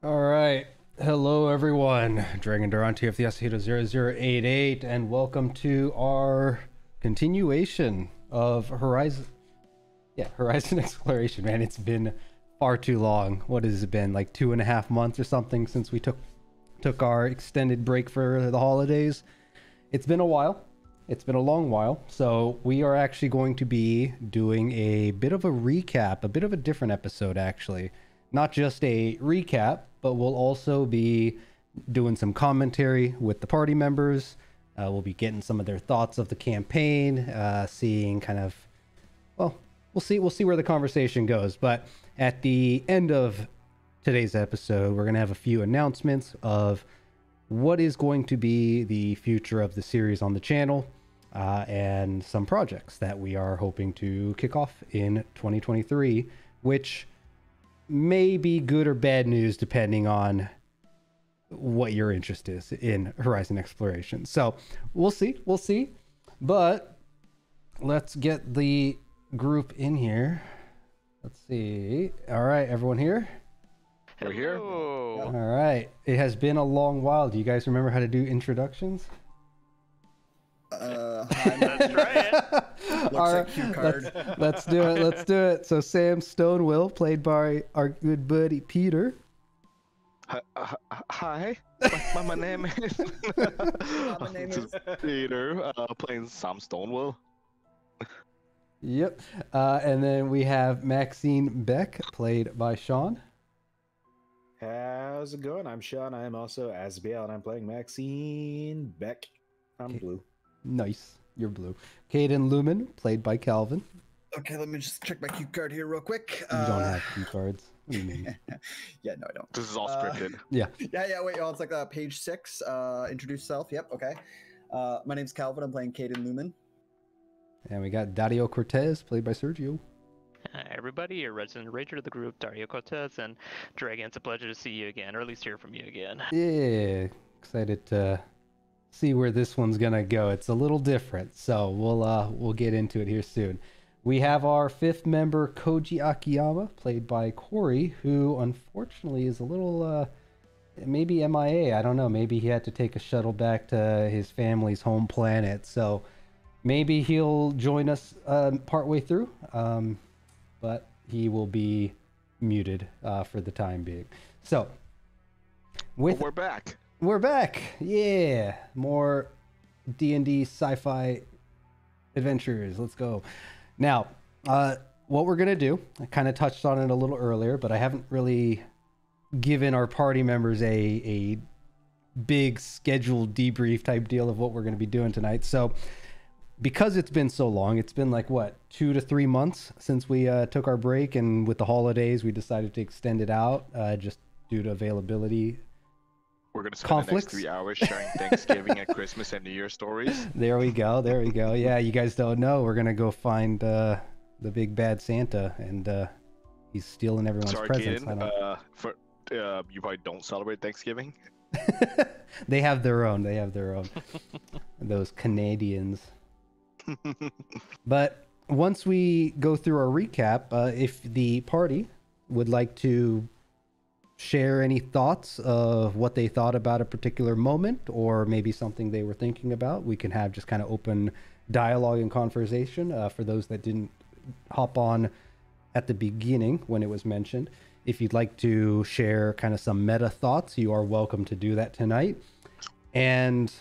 All right. Hello, everyone. Dregn Durant here of the Yasuhiro88ch, and welcome to our continuation of Horizon Exploration. Man, it's been far too long. What has it been, like 2.5 months or something since we took our extended break for the holidays? It's been a while. It's been a long while. So we are actually going to be doing a bit of a recap, a bit of a different episode, actually. Not just a recap, but we'll also be doing some commentary with the party members. We'll be getting some of their thoughts of the campaign, seeing kind of, well, we'll see where the conversation goes. But at the end of today's episode, we're going to have a few announcements of what is going to be the future of the series on the channel, and some projects that we are hoping to kick off in 2023, which may be good or bad news depending on what your interest is in Horizon Exploration. So we'll see. But let's get the group in here. Let's see. All right, everyone here? We're here. All right. It has been a long while. Do you guys remember how to do introductions? Hi, let's try it. Looks like cue card. Let's do it. So Sam Stonewill, played by our good buddy Peter. Hi. My name is My name is Peter, playing Sam Stonewill. Yep. And then we have Maxine Beck, played by Sean. How's it going? I'm Sean. I am also Asbiel, and I'm playing Maxine Beck. I'm blue. Nice. You're blue. Cadin Lumin, played by Calvin. Okay, let me just check my cue card here real quick. You don't have key cards. What do you mean? Yeah, no, I don't. This is all scripted. Yeah. Yeah, wait, oh, it's like page 6. Introduce self. Yep, okay. My name's Calvin. I'm playing Cadin Lumin. And we got Daario Cortez, played by Sergio. Hi everybody, your resident ranger of the group, Daario Cortez, and Dragon, it's a pleasure to see you again, or at least hear from you again. Yeah. Excited to see where this one's gonna go. It's a little different, so we'll get into it here soon. We have our 5th member, Koji Akiyama, played by Corey, who unfortunately is a little maybe MIA. I don't know. Maybe he had to take a shuttle back to his family's home planet, so maybe he'll join us partway through, but he will be muted for the time being. So We're back. We're back. Yeah. More D&D sci-fi adventures. Let's go. Now, what we're going to do, I kind of touched on it a little earlier, but I haven't really given our party members a big scheduled debrief type deal of what we're going to be doing tonight. So because it's been so long, it's been like, what, 2 to 3 months since we took our break, and with the holidays, we decided to extend it out just due to availability. We're going to spend Conflicts. the next 3 hours sharing Thanksgiving and Christmas and New Year stories. There we go. Yeah, you guys don't know. We're going to go find the big bad Santa, and he's stealing everyone's Sorry, presents. Kaden, you probably don't celebrate Thanksgiving? They have their own. Those Canadians. But once we go through our recap, if the party would like to share any thoughts of what they thought about a particular moment, or maybe something they were thinking about, we can have just kind of open dialogue and conversation. For those that didn't hop on at the beginning when it was mentioned, if you'd like to share kind of some meta thoughts, you are welcome to do that tonight. And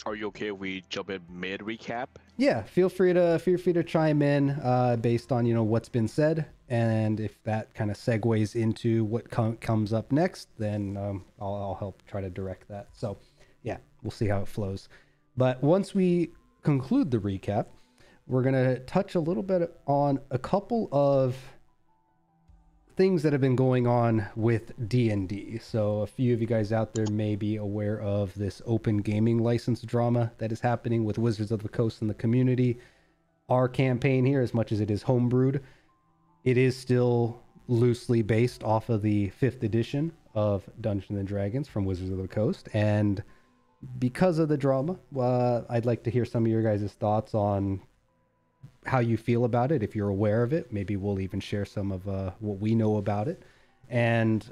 are you okay if we jump in mid recap? yeah, feel free to chime in based on what's been said, and if that kind of segues into what comes up next, then I'll help try to direct that. So yeah, we'll see how it flows. But once we conclude the recap, we're gonna touch a little bit on a couple of things that have been going on with D&D. So a few of you guys out there may be aware of this open gaming license drama that is happening with Wizards of the Coast and the community. Our campaign here, as much as it is homebrewed, it is still loosely based off of the 5th edition of Dungeons and Dragons from Wizards of the Coast. And because of the drama, I'd like to hear some of your guys' thoughts on how you feel about it, if you're aware of it. Maybe we'll even share some of what we know about it. And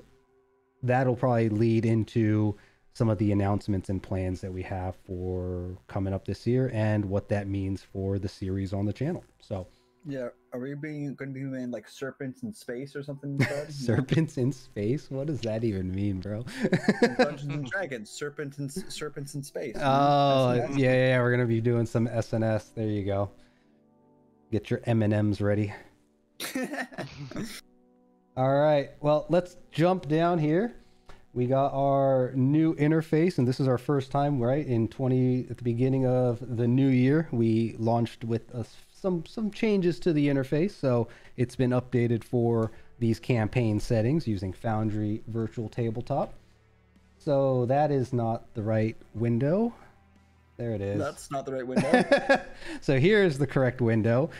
that'll probably lead into some of the announcements and plans that we have for coming up this year and what that means for the series on the channel. So Yeah, are we going to be doing like serpents in space or something instead? serpents in space? What does that even mean, bro? Dungeons and Dragons, serpents in space. Oh, SNS. yeah, we're gonna be doing some SNS. There you go. Get your M&Ms ready. All right, well, let's jump down here. We got our new interface, and this is our first time, right? At the beginning of the new year, we launched with some changes to the interface. So it's been updated for these campaign settings using Foundry Virtual Tabletop. So that is not the right window. There it is. That's not the right window. So here is the correct window.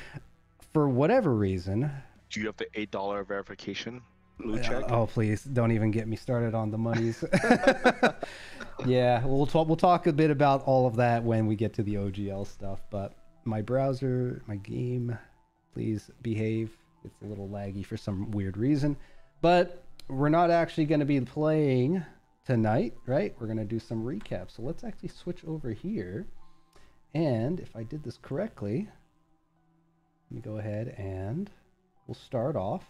For whatever reason. Do you have the $8 verification blue check? Oh, please don't even get me started on the monies. Yeah, we'll talk a bit about all of that when we get to the OGL stuff. But my browser, my game, please behave. It's a little laggy for some weird reason. But we're not actually going to be playing tonight, right? We're going to do some recap. So let's actually switch over here. And if I did this correctly, let me go ahead and we'll start off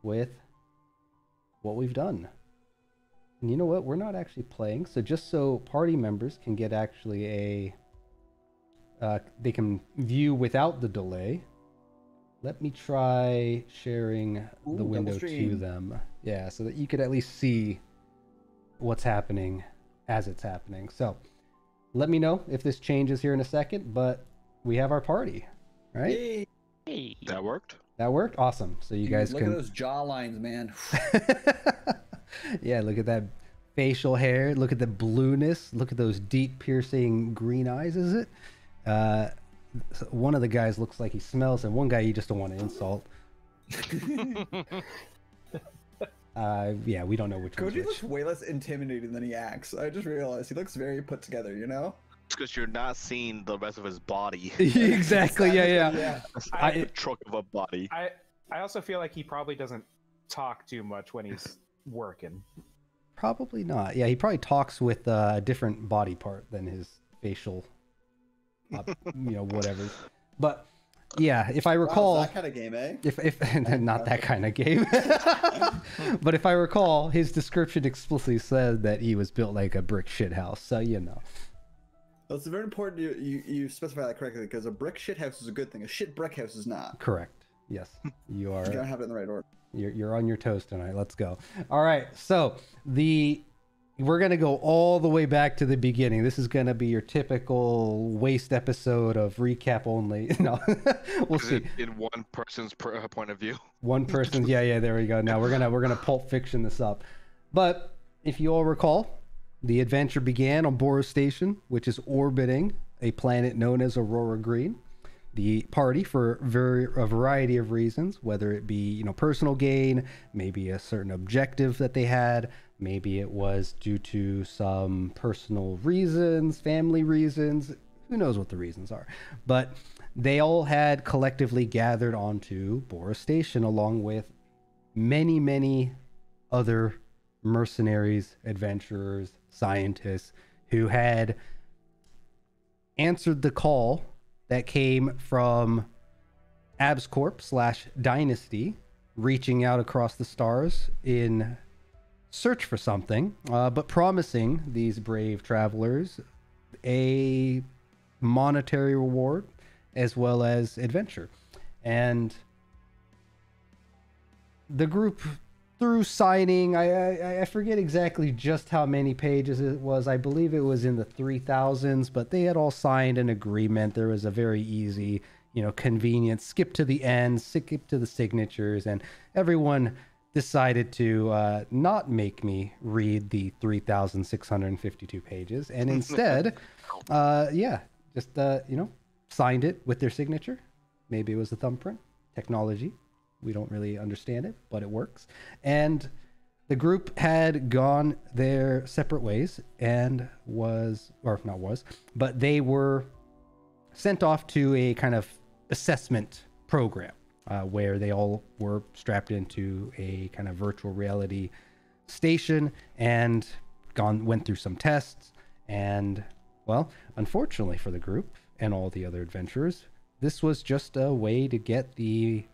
with what we've done. And you know what? We're not actually playing. So just so party members can get actually they can view without the delay. Let me try sharing the window to them. Yeah, so that you could at least see what's happening as it's happening. So let me know if this changes here in a second, but we have our party, right? Hey. That worked? That worked? Awesome. So you guys look can... at those jaw lines, man. Yeah, look at that facial hair. Look at the blueness. Look at those deep piercing green eyes, is it? One of the guys looks like he smells, and one guy you just don't want to insult. Yeah, we don't know which one's Koji which. looks way less intimidating than he acts. I just realized he looks very put together, you know? It's because you're not seeing the rest of his body. Exactly, yeah. A truck of a body. I also feel like he probably doesn't talk too much when he's working. Probably not. Yeah, he probably talks with a different body part than his facial, whatever. But yeah, if I recall, wow, that kind of game, eh? If not that kind of game, but if I recall, his description explicitly said that he was built like a brick shit house. So you know. Well, it's very important you specify that correctly, because a brick shit house is a good thing. A shit brick house is not. Correct. Yes, you are. You gotta have it in the right order. You're on your toes tonight. Let's go. All right. So we're gonna go all the way back to the beginning. This is gonna be your typical waste episode of recap only. No, we'll see. In one person's point of view. One person. Yeah. There we go. Now we're gonna Pulp Fiction this up. But if you all recall, the adventure began on Boros Station, which is orbiting a planet known as Aurora Green. The party, for a variety of reasons, whether it be personal gain, maybe a certain objective that they had, maybe it was due to some personal reasons, family reasons, who knows what the reasons are, but they all had collectively gathered onto Boros Station along with many other mercenaries, adventurers, scientists who had answered the call that came from AbsCorp/Dynasty, reaching out across the stars in search for something, but promising these brave travelers a monetary reward as well as adventure. And the group, through signing, I forget exactly just how many pages it was. I believe it was in the 3,000s, but they had all signed an agreement. There was a very easy, convenient skip to the end, skip to the signatures, and everyone decided to not make me read the 3,652 pages, and instead, signed it with their signature. Maybe it was a thumbprint. Technology. We don't really understand it, but it works. And the group had gone their separate ways and but they were sent off to a kind of assessment program where they all were strapped into a kind of virtual reality station and went through some tests. And, well, unfortunately for the group and all the other adventurers, this was just a way to get the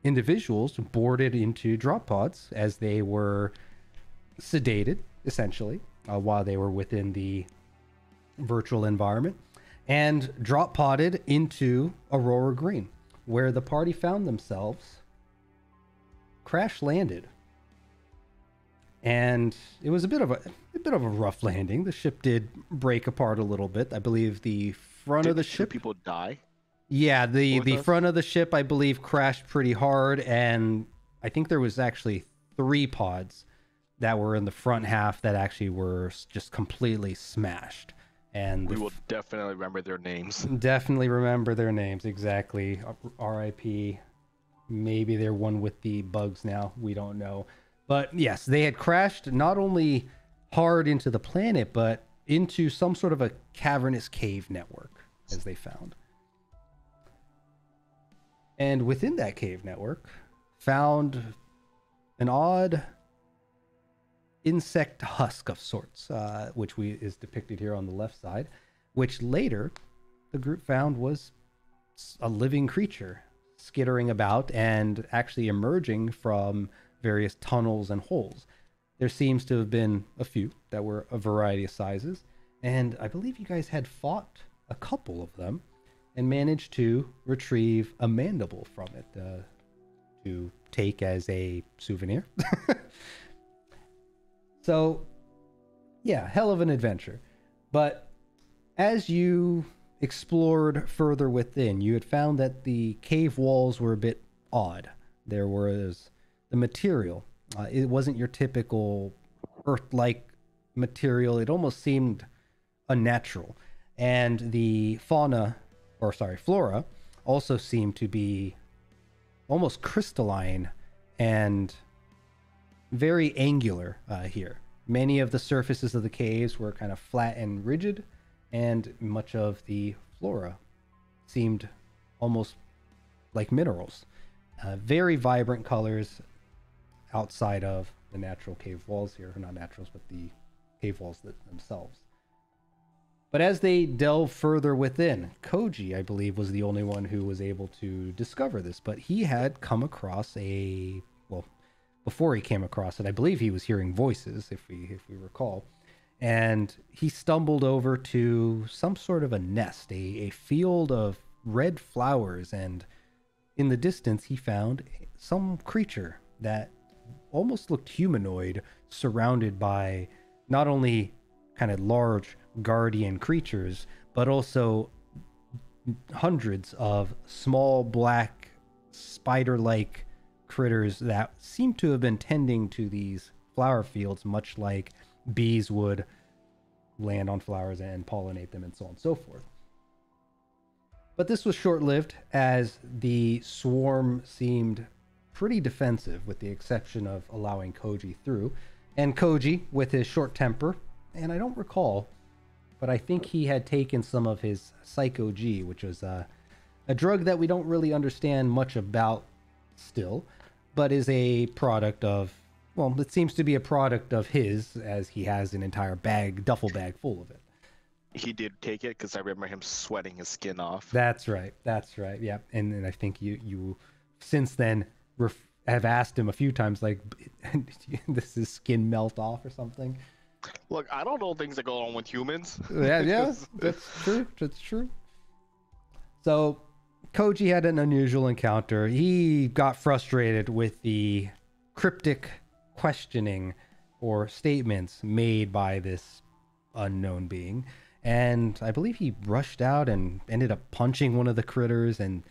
individuals boarded into drop pods as they were sedated, essentially, while they were within the virtual environment, and drop podded into Aurora Green, where the party found themselves crash landed. And it was a bit of a rough landing. The ship did break apart a little bit. I believe the front of the ship. Did people die? Yeah, the front of the ship, I believe, crashed pretty hard, and I think there was actually 3 pods that were in the front half that actually were just completely smashed. And we will definitely remember their names. Definitely remember their names, exactly. R.I.P. Maybe they're one with the bugs now. We don't know. But yes, they had crashed not only hard into the planet, but into some sort of a cavernous cave network, as they found. And within that cave network, found an odd insect husk of sorts, which is depicted here on the left side, which later the group found was a living creature skittering about and actually emerging from various tunnels and holes. There seems to have been a few that were a variety of sizes, and I believe you guys had fought a couple of them and managed to retrieve a mandible from it to take as a souvenir. So, yeah, hell of an adventure. But as you explored further within, you had found that the cave walls were a bit odd. There was the material. It wasn't your typical earth-like material. It almost seemed unnatural. And the flora also seemed to be almost crystalline and very angular here. Many of the surfaces of the caves were kind of flat and rigid, and much of the flora seemed almost like minerals. Very vibrant colors outside of the natural cave walls here. Not naturals, but the cave walls themselves. But as they delve further within, Koji, I believe, was the only one who was able to discover this, but he had come across before he came across it, I believe he was hearing voices, if we recall, and he stumbled over to some sort of a nest, a field of red flowers, and in the distance he found some creature that almost looked humanoid, surrounded by not only kind of large guardian creatures, but also hundreds of small black spider-like critters that seem to have been tending to these flower fields, much like bees would land on flowers and pollinate them and so on and so forth. But this was short-lived, as the swarm seemed pretty defensive, with the exception of allowing Koji through. And Koji, with his short temper, and I don't recall, but I think he had taken some of his Psycho G, which was a drug that we don't really understand much about still, but is a product of, well, it seems to be a product of his, as he has an entire duffel bag full of it. He did take it because I remember him sweating his skin off. That's right. Yeah. And I think you since then have asked him a few times, like, does his skin melt off or something? Look, I don't know things that go on with humans. Yeah, that's true. So Koji had an unusual encounter. He got frustrated with the cryptic questioning or statements made by this unknown being, and I believe he rushed out and ended up punching one of the critters, and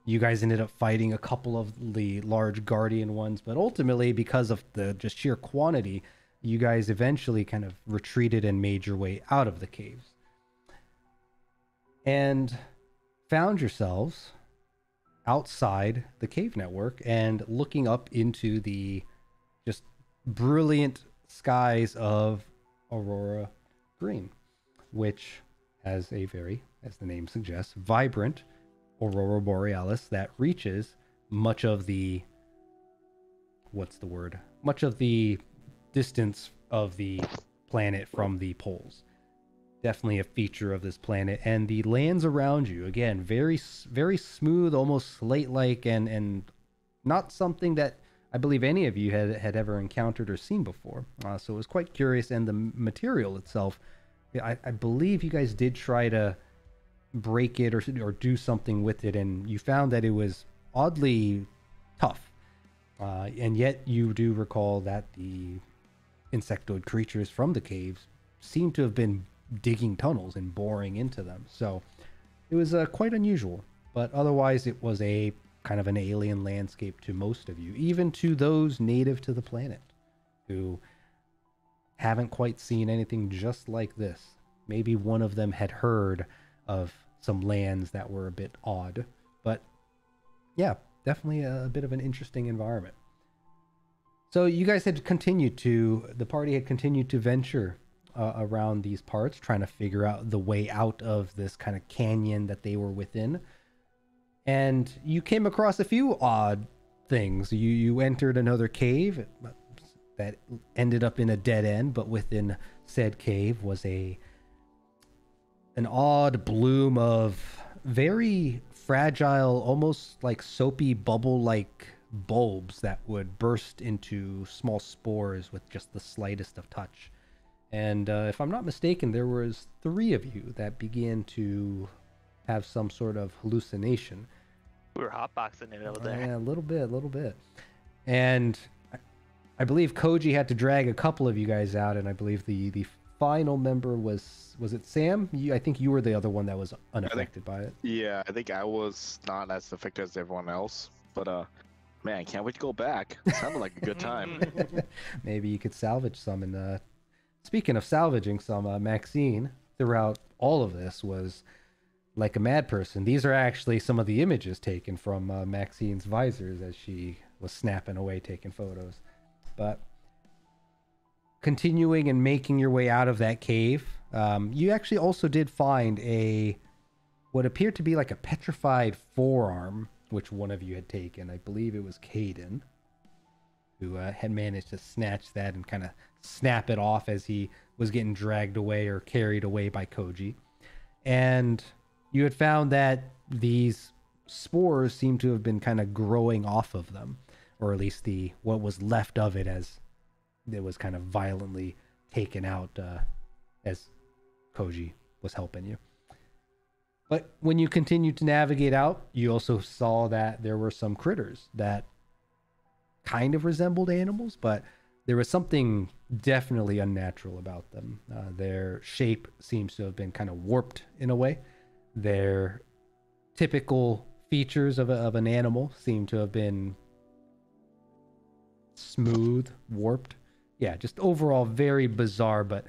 you guys ended up fighting a couple of the large guardian ones, but ultimately, because of the just sheer quantity, you guys eventually kind of retreated and made your way out of the caves and found yourselves outside the cave network and looking up into the just brilliant skies of Aurora Green, which has a very, as the name suggests, vibrant Aurora Borealis that reaches much of the distance of the planet from the poles. Definitely a feature of this planet. And the lands around you, again, very smooth, almost slate-like, and not something that I believe any of you had ever encountered or seen before. So it was quite curious. And the material itself, I believe you guys did try to break it or do something with it, and you found that it was oddly tough. And yet you do recall that the insectoid creatures from the caves seem to have been digging tunnels and boring into them. So it was quite unusual, but otherwise it was a kind of an alien landscape to most of you, even to those native to the planet who haven't quite seen anything just like this. Maybe one of them had heard of some lands that were a bit odd, but yeah, definitely a bit of an interesting environment. So you guys had continued to, the party had continued to venture around these parts, trying to figure out the way out of this kind of canyon that they were within. And you came across a few odd things. You entered another cave that ended up in a dead end, but within said cave was an odd bloom of very fragile, almost like soapy bubble-like bulbs that would burst into small spores with just the slightest of touch. And if I'm not mistaken, there was 3 of you that began to have some sort of hallucination. We were hotboxing it over there. Yeah, a little bit. And I believe Koji had to drag a couple of you guys out, and I believe the final member was it Sam? I think you were the other one that was unaffected by it. Yeah, I think I was not as affected as everyone else, but man, can't wait to go back. Sounded like a good time. Maybe you could salvage some. And speaking of salvaging some, Maxine, throughout all of this, was like a mad person. These are actually some of the images taken from Maxine's visors as she was snapping away, taking photos. But continuing and making your way out of that cave, you actually also did find what appeared to be like a petrified forearm, which one of you had taken. I believe it was Cadin, who had managed to snatch that and kind of snap it off as he was getting dragged away or carried away by Koji. And you had found that these spores seemed to have been kind of growing off of them, or at least what was left of it, as it was kind of violently taken out as Koji was helping you. But when you continued to navigate out, you also saw that there were some critters that kind of resembled animals, but there was something definitely unnatural about them. Their shape seems to have been kind of warped in a way. Their typical features of an animal seem to have been smooth, warped. Yeah, just overall very bizarre, but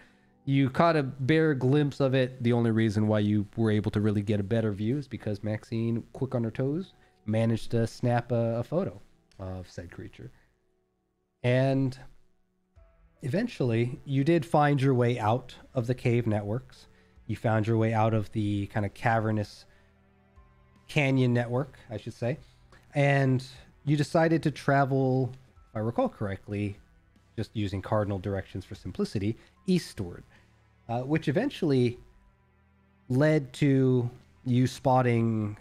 you caught a bare glimpse of it. The only reason why you were able to really get a better view is because Maxine, quick on her toes, managed to snap a photo of said creature. And eventually, you did find your way out of the cave networks. You found your way out of the kind of cavernous canyon network, I should say. And you decided to travel, if I recall correctly, just using cardinal directions for simplicity, eastward, which eventually led to you spotting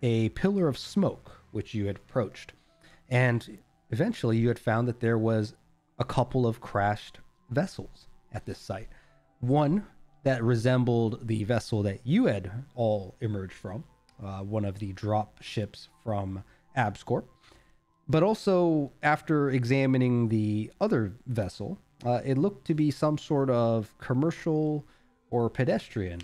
a pillar of smoke, which you had approached. And eventually you had found that there was a couple of crashed vessels at this site. One that resembled the vessel that you had all emerged from, one of the drop ships from Abscorp. But also, after examining the other vessel, it looked to be some sort of commercial or pedestrian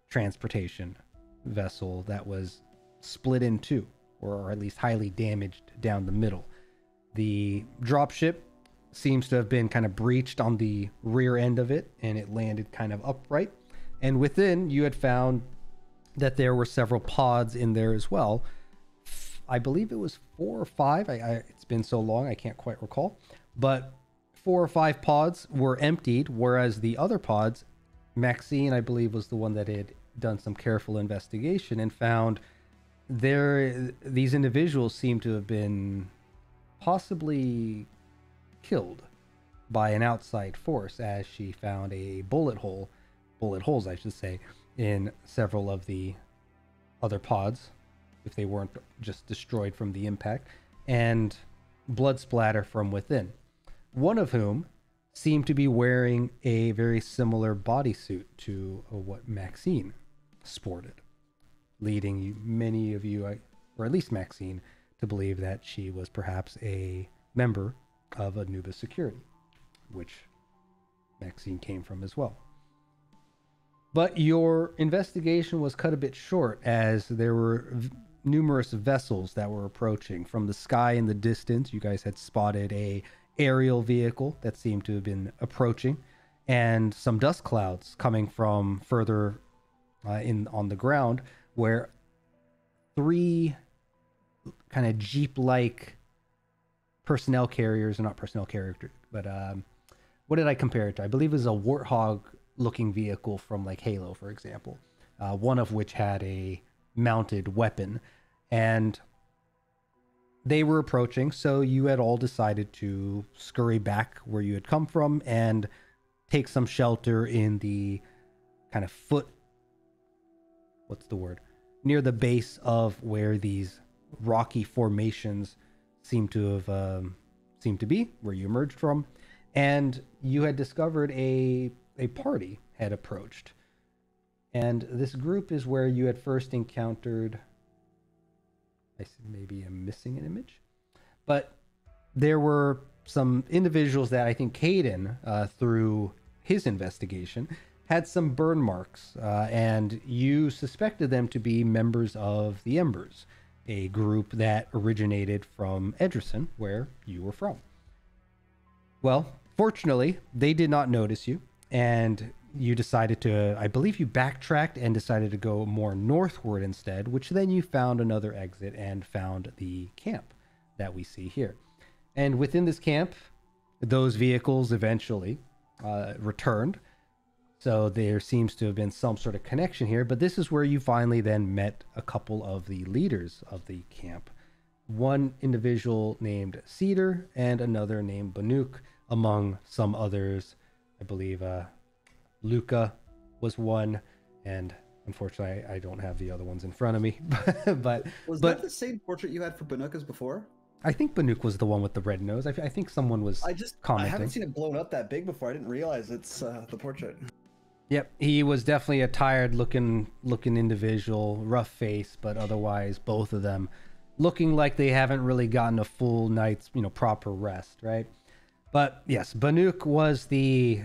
transportation vessel that was split in two, or at least highly damaged down the middle. The dropship seems to have been kind of breached on the rear end of it, and it landed kind of upright. And within, you had found that there were several pods in there as well. I believe it was 4 or 5. It's been so long, I can't quite recall. But 4 or 5 pods were emptied, whereas the other pods, Maxine, I believe, was the one that had done some careful investigation and found these individuals seem to have been possibly killed by an outside force, as she found a bullet holes, I should say, in several of the other pods, if they weren't just destroyed from the impact, and blood splatter from within. One of whom seemed to be wearing a very similar bodysuit to what Maxine sported, leading many of you, or at least Maxine, to believe that she was perhaps a member of Anubis Security, which Maxine came from as well. But your investigation was cut a bit short, as there were numerous vessels that were approaching. From the sky in the distance, you guys had spotted a aerial vehicle that seemed to have been approaching, and some dust clouds coming from further on the ground, where 3 kind of Jeep-like personnel carriers, or not personnel carriers, but what did I compare it to? I believe it was a Warthog-looking vehicle from like Halo, for example, one of which had a mounted weapon, and they were approaching. So you had all decided to scurry back where you had come from and take some shelter in the kind of near the base of where these rocky formations seem to be, where you emerged from. And you had discovered a party had approached. And this group is where you had first encountered, maybe I'm missing an image, but there were some individuals that I think Cadin, through his investigation, had some burn marks, and you suspected them to be members of the Embers, a group that originated from Edgerson, where you were from. Well, fortunately, they did not notice you, and you decided to, I believe you backtracked and decided to go more northward instead, which then you found another exit and found the camp that we see here. And within this camp, those vehicles eventually returned. So there seems to have been some sort of connection here, but this is where you finally then met a couple of the leaders of the camp. One individual named Cedar and another named Banuk, among some others. I believe Luca was one, and unfortunately I don't have the other ones in front of me. but that the same portrait you had for Banuk as before? I think Banuk was the one with the red nose. I think someone was commenting. I haven't seen it blown up that big before. I didn't realize it's the portrait. Yep, he was definitely a tired looking individual, rough face, but otherwise both of them looking like they haven't really gotten a full night's, proper rest, right? But yes, Banuk was the,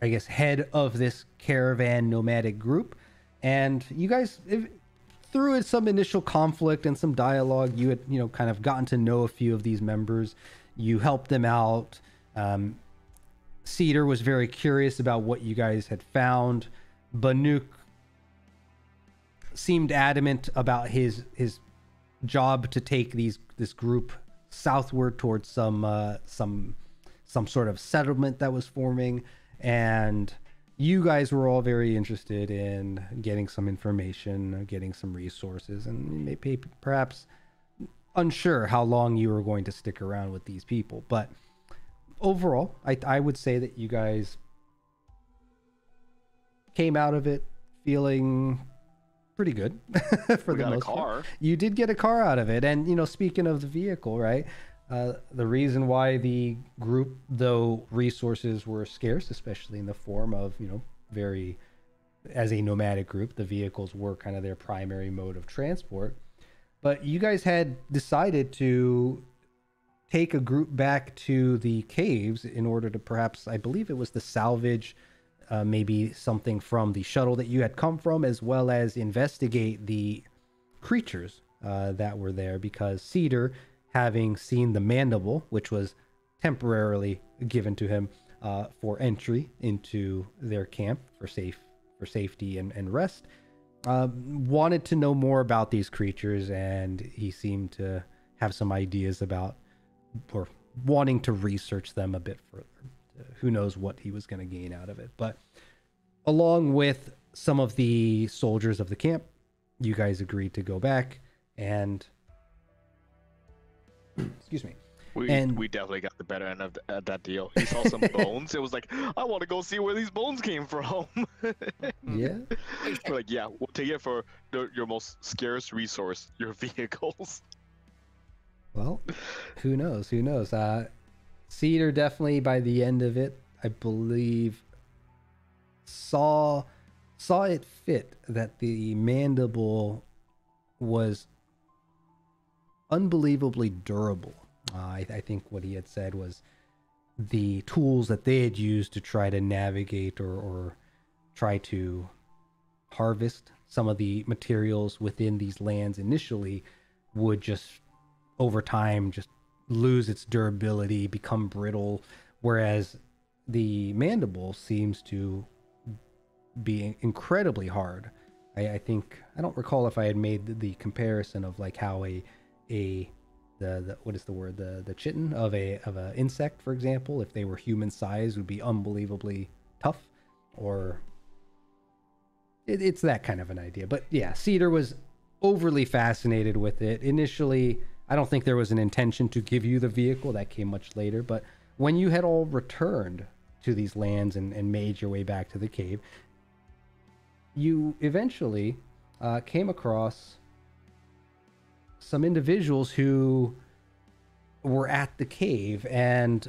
I guess, head of this caravan nomadic group, and you guys, through some initial conflict and some dialogue, you had, kind of gotten to know a few of these members. You helped them out. Cedar was very curious about what you guys had found. Banuk seemed adamant about his job to take this group southward towards some sort of settlement that was forming, and you guys were all very interested in getting some information, getting some resources, and maybe perhaps unsure how long you were going to stick around with these people. But overall, I would say that you guys came out of it feeling pretty good for the most part. You did get a car out of it. And, speaking of the vehicle, right? The reason why the group, though resources were scarce, especially in the form of, as a nomadic group, the vehicles were kind of their primary mode of transport. But you guys had decided to take a group back to the caves in order to perhaps, I believe it was to salvage maybe something from the shuttle that you had come from, as well as investigate the creatures that were there, because Cedar, having seen the mandible, which was temporarily given to him for entry into their camp for safety and rest, wanted to know more about these creatures, and he seemed to have some ideas about, or wanting to research them a bit further. Who knows what he was going to gain out of it. But along with some of the soldiers of the camp, you guys agreed to go back and excuse me, We definitely got the better end of that deal. He saw some bones. It was like, I want to go see where these bones came from. Yeah. We're like, yeah, we'll take it for your most scarce resource, your vehicles. Well, who knows? Who knows? Cedar definitely by the end of it, I believe, saw it fit that the mandible was unbelievably durable. I think what he had said was the tools that they had used to try to navigate or try to harvest some of the materials within these lands initially would just over time just lose its durability, become brittle, whereas the mandible seems to be incredibly hard. I think, I don't recall if I had made the comparison of like how the what is the word, the chitin of a insect, for example, if they were human size, would be unbelievably tough, or it's that kind of an idea. But yeah, Cedar was overly fascinated with it initially. I don't think there was an intention to give you the vehicle. That came much later. But when you had all returned to these lands and made your way back to the cave, you eventually came across some individuals who were at the cave, and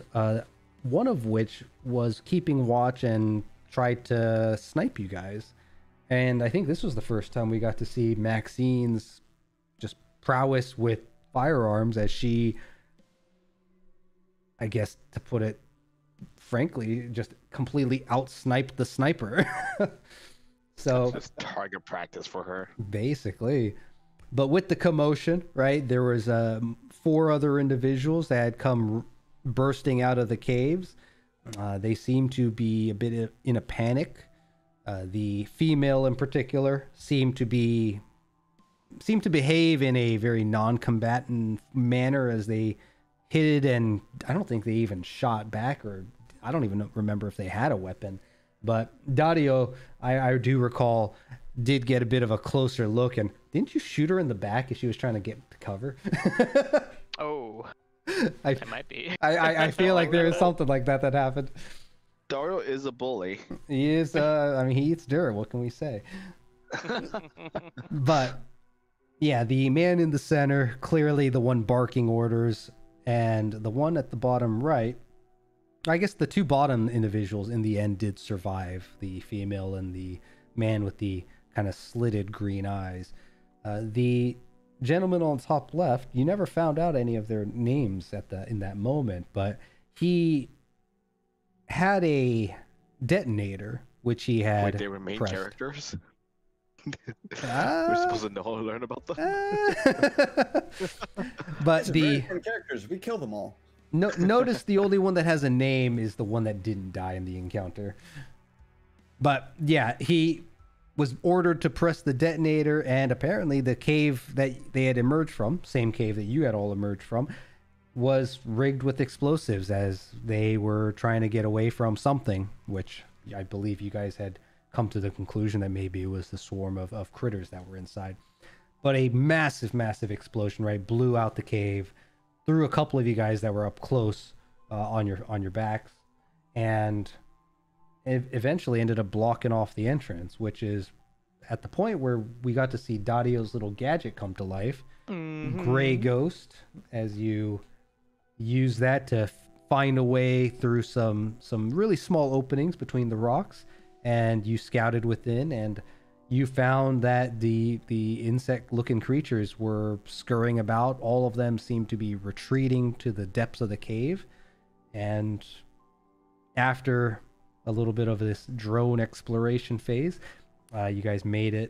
one of which was keeping watch and tried to snipe you guys. And I think this was the first time we got to see Maxine's just prowess with firearms, as she, I guess to put it frankly, just completely outsniped the sniper. So just target practice for her, basically. But with the commotion, right, there was 4 other individuals that had come bursting out of the caves. They seemed to be a bit in a panic. The female in particular seemed to behave in a very non-combatant manner as they hid, and I don't think they even shot back, or I don't even remember if they had a weapon. But Daario, I do recall, did get a bit of a closer look, and didn't you shoot her in the back as she was trying to get to cover? Oh, I might be. I feel like there is something like that happened. Dario is a bully. He is, I mean, he eats dirt, what can we say? But yeah, the man in the center, clearly the one barking orders, and the one at the bottom right, I guess the 2 bottom individuals in the end did survive, the female and the man with the kind of slitted green eyes. The gentleman on top left, you never found out any of their names in that moment, but he had a detonator, which he had. Wait, they were main pressed. characters? We're supposed to know how to learn about them. These are But very important characters. We kill them all. Notice the only one that has a name is the one that didn't die in the encounter. But yeah, he was ordered to press the detonator, and apparently the cave that they had emerged from, same cave that you had all emerged from, was rigged with explosives as they were trying to get away from something, which I believe you guys had come to the conclusion that maybe it was the swarm of critters that were inside. But a massive explosion, right, blew out the cave, threw a couple of you guys that were up close on your backs, and it eventually ended up blocking off the entrance, which is at the point where we got to see Daario's little gadget come to life. Gray Ghost, as you use that to find a way through some really small openings between the rocks, and you scouted within, and you found that the insect-looking creatures were scurrying about. All of them seemed to be retreating to the depths of the cave, and after a little bit of this drone exploration phase, you guys made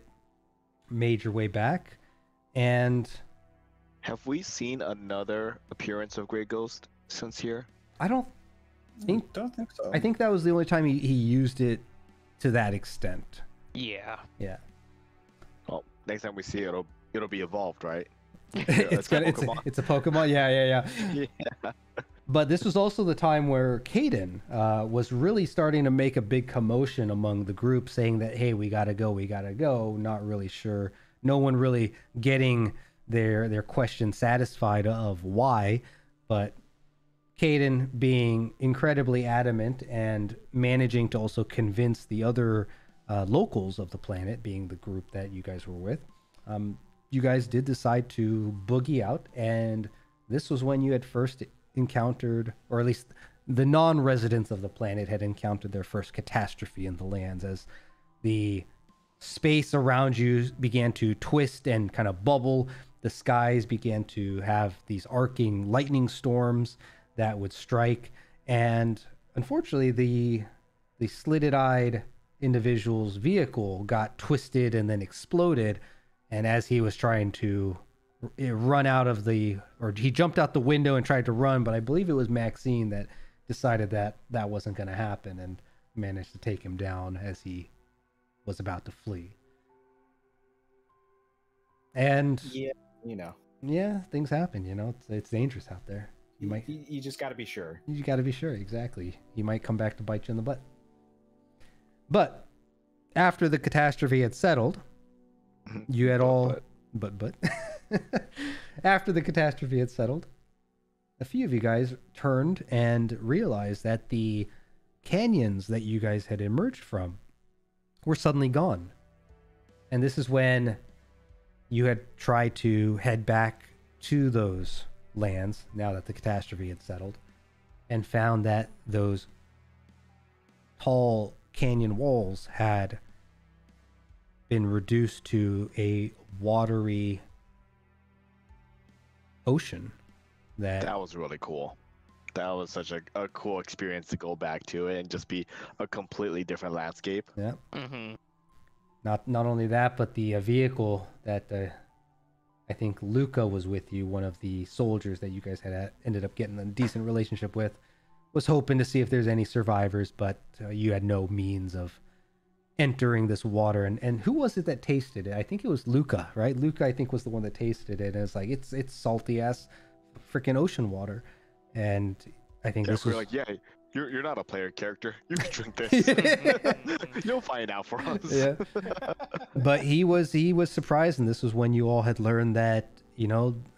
your way back. And have we seen another appearance of Grey Ghost since here? I don't think so. I think that was the only time he used it to that extent. Yeah. Well, next time we see it, it'll be evolved, right? It's a Pokemon. Yeah. But this was also the time where Cadin was really starting to make a big commotion among the group, saying that, hey, we gotta go. Not really sure. No one really getting their question satisfied of why. But Cadin being incredibly adamant and managing to also convince the other locals of the planet, being the group that you guys were with, you guys did decide to boogie out, and this was when you had first encountered, or at least the non-residents of the planet had encountered their first catastrophe in the lands, as the space around you began to twist and kind of bubble. The skies began to have these arcing lightning storms that would strike, and unfortunately the slitted-eyed individual's vehicle got twisted and then exploded. And as he was trying to run out of or he jumped out the window and tried to run, but I believe it was Maxine that decided that that wasn't going to happen and managed to take him down as he was about to flee. And Yeah, yeah, things happen, it's dangerous out there. You just got to be sure. You got to be sure, exactly. He might come back to bite you in the butt. But after the catastrophe had settled, you had but after the catastrophe had settled, a few of you guys turned and realized that the canyons that you guys had emerged from were suddenly gone. And this is when you had tried to head back to those lands now that the catastrophe had settled, and found that those tall canyon walls had been reduced to a watery ocean. That was really cool. That was such a cool experience to go back to it and just be a completely different landscape. Yeah. Mm-hmm. Not only that, but the vehicle that I think Luca was with you, one of the soldiers that you guys had ended up getting a decent relationship with, was hoping to see if there's any survivors, but you had no means of entering this water. And who was it that tasted it? I think it was Luca, right? Luca, I think, was the one that tasted it, and it's like, it's salty ass freaking ocean water. And I think this was like, yeah, you're not a player character. You can drink this. You'll find out for us. Yeah. But he was surprised, and this was when you all had learned that,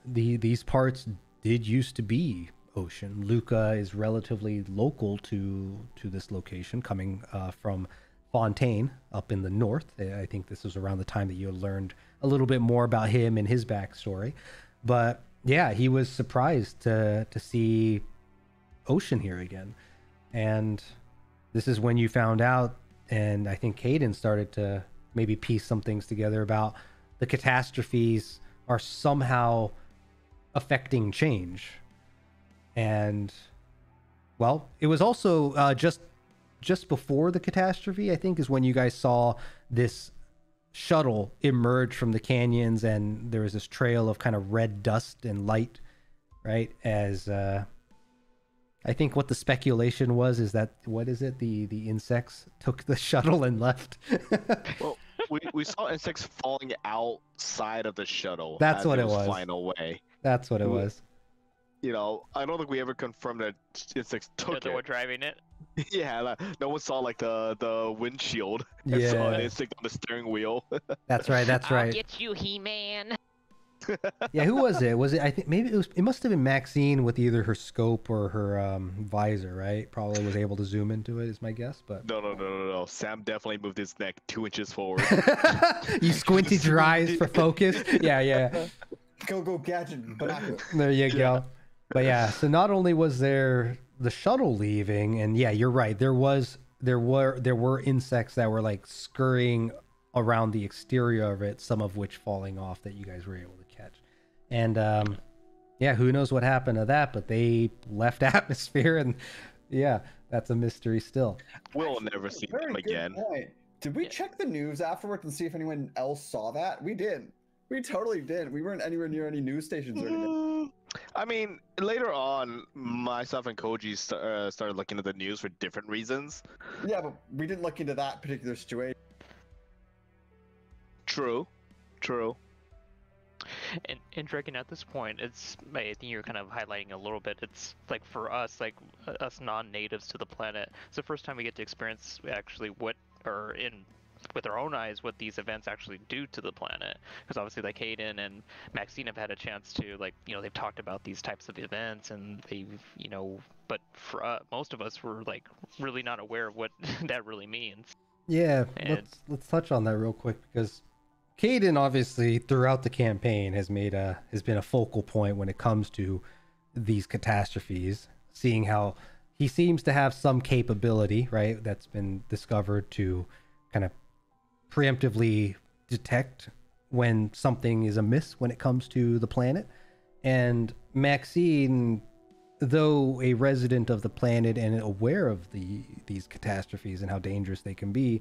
these parts did used to be ocean. Luca is relatively local to this location, coming from Fontaine up in the north. I think this was around the time that you had learned a little bit more about him and his backstory. But yeah, he was surprised to see ocean here again. And this is when you found out, and I think Cadin started to maybe piece some things together about the catastrophes are somehow affecting change. And well, it was also just before the catastrophe, I think, is when you guys saw this shuttle emerge from the canyons, and there was this trail of kind of red dust and light, right? As I think what the speculation was is that, what is it? The insects took the shuttle and left. Well, we saw insects falling outside of the shuttle. That's as what it was was. flying away. That's what it was. I don't think we ever confirmed that insects They're took the one it. driving it. Yeah, like, no one saw like the windshield. And Yeah. saw an insect on the steering wheel. That's right. That's I'll right. get you, He-Man. Yeah, who was it? Was it? I think maybe it must have been Maxine with either her scope or her visor, right? Probably was able to zoom into it, is my guess. But No. Sam definitely moved his neck 2 inches forward. you squinted your eyes for focus. Yeah. Go gadget binocular. There you go. But yeah, so not only was there the shuttle leaving, and yeah, you're right. There were insects that were like scurrying around the exterior of it, some of which falling off that you guys were able to catch. And yeah, who knows what happened to that, but they left atmosphere, and yeah, that's a mystery still. We'll never see them again. Point. Did we check the news afterwards and see if anyone else saw that? We did. We totally did. We weren't anywhere near any news stations or anything. I mean, later on, myself and Koji started looking at the news for different reasons. Yeah, but we didn't look into that particular situation. True. And Dragon, at this point, I think you're kind of highlighting a little bit. It's like for us, like us non-natives to the planet, it's the first time we get to experience actually with our own eyes what these events actually do to the planet. Because obviously, like Cadin and Maxine have had a chance to, like, they've talked about these types of events, and they've, but for most of us were like really not aware of what that really means. Yeah, And- let's touch on that real quick, because Cadin obviously throughout the campaign has been a focal point when it comes to these catastrophes, seeing how he seems to have some capability, right, that's been discovered to kind of preemptively detect when something is amiss when it comes to the planet. And Maxine, though a resident of the planet and aware of these catastrophes and how dangerous they can be,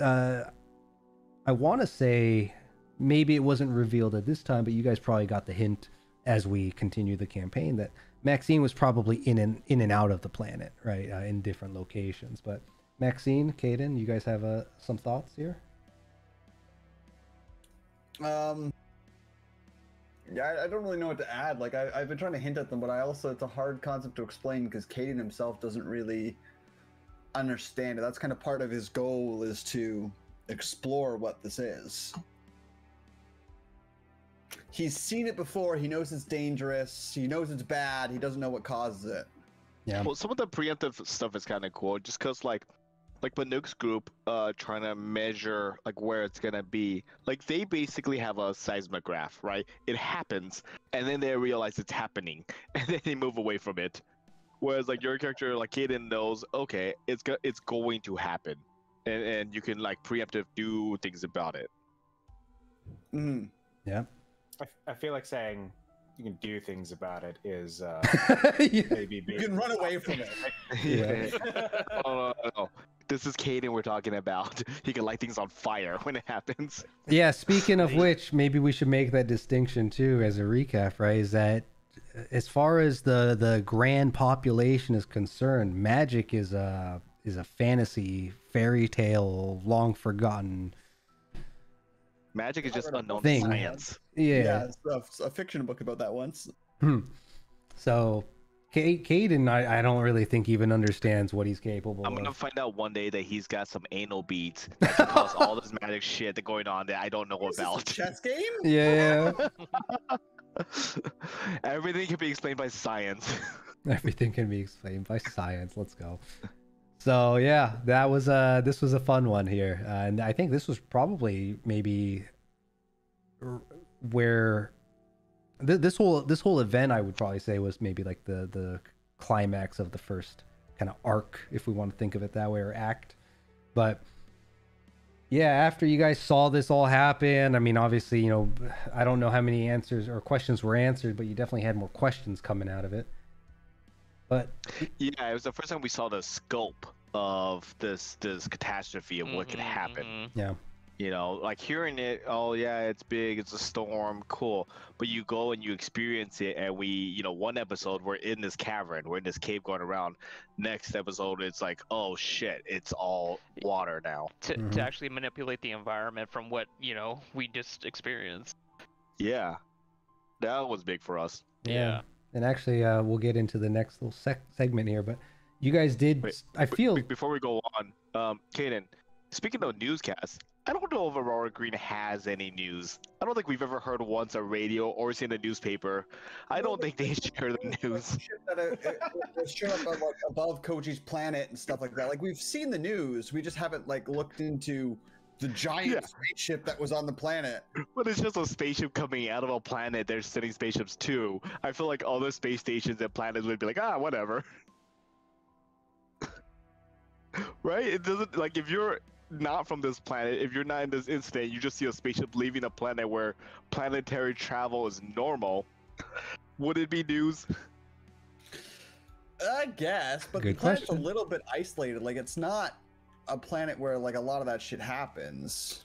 I want to say maybe it wasn't revealed at this time, but you guys probably got the hint as we continue the campaign that Maxine was probably in and out of the planet, right, in different locations. But Maxine, Cadin, you guys have some thoughts here? Yeah, I don't really know what to add. Like, I've been trying to hint at them, but it's a hard concept to explain because Cadin himself doesn't really understand it. That's kind of part of his goal, is to explore what this is. He's seen it before. He knows it's dangerous. He knows it's bad. He doesn't know what causes it. Yeah. Well, some of the preemptive stuff is kind of cool, just because like Banuk's group trying to measure like where it's gonna be. Like they basically have a seismograph, right? It happens, and then they realize it's happening, and then they move away from it. Whereas like your character, like Cadin, knows, okay, it's going to happen, and you can like preemptive do things about it. Mm. Yeah. I feel like saying you can do things about it is Yeah. maybe You can run away from it. Yeah. No. This is Cadin we're talking about. He can light things on fire when it happens. Yeah, speaking of which, maybe we should make that distinction too as a recap, right? Is that as far as the grand population is concerned, magic is a fantasy, fairy tale, long forgotten Magic is just unknown thing. science. Yeah. It's a fiction book about that once. So Cadin, I don't really think even understands what he's capable I'm gonna of. find out one day that he's got some anal beads that can cause all this magic shit that going on that I don't know Is this a about. chess game? Yeah. Everything can be explained by science. Everything can be explained by science. Let's go. So yeah, this was a fun one here, and I think this was probably maybe where this whole event, I would probably say, was maybe like the climax of the first kind of arc, if we want to think of it that way, or act. But yeah, after you guys saw this all happen, I mean, obviously, I don't know how many answers or questions were answered, but you definitely had more questions coming out of it. But Yeah, it was the first time we saw the scope of this catastrophe and what could happen. yeah. Like hearing it, oh yeah, it's big, it's a storm, cool. But you go and you experience it, and we, one episode we're in this cavern, we're in this cave going around. Next episode, it's like, oh shit, it's all water now. To actually manipulate the environment from what we just experienced. Yeah, that was big for us. Yeah. And actually, we'll get into the next little segment here, but you guys did. Wait, I feel Before we go on, Cadin, speaking of newscasts, I don't know if Aurora Green has any news. I don't think we've ever heard once a radio or seen a newspaper. I don't think they share the news. Shit that was showing up on, like, above Koji's planet and stuff like that. Like, we've seen the news, we just haven't like looked into the giant spaceship that was on the planet. But it's just a spaceship coming out of a planet. They're sending spaceships too. I feel like other space stations and planets would be like, whatever. Right? It doesn't, like, if you're not from this planet, if you're not in this incident, you just see a spaceship leaving a planet where planetary travel is normal. Would it be news? I guess, but Good the planet's question. a little bit isolated. Like, it's not a planet where like a lot of that shit happens.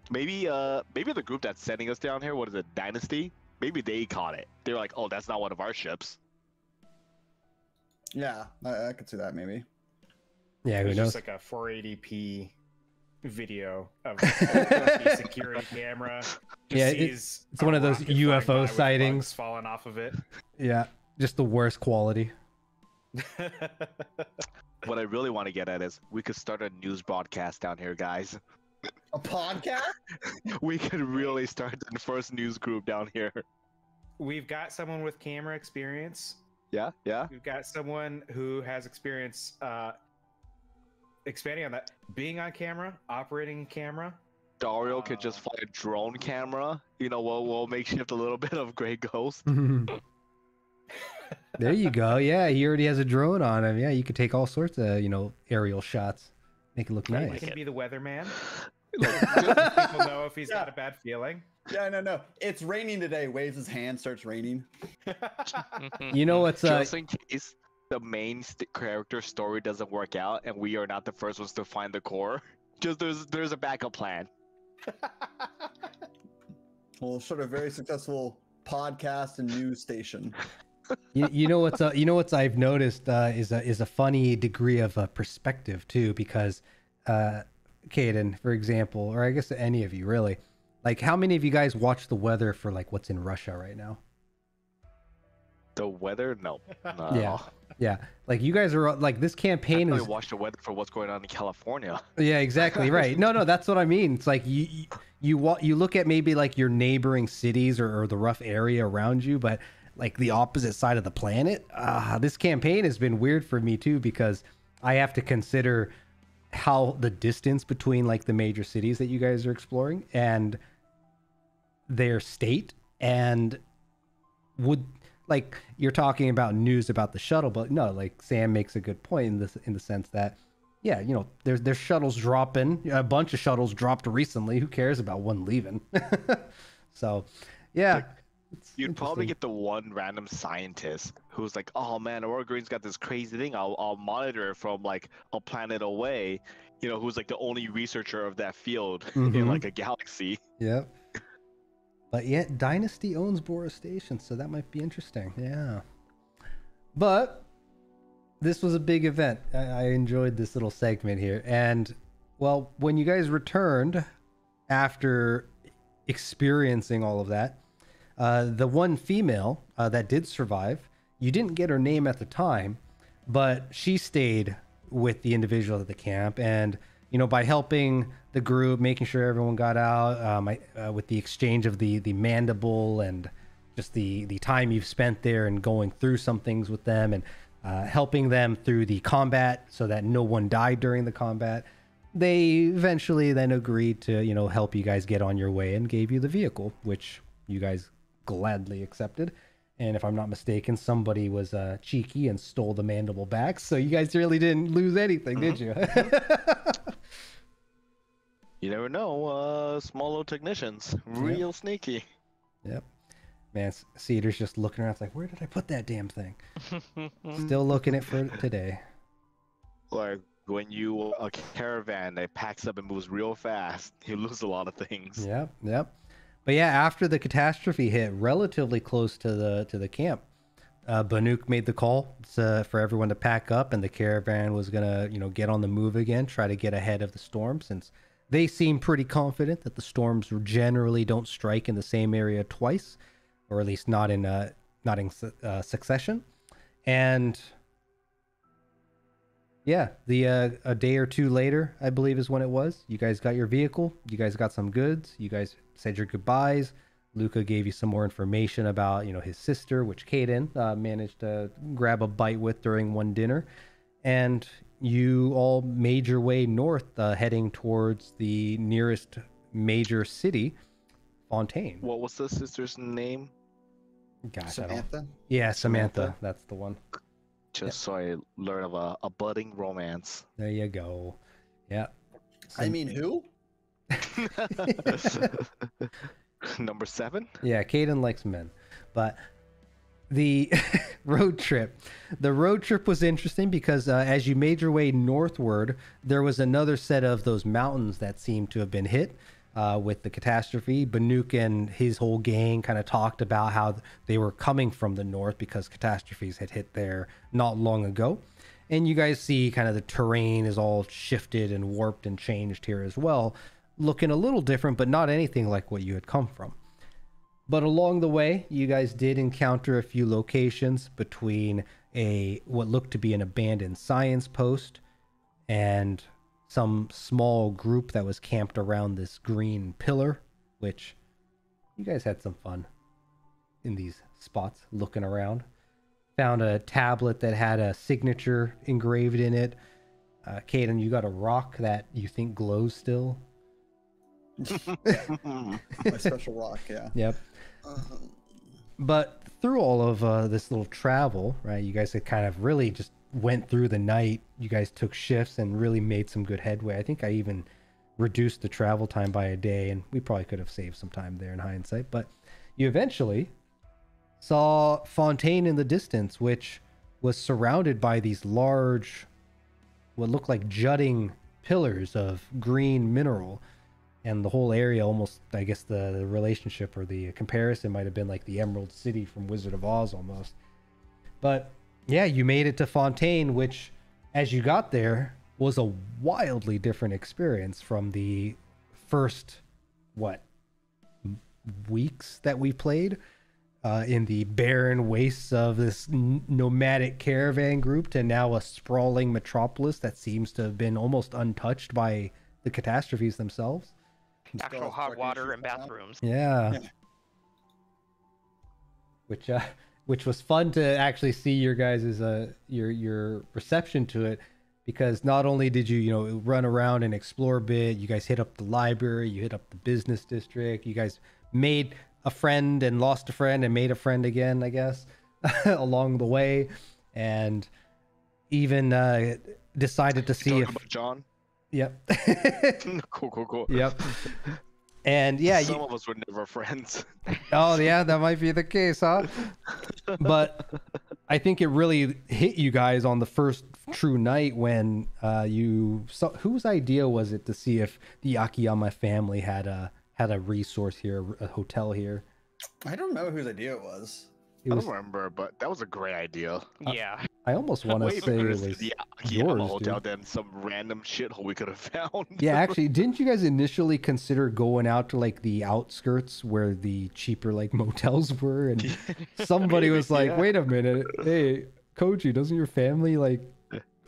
Maybe the group that's sending us down here, what is it, Dynasty? Maybe they caught it. They're like, oh, that's not one of our ships. Yeah, I could see that maybe. yeah, who It's knows? just like a 480p video of a security camera. Just Yeah, sees it's one a of those rocket flying UFO by with sightings. bugs falling off of it. Yeah, just the worst quality. What I really want to get at is we could start a news broadcast down here, guys. A podcast? We could really start the first news group down here. We've got someone with camera experience. Yeah, yeah. We've got someone who has experience expanding on that, being on camera, operating camera. Daario could just fly a drone camera. You know, we'll makeshift a little bit of Grey Ghost. There you go. Yeah, he already has a drone on him. Yeah, you could take all sorts of, aerial shots. Make it look He nice. can be the weatherman. Like, People know if he's got a bad feeling. Yeah, no. It's raining today. Waves his hand, starts raining. You know what's just in case the main character story doesn't work out and we are not the first ones to find the core, just there's a backup plan. Well, sort of very successful podcast and news station. you know what's I've noticed is a funny degree of perspective too, because Cadin, for example, or I guess any of you really, like how many of you guys watch the weather for like what's in Russia right now? The weather? No. Yeah, like you guys are like this campaign I is. watch the weather for what's going on in California. Yeah, exactly right. No, that's what I mean. It's like you look at maybe like your neighboring cities or the rough area around you, but like the opposite side of the planet. This campaign has been weird for me too, because I have to consider how the distance between like the major cities that you guys are exploring and their state, and would like you're talking about news about the shuttle, but no, like Sam makes a good point in the sense that yeah, there's shuttles dropping, a bunch of shuttles dropped recently. Who cares about one leaving? So yeah. Like, you'd probably get the one random scientist who's like, oh man, Aurora Green's got this crazy thing. I'll monitor it from like a planet away, who's like the only researcher of that field in like a galaxy. Yep. But yet Dynasty owns Boris Station, so that might be interesting. Yeah. But this was a big event. I enjoyed this little segment here. And well, when you guys returned after experiencing all of that, the one female that did survive, you didn't get her name at the time, but she stayed with the individual at the camp, and by helping the group, making sure everyone got out, with the exchange of the mandible and just the time you've spent there and going through some things with them and helping them through the combat so that no one died during the combat. They eventually then agreed to help you guys get on your way and gave you the vehicle, which you guys gladly accepted. And if I'm not mistaken, somebody was cheeky and stole the mandible back, so you guys really didn't lose anything, did you? You never know. Small little technicians, real sneaky. Yep. Man, Cedar's just looking around. It's like, where did I put that damn thing? Still looking it for today. Like when you a caravan that packs up and moves real fast, you lose a lot of things. Yep. But yeah, after the catastrophe hit, relatively close to the camp, Banuk made the call for everyone to pack up, and the caravan was gonna get on the move again, try to get ahead of the storm, since they seem pretty confident that the storms generally don't strike in the same area twice, or at least not in succession. And yeah, a day or two later, I believe is when it was, you guys got your vehicle, you guys got some goods, you guys said your goodbyes. Luca gave you some more information about his sister, which Cadin managed to grab a bite with during one dinner, and you all made your way north, heading towards the nearest major city, Fontaine. What was the sister's name? Gosh, Samantha? Yeah, Samantha. That's the one. Just so I learn of a budding romance. There you go. Yeah. I mean, who? Number 7? Yeah, Cadin likes men. But the road trip was interesting because as you made your way northward, there was another set of those mountains that seemed to have been hit with the catastrophe. Banuk and his whole gang kind of talked about how they were coming from the north because catastrophes had hit there not long ago. And you guys see kind of the terrain is all shifted and warped and changed here as well, looking a little different, but not anything like what you had come from. But along the way, you guys did encounter a few locations between what looked to be an abandoned science post and some small group that was camped around this green pillar, which you guys had some fun in these spots looking around. Found a tablet that had a signature engraved in it. Cadin, you got a rock that you think glows still. My special rock, yeah. Yep. But through all of this little travel, right, you guys had kind of really just went through the night. You guys took shifts and really made some good headway. I think I even reduced the travel time by a day, and we probably could have saved some time there in hindsight. But you eventually saw Fontaine in the distance, which was surrounded by these large, what looked like jutting pillars of green mineral. And the whole area almost, I guess the relationship or the comparison might have been like the Emerald City from Wizard of Oz almost. But yeah, you made it to Fontaine, which as you got there was a wildly different experience from the first, weeks that we played in the barren wastes of this nomadic caravan group to now a sprawling metropolis that seems to have been almost untouched by the catastrophes themselves. Actual hot water and bathrooms. Yeah. Which was fun to actually see your guys' your reception to it, because not only did you run around and explore a bit, you guys hit up the library, you hit up the business district, you guys made a friend and lost a friend and made a friend again, I guess, along the way, and even decided to see if about John. Yep. Cool. Yep. And yeah, some of us were never friends. Oh yeah, that might be the case, huh? But I think it really hit you guys on the first true night when you saw. Whose idea was it to see if the Akiyama family had a resource here, a hotel here? I don't know whose idea it was. I don't remember, but that was a great idea. Yeah. I almost want to say it was the yours, hotel dude. than some random shithole we could have found. Yeah, actually, didn't you guys initially consider going out to like the outskirts where the cheaper like motels were? And somebody was like, "Wait a minute, hey, Koji, doesn't your family like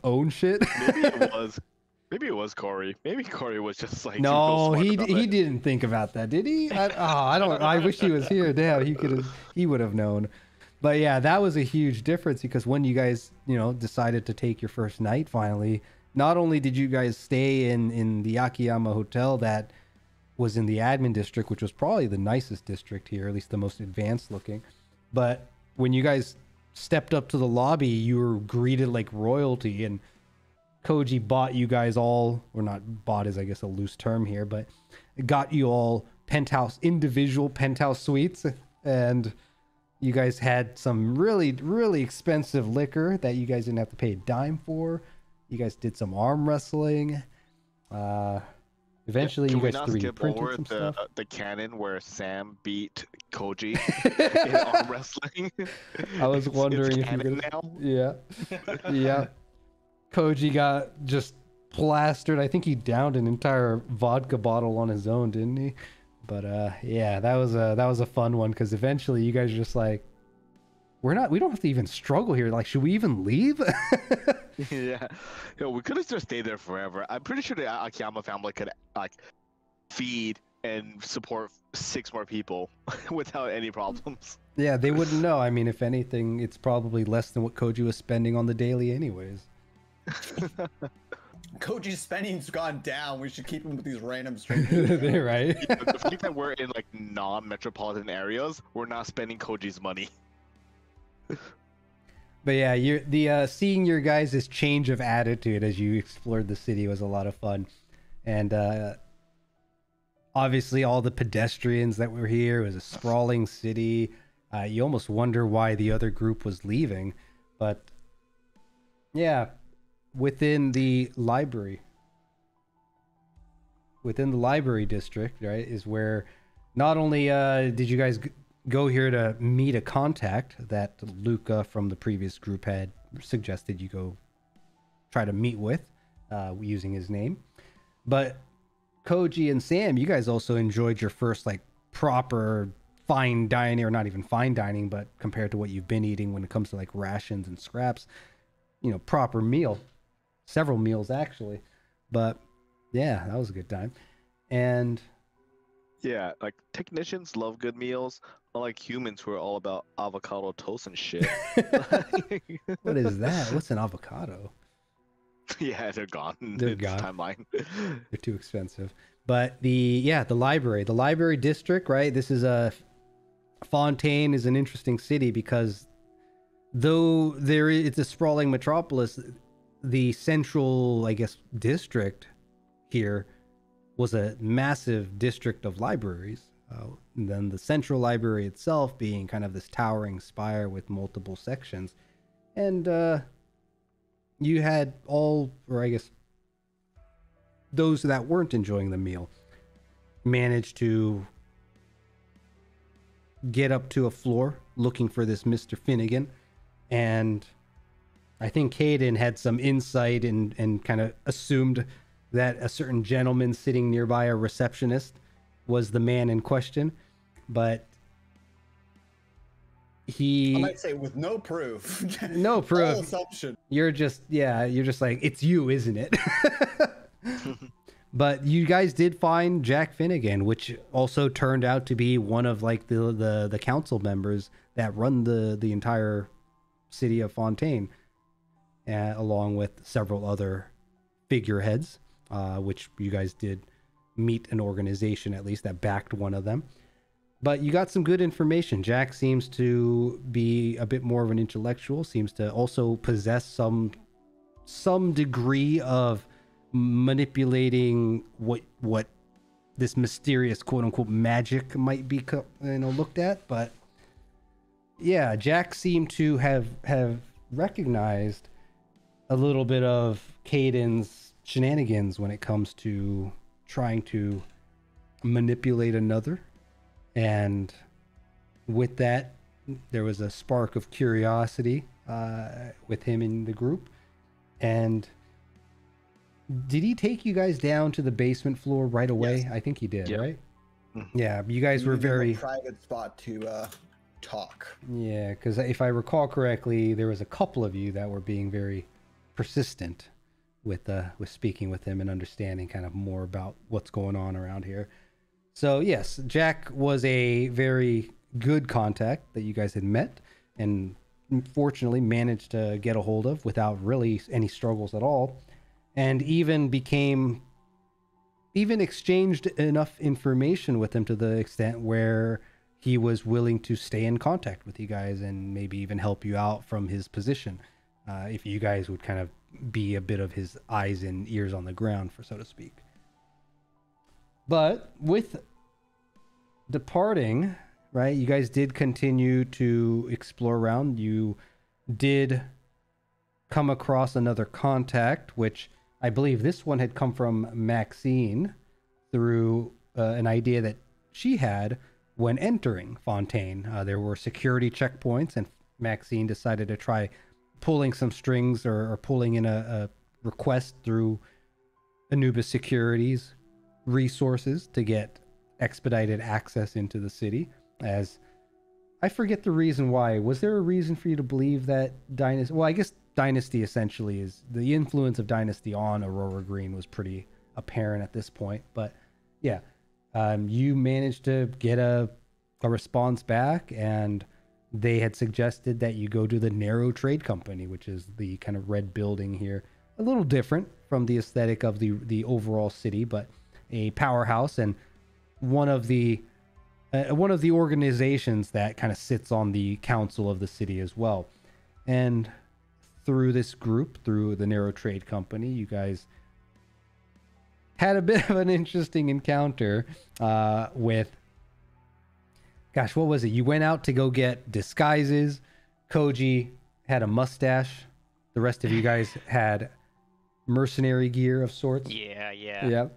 own shit?" Maybe it was Corey. Maybe Corey was just like no, he didn't think about that, did he? I wish he was here. Damn, he would have known. But yeah, that was a huge difference, because when you guys, decided to take your first night finally, not only did you guys stay in the Akiyama hotel that was in the admin district, which was probably the nicest district here, at least the most advanced looking, but when you guys stepped up to the lobby, you were greeted like royalty, and Koji bought you guys all, or not bought is I guess a loose term here, but got you all individual penthouse suites, and you guys had some really, really expensive liquor that you guys didn't have to pay a dime for. You guys did some arm wrestling. Eventually, you guys 3D printed some stuff. The canon where Sam beat Koji in arm wrestling. I was wondering if you're gonna. Yeah, yeah. Koji got just plastered. I think he downed an entire vodka bottle on his own, didn't he? But yeah, that was a fun one, because eventually you guys are just like, we don't have to even struggle here. Like, should we even leave? Yeah, we could have just stayed there forever. I'm pretty sure the Akiyama family could like feed and support 6 more people without any problems. Yeah, they wouldn't know. I mean, if anything, it's probably less than what Koji was spending on the daily anyways. Koji's spending's gone down. We should keep him with these random strangers. They're right. The fact that we're in like non-metropolitan areas, we're not spending Koji's money. But yeah, seeing your guys' change of attitude as you explored the city was a lot of fun, and obviously all the pedestrians that were here. It was a sprawling city. You almost wonder why the other group was leaving, but yeah. Within the library district, right, is where not only did you guys go here to meet a contact that Luca from the previous group had suggested you go try to meet with using his name, but Koji and Sam, you guys also enjoyed your first like proper fine dining, or not even fine dining, but compared to what you've been eating when it comes to like rations and scraps, proper meal. Several meals actually, but Yeah, that was a good time. And Yeah, like technicians love good meals, unlike humans who are all about avocado toast and shit. what is that? What's an avocado? Yeah, they're gone. They're It's gone. timeline. They're too expensive. But the library district, right? This is Fontaine is an interesting city because though it's a sprawling metropolis, the central, I guess, district here was a massive district of libraries. And then the central library itself being kind of this towering spire with multiple sections. And you had all, or I guess those that weren't enjoying the meal, managed to get up to a floor looking for this Mr. Finnegan. And I think Cadin had some insight and kind of assumed that a certain gentleman sitting nearby, a receptionist, was the man in question. But I might say with no proof. No proof. All assumption. You're just like, it's you, isn't it? But you guys did find Jack Finnegan, which also turned out to be one of like the council members that run the entire city of Fontaine, along with several other figureheads, which you guys did meet an organization at least that backed one of them. But you got some good information. Jack seems to be a bit more of an intellectual, seems to also possess some degree of manipulating what this mysterious quote unquote magic might be looked at. But yeah, Jack seemed to have recognized a little bit of Cadin's shenanigans when it comes to trying to manipulate another. And with that, there was a spark of curiosity with him in the group. And did he take you guys down to the basement floor right away? Yes. I think he did, Yep. right? Yeah, you guys were very private spot to talk. Yeah, because if I recall correctly, there was a couple of you that were being very persistent with speaking with him and understanding kind of more about what's going on around here. So yes, Jack was a very good contact that you guys had met and fortunately managed to get a hold of without really any struggles at all, and even exchanged enough information with him to the extent where he was willing to stay in contact with you guys and maybe even help you out from his position, if you guys would kind of be a bit of his eyes and ears on the ground, for so to speak. But with departing, right, you guys did continue to explore around. You did come across another contact, which I believe this one had come from Maxine through an idea that she had when entering Fontaine. There were security checkpoints, and Maxine decided to try pulling some strings or pulling in a request through Anubis Security's resources to get expedited access into the city. As I forget the reason why. Was there a reason for you to believe that Dynasty? Well, I guess Dynasty essentially is the influence of Dynasty on Aurora Green was pretty apparent at this point. But yeah, you managed to get a response back, and they had suggested that you go to the Narrow Trade Company, which is the kind of red building here. A little different from the aesthetic of the overall city, but a powerhouse and one of the organizations that kind of sits on the council of the city as well. And through this group, through the Narrow Trade Company, you guys had a bit of an interesting encounter with, gosh, what was it? You went out to go get disguises. Koji had a mustache. The rest of you guys had mercenary gear of sorts. Yeah. Yep.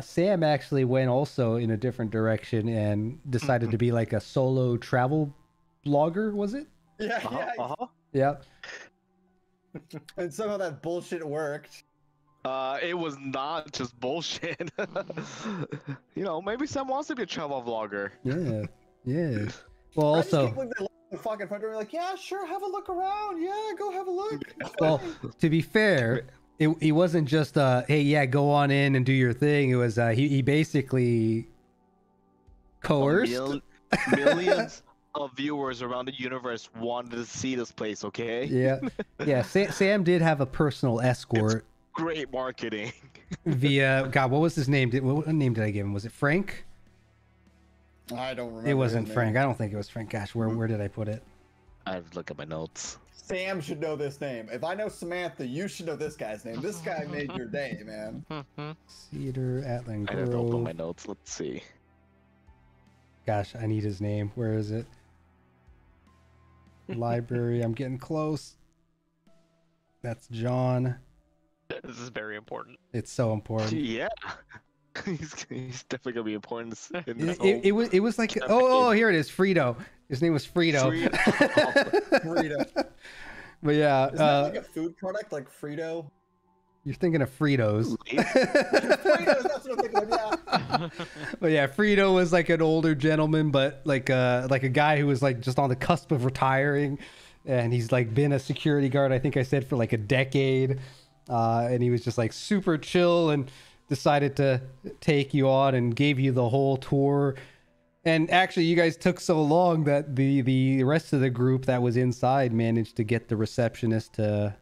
Sam actually went also in a different direction and decided to be like a solo travel blogger, was it? Yeah. Yeah. And somehow that bullshit worked. It was not just bullshit. Maybe Sam wants to be a travel vlogger. Yeah. Well, I just also, can't believe they look in the fucking front door, like, yeah, sure, have a look around. Yeah, go have a look. well, to be fair, He wasn't just hey, yeah, go on in and do your thing. It was he basically coerced. Millions of viewers around the universe wanted to see this place. Okay. Yeah. Sam did have a personal escort. Great marketing. Via God, what was his name? What name did I give him? Was it Frank? I don't remember. It wasn't his Frank. name. I don't think it was Frank. Gosh, where did I put it? I have to look at my notes. Sam should know this name. If I know Samantha, you should know this guy's name. This guy made your day, man. Cedar Atlan I have to open Grove. my notes. Let's see. Gosh, I need his name. Where is it? Library. I'm getting close. That's John. This is very important. It's so important. Yeah. he's definitely gonna be important in this It was like oh here it is, Frito. His name was Frito. Frito. But yeah, Isn't that like a food product, like Frito? you're thinking of Fritos. Fritos, that's what I'm thinking of, yeah. But yeah, Frito was like an older gentleman, but like a guy who was like just on the cusp of retiring, and he's like been a security guard, I think I said, for like a decade, and he was just like super chill and decided to take you on and gave you the whole tour. And actually, you guys took so long that the rest of the group that was inside managed to get the receptionist to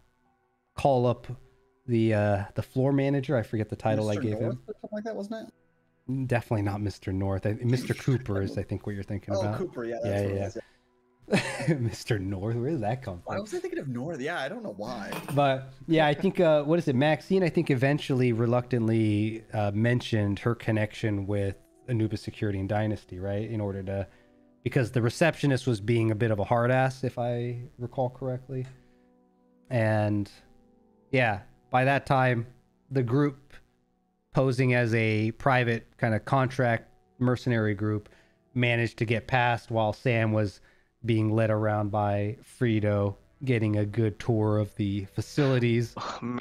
call up the floor manager. I forget the title I gave him. Or something like that, wasn't it? Definitely not Mr. North. Mr. Cooper is, I think, what you're thinking about. Oh, Cooper, yeah, that's what it was. Mr. North, where did that come from? Why was I thinking of North? Yeah, I don't know why. But yeah, I think what is it? Maxine, I think, eventually reluctantly mentioned her connection with Anubis Security and Dynasty, right? In order to, because the receptionist was being a bit of a hard ass, if I recall correctly. And yeah, by that time, the group posing as a private kind of contract mercenary group managed to get past, while Sam was being led around by Frito, getting a good tour of the facilities. Oh, man,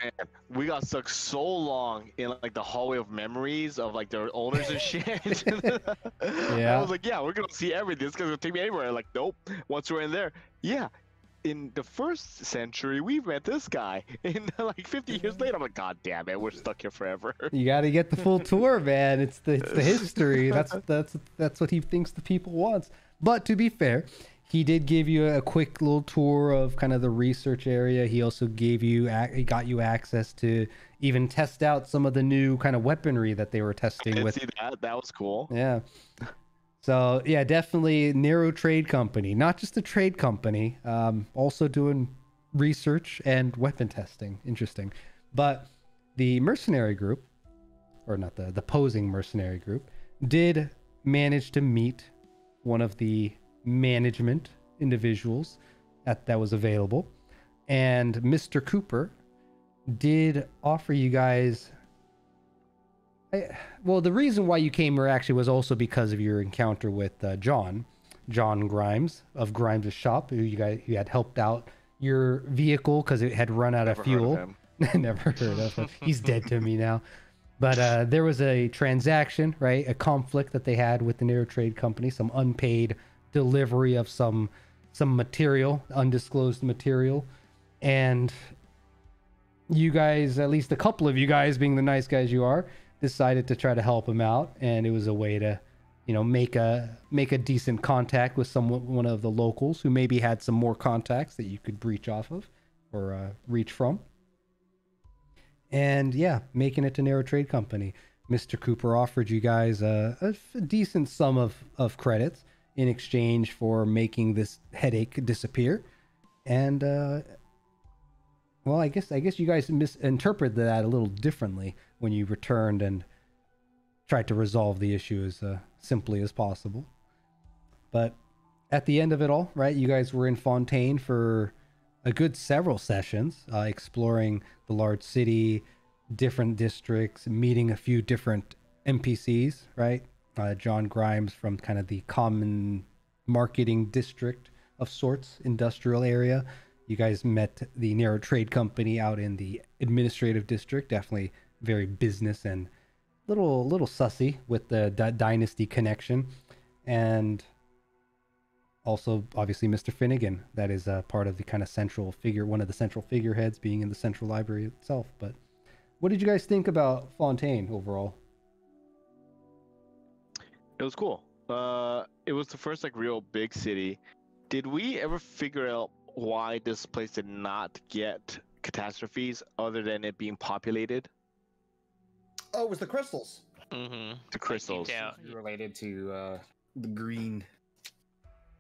we got stuck so long in like the hallway of memories of like their owners and shit. Yeah. I was like, yeah, we're gonna see everything. This guy's gonna take me anywhere. Like, nope. Once we're in there, yeah. In the first century, we met this guy. In like 50 years later, I'm like, God damn it, we're stuck here forever. You got to get the full tour, man. It's the history. That's what he thinks the people wants. But to be fair, he did give you a quick little tour of kind of the research area. He also he got you access to even test out some of the new kind of weaponry that they were testing I with. see that. That was cool. Yeah. So yeah, definitely Nero Trade Company, not just a trade company, also doing research and weapon testing. Interesting. But the mercenary group, or not the posing mercenary group, did manage to meet one of the management individuals that was available, and Mr. Cooper did offer you guys. Well, the reason why you came here actually was also because of your encounter with John Grimes of Grimes' shop, who you had helped out your vehicle because it had run out of fuel. Heard of him. Never heard of him. He's dead to me now. But there was a transaction, right? A conflict that they had with the Nero Trade Company, some unpaid delivery of some material, undisclosed material, and you guys, at least a couple of you guys, being the nice guys you are, decided to try to help him out, and it was a way to, make a decent contact with one of the locals who maybe had some more contacts that you could breach off of or reach from. And yeah, making it to Nero Trade Company. Mr. Cooper offered you guys a decent sum of credits in exchange for making this headache disappear. And well, I guess you guys misinterpreted that a little differently when you returned and tried to resolve the issue as simply as possible. But at the end of it all, right, you guys were in Fontaine for a good several sessions, exploring the large city, different districts, meeting a few different NPCs, right? John Grimes from kind of the common marketing district of sorts, industrial area. You guys met the Nero Trade Company out in the administrative district, definitely very business and little sussy with the Dynasty connection. And also, obviously, Mr. Finnegan, that is part of the kind of central figure, one of the central figureheads being in the central library itself. But what did you guys think about Fontaine overall? It was cool. It was the first like real big city. Did we ever figure out why this place did not get catastrophes other than it being populated? Oh, it was the crystals. Mm-hmm. The crystals. Yeah. Related to the green.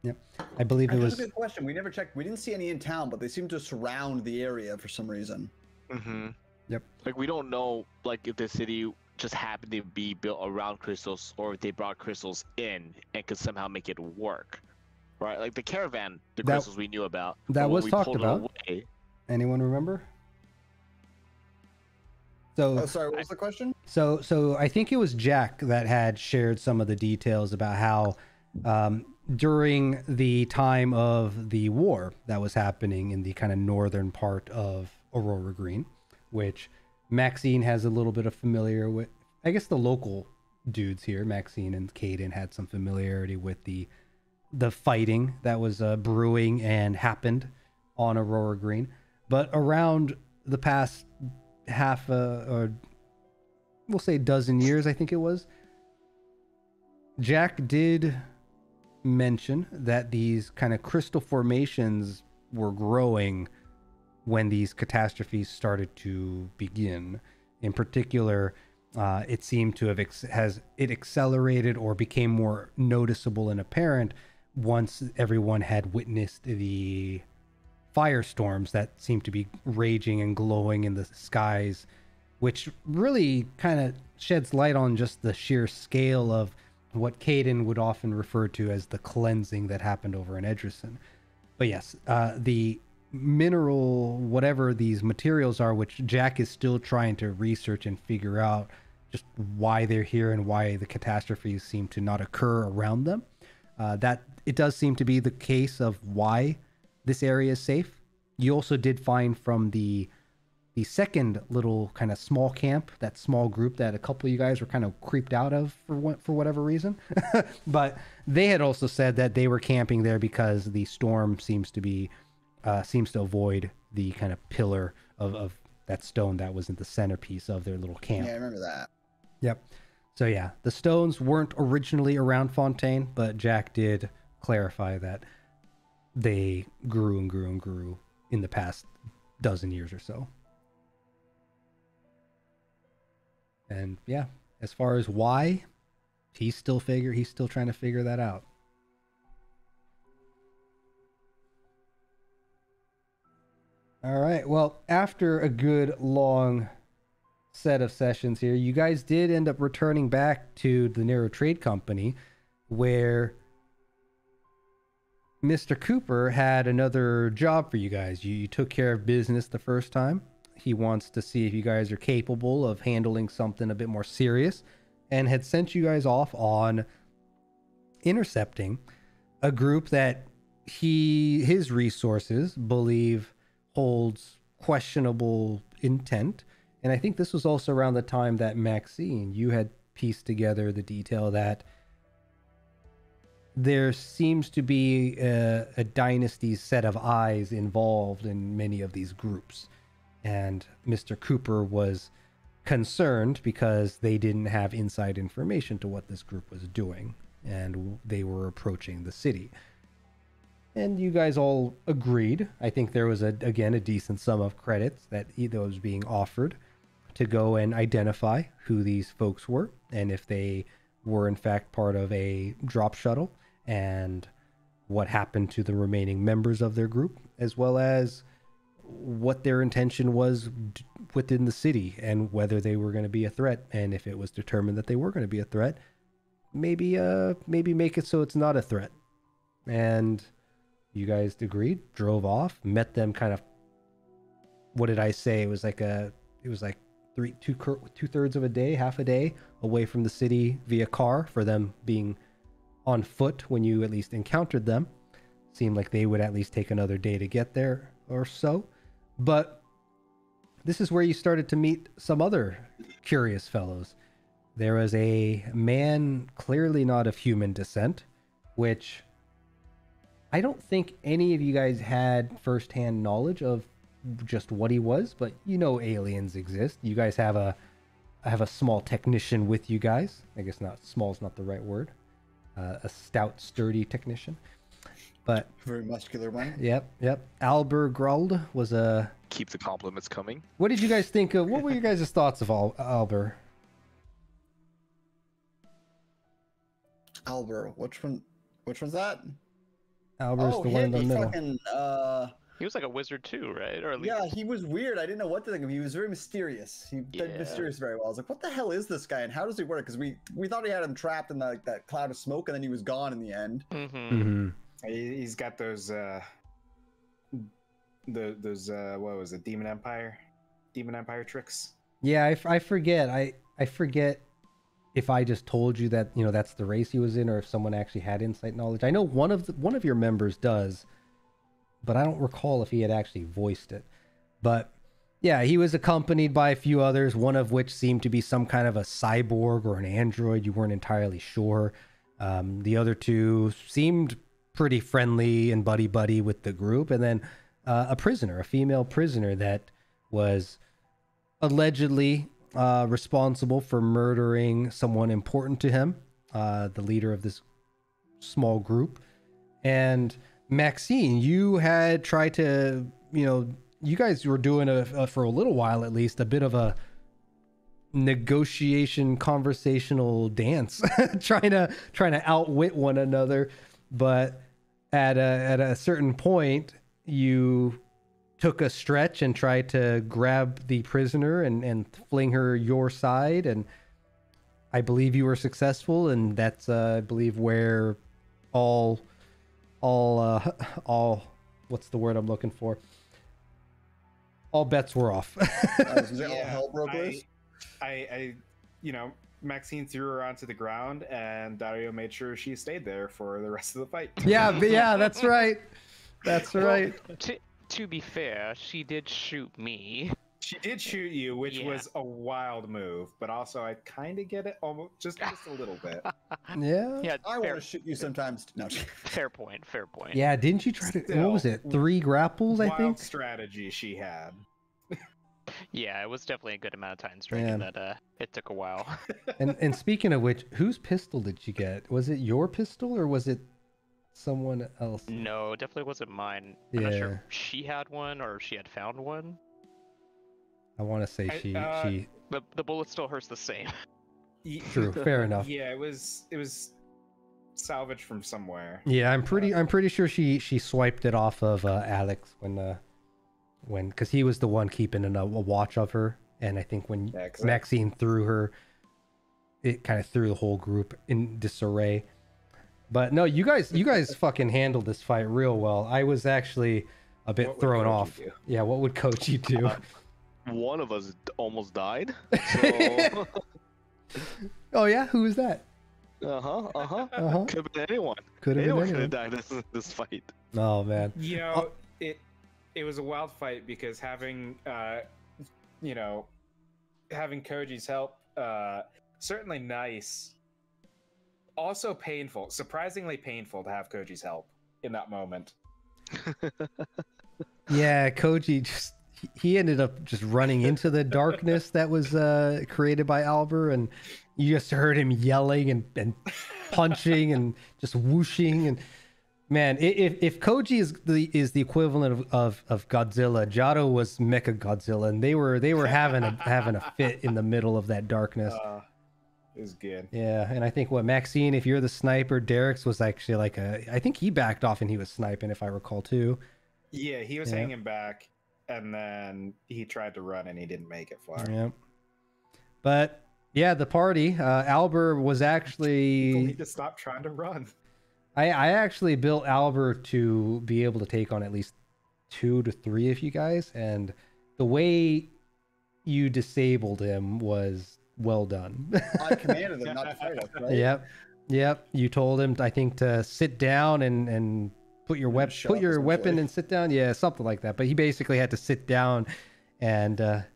Yep, I believe it That's was. a good question. We never checked. We didn't see any in town, but they seem to surround the area for some reason. Mm-hmm. Yep. Like we don't know like if the city just happened to be built around crystals or if they brought crystals in and could somehow make it work. Right? Like the caravan, the crystals we knew about. That but when was we talked pulled it about. away- Anyone remember? So Oh, sorry. What was the question? So I think it was Jack that had shared some of the details about how during the time of the war that was happening in the kind of northern part of Aurora Green, which Maxine has a little bit of familiar with. I guess the local dudes here, Maxine and Cadin, had some familiarity with the fighting that was brewing and happened on Aurora Green. But around the past half or we'll say dozen years, I think it was, Jack did mention that these kind of crystal formations were growing when these catastrophes started to begin. In particular, it seemed to have accelerated or became more noticeable and apparent once everyone had witnessed the firestorms that seemed to be raging and glowing in the skies, which really kind of sheds light on just the sheer scale of what Cadin would often refer to as the cleansing that happened over in Edgerson. But yes, the mineral, whatever these materials are, which Jack is still trying to research and figure out just why they're here and why the catastrophes seem to not occur around them. That it does seem to be the case of why this area is safe. You also did find from the second little kind of small camp, that small group that a couple of you guys were kind of creeped out of for whatever reason. But they had also said that they were camping there because the storm seems to avoid the kind of pillar of that stone that was in the centerpiece of their little camp. Yeah, I remember that. Yep. So yeah, the stones weren't originally around Fontaine, but Jack did clarify that they grew and grew and grew in the past dozen years or so. And yeah, as far as why, he's still trying to figure that out. All right. Well, after a good long set of sessions here, you guys did end up returning back to the Narrow Trade Company, where Mr. Cooper had another job for you guys. You took care of business the first time. He wants to see if you guys are capable of handling something a bit more serious, and had sent you guys off on intercepting a group that his resources believe holds questionable intent. And I think this was also around the time that Maxine, you had pieced together the detail that there seems to be a dynasty's set of eyes involved in many of these groups. And Mr. Cooper was concerned because they didn't have inside information to what this group was doing, and they were approaching the city. And you guys all agreed. I think there was a decent sum of credits that was being offered to go and identify who these folks were, and if they were in fact part of a drop shuttle, and what happened to the remaining members of their group, as well as what their intention was within the city and whether they were going to be a threat. And if it was determined that they were going to be a threat, maybe make it so it's not a threat. And you guys agreed, drove off, met them kind of, what did I say? It was like two-thirds of a day, half a day away from the city via car for them being on foot when you at least encountered them. Seemed like they would at least take another day to get there or so. But this is where you started to meet some other curious fellows. There was a man clearly not of human descent, which I don't think any of you guys had firsthand knowledge of just what he was, but you know aliens exist. You guys have a small technician with you guys. I guess not small is not the right word. A stout, sturdy technician. But Very muscular one. yep. Albert Gruld was a. Keep the compliments coming. What did you guys think of? What were your guys' thoughts of Albert? Albert, which one's that? Albert's the one in the middle. Fucking, He was like a wizard too, right? Or at least... yeah, he was weird. I didn't know what to think of him. He was very mysterious. He did mysterious very well. I was like, what the hell is this guy and how does he work? Because we thought he had him trapped in that cloud of smoke and then he was gone in the end. He's got those what was it, Demon Empire tricks. Yeah, I forget. I forget if I just told you that, you know, that's the race he was in, or if someone actually had insight knowledge. I know one of your members does, but I don't recall if he had actually voiced it. But yeah, he was accompanied by a few others, one of which seemed to be some kind of a cyborg or an android. You weren't entirely sure. The other two seemed pretty friendly and buddy with the group. And then a female prisoner that was allegedly responsible for murdering someone important to him, the leader of this small group. And Maxine, you had tried to, you know, you guys were doing for a little while at least, a bit of a negotiation conversational dance, trying to outwit one another. But at a certain point, you took a stretch and tried to grab the prisoner and fling her your side, and I believe you were successful, and that's I believe where all what's the word I'm looking for? All bets were off. All hell broke loose. I Maxine threw her onto the ground, and Daario made sure she stayed there for the rest of the fight. Yeah, that's right. That's right. To be fair, she did shoot me. She did shoot you, which was a wild move, but also I kind of get it, almost just a little bit. Yeah. I want to shoot you sometimes. No. Fair point. Yeah, didn't you try to? Still, what was it? 3 grapples, I think. Wild strategy she had. Yeah, it was definitely a good amount of time striking that it took a while. and speaking of which, whose pistol did you get? Was it your pistol or was it someone else? No, it definitely wasn't mine. I'm not sure if she had one or she had found one. I want to say she. The bullet still hurts the same. True, fair enough. Yeah, it was salvaged from somewhere. Yeah, I'm pretty sure she swiped it off of Alex when because he was the one keeping a watch of her, and I think when Maxine threw her, it kind of threw the whole group in disarray. But no, you guys fucking handled this fight real well. I was actually a bit thrown off. Yeah, what would Koji do? One of us almost died. So... Oh yeah, who was that? Could have been anyone. Anyone could have died in this fight. Oh man. You know, it was a wild fight because having Koji's help, certainly nice. Also painful, surprisingly painful to have Koji's help in that moment. Yeah, Koji he ended up just running into the darkness that was created by Albert, and you just heard him yelling and punching and just whooshing. And man, if Koji is the equivalent of Godzilla, Jado was Mecha Godzilla, and they were having a fit in the middle of that darkness. It was good. Yeah, and I think Maxine, if you're the sniper, Derek's was actually I think he backed off and he was sniping, if I recall too. Yeah, he was hanging back, and then he tried to run and he didn't make it far. Yeah. But yeah, the party, Albert was actually... People need to stop trying to run. I actually built Albert to be able to take on at least 2 to 3 of you guys, and the way you disabled him was well done. I commanded them not to fight us, right? Yep. You told him, I think, to sit down and put your weapon and sit down. Yeah, something like that. But he basically had to sit down, and I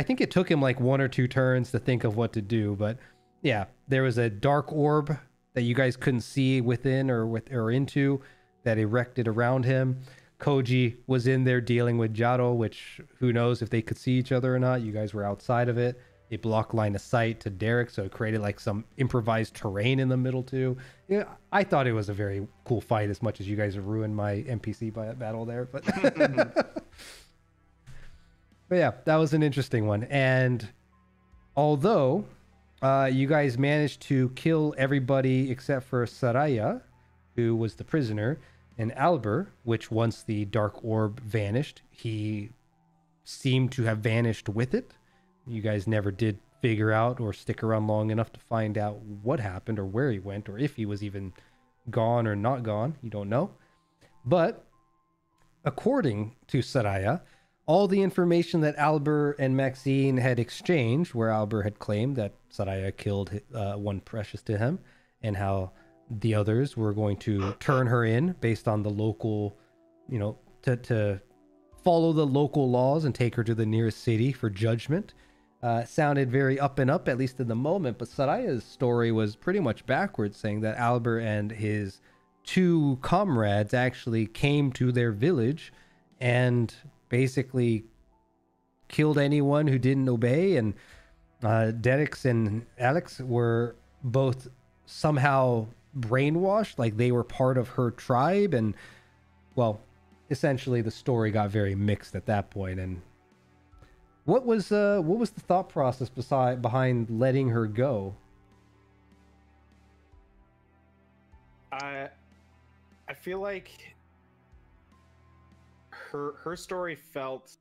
think it took him like 1 or 2 turns to think of what to do. But yeah, there was a dark orb that you guys couldn't see within or into that erected around him. Koji was in there dealing with Jaro, which who knows if they could see each other or not. You guys were outside of it. A block line of sight to Derek, so it created like some improvised terrain in the middle too. Yeah, I thought it was a very cool fight, as much as you guys have ruined my NPC battle there. But but yeah, that was an interesting one. And although you guys managed to kill everybody except for Saraya, who was the prisoner, and Albert, which once the dark orb vanished, he seemed to have vanished with it. You guys never did figure out or stick around long enough to find out what happened or where he went or if he was even gone or not gone. You don't know. But according to Saraya, all the information that Albert and Maxine had exchanged, where Albert had claimed that Saraya killed one precious to him, and how the others were going to turn her in based on the local, to follow the local laws and take her to the nearest city for judgment. Sounded very up and up, at least in the moment, but Saraya's story was pretty much backwards, saying that Albert and his two comrades actually came to their village and basically killed anyone who didn't obey, and Derek and Alex were both somehow brainwashed, like they were part of her tribe, and well, essentially the story got very mixed at that point. And what was the thought process behind letting her go? I feel like her story felt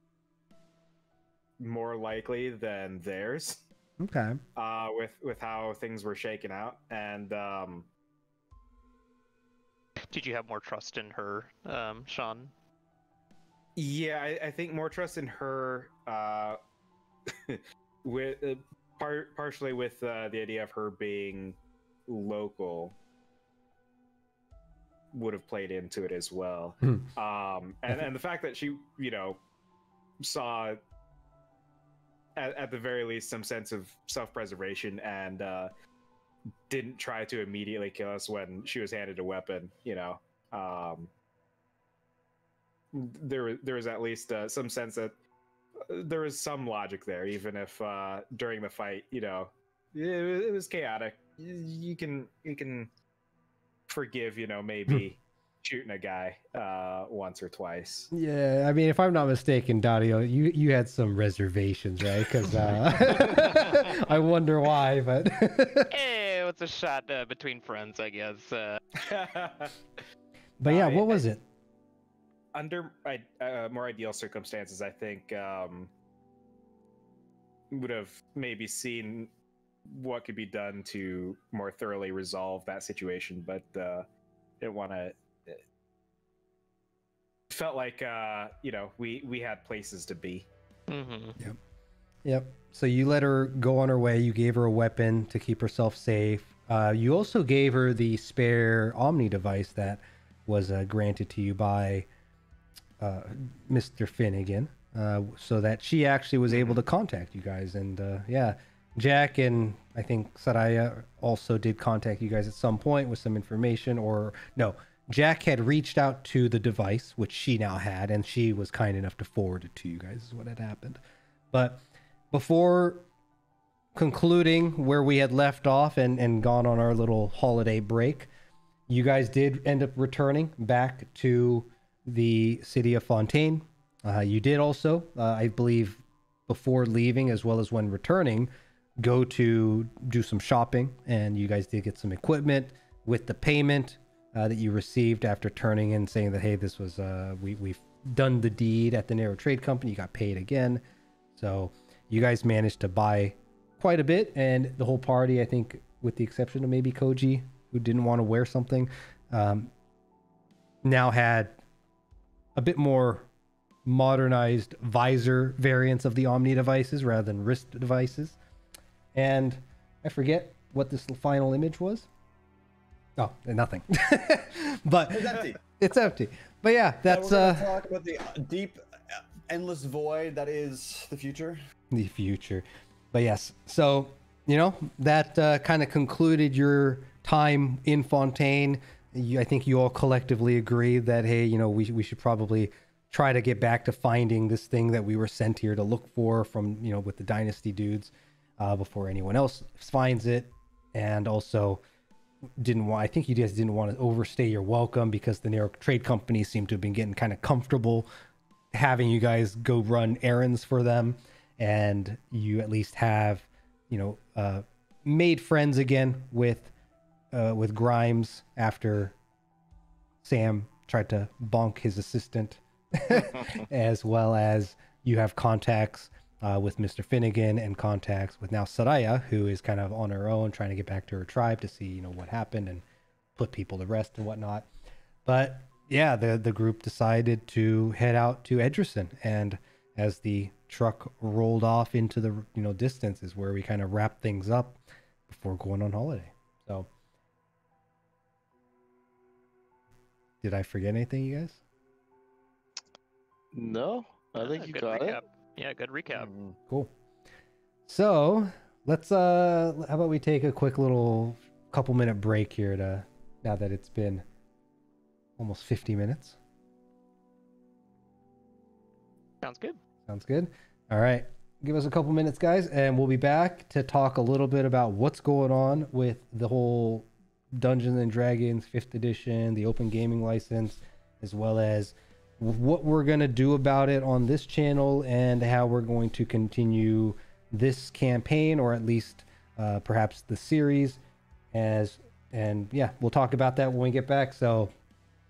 more likely than theirs. Okay. With how things were shaken out, and Did you have more trust in her, Sean? yeah, I think more trust in her, with partially with the idea of her being local would have played into it as well. And the fact that she, saw at the very least some sense of self-preservation and didn't try to immediately kill us when she was handed a weapon. There was at least some sense that there was some logic there, even if during the fight, it was chaotic. You can forgive, maybe shooting a guy once or twice. Yeah, I mean, if I'm not mistaken, Daario, you had some reservations, right? Because I wonder why, but Hey, it's a shot between friends, I guess. But yeah, what was it? Under more ideal circumstances, I think would have maybe seen what could be done to more thoroughly resolve that situation, but didn't want to. Felt like we had places to be. Mm-hmm. Yep. So you let her go on her way. You gave her a weapon to keep herself safe. You also gave her the spare Omni device that was granted to you by Mr. Finnegan, so that she actually was able to contact you guys. And yeah, Jack and I think Saraya also did contact you guys at some point with some information, or no, Jack had reached out to the device, which she now had, and she was kind enough to forward it to you guys, is what had happened. But before concluding where we had left off and gone on our little holiday break, you guys did end up returning back to the city of Fontaine. You did also, I believe, before leaving as well as when returning, go to do some shopping, and you guys did get some equipment with the payment that you received after turning in, saying that, hey, this was we've done the deed at the Narrow Trade Company. You got paid again, so you guys managed to buy quite a bit, and the whole party, I think, with the exception of maybe Koji, who didn't want to wear something, now had a bit more modernized visor variants of the Omni devices rather than wrist devices. And I forget what this final image was. Oh, nothing. But It's empty. It's empty. But yeah, that's We're gonna talk about the deep, endless void that is the future. the future. But yes, so that kind of concluded your time in Fontaine. I think you all collectively agree that, hey, you know, we should probably try to get back to finding this thing that we were sent here to look for from, you know, with the Dynasty dudes before anyone else finds it. And also I think you guys didn't want to overstay your welcome because the narrow trade companies seem to have been getting kind of comfortable having you guys go run errands for them. And you at least have, you know, made friends again with Grimes after Sam tried to bonk his assistant, as well as you have contacts with Mr. Finnegan and contacts with now Saraya, who is kind of on her own trying to get back to her tribe to see, you know, what happened and put people to rest and whatnot. But yeah, the group decided to head out to Edgerson, and as the truck rolled off into the, you know, distance is where we kind of wrap things up before going on holiday. So did I forget anything, you guys? No, I think you good got recap. it. Yeah, good recap. Cool. So let's how about we take a quick little couple minute break here to, now that it's been almost 50 minutes. Sounds good. Sounds good. All right. Give us a couple minutes, guys, and we'll be back to talk a little bit about what's going on with the whole Dungeons and Dragons 5th edition, the open gaming license, as well as what we're going to do about it on this channel and how we're going to continue this campaign, or at least perhaps the series. And yeah, we'll talk about that when we get back. So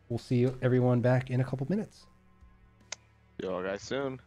we'll see everyone back in a couple minutes. See y'all guys soon.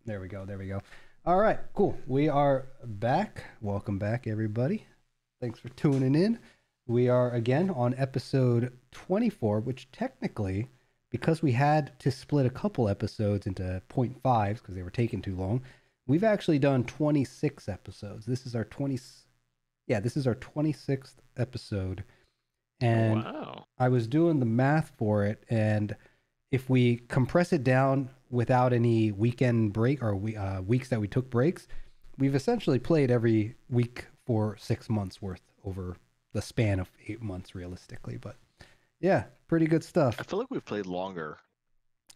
There we go. There we go. All right, cool. We are back. Welcome back, everybody. Thanks for tuning in. We are again on episode 24, which technically, because we had to split a couple episodes into 0.5s because they were taking too long, we've actually done 26 episodes. This is our 26th episode. And wow. I was doing the math for it, and if we compress it down without any weekend break or weeks that we took breaks, we've essentially played every week for 6 months worth over the span of 8 months realistically. But yeah, pretty good stuff. I feel like we've played longer.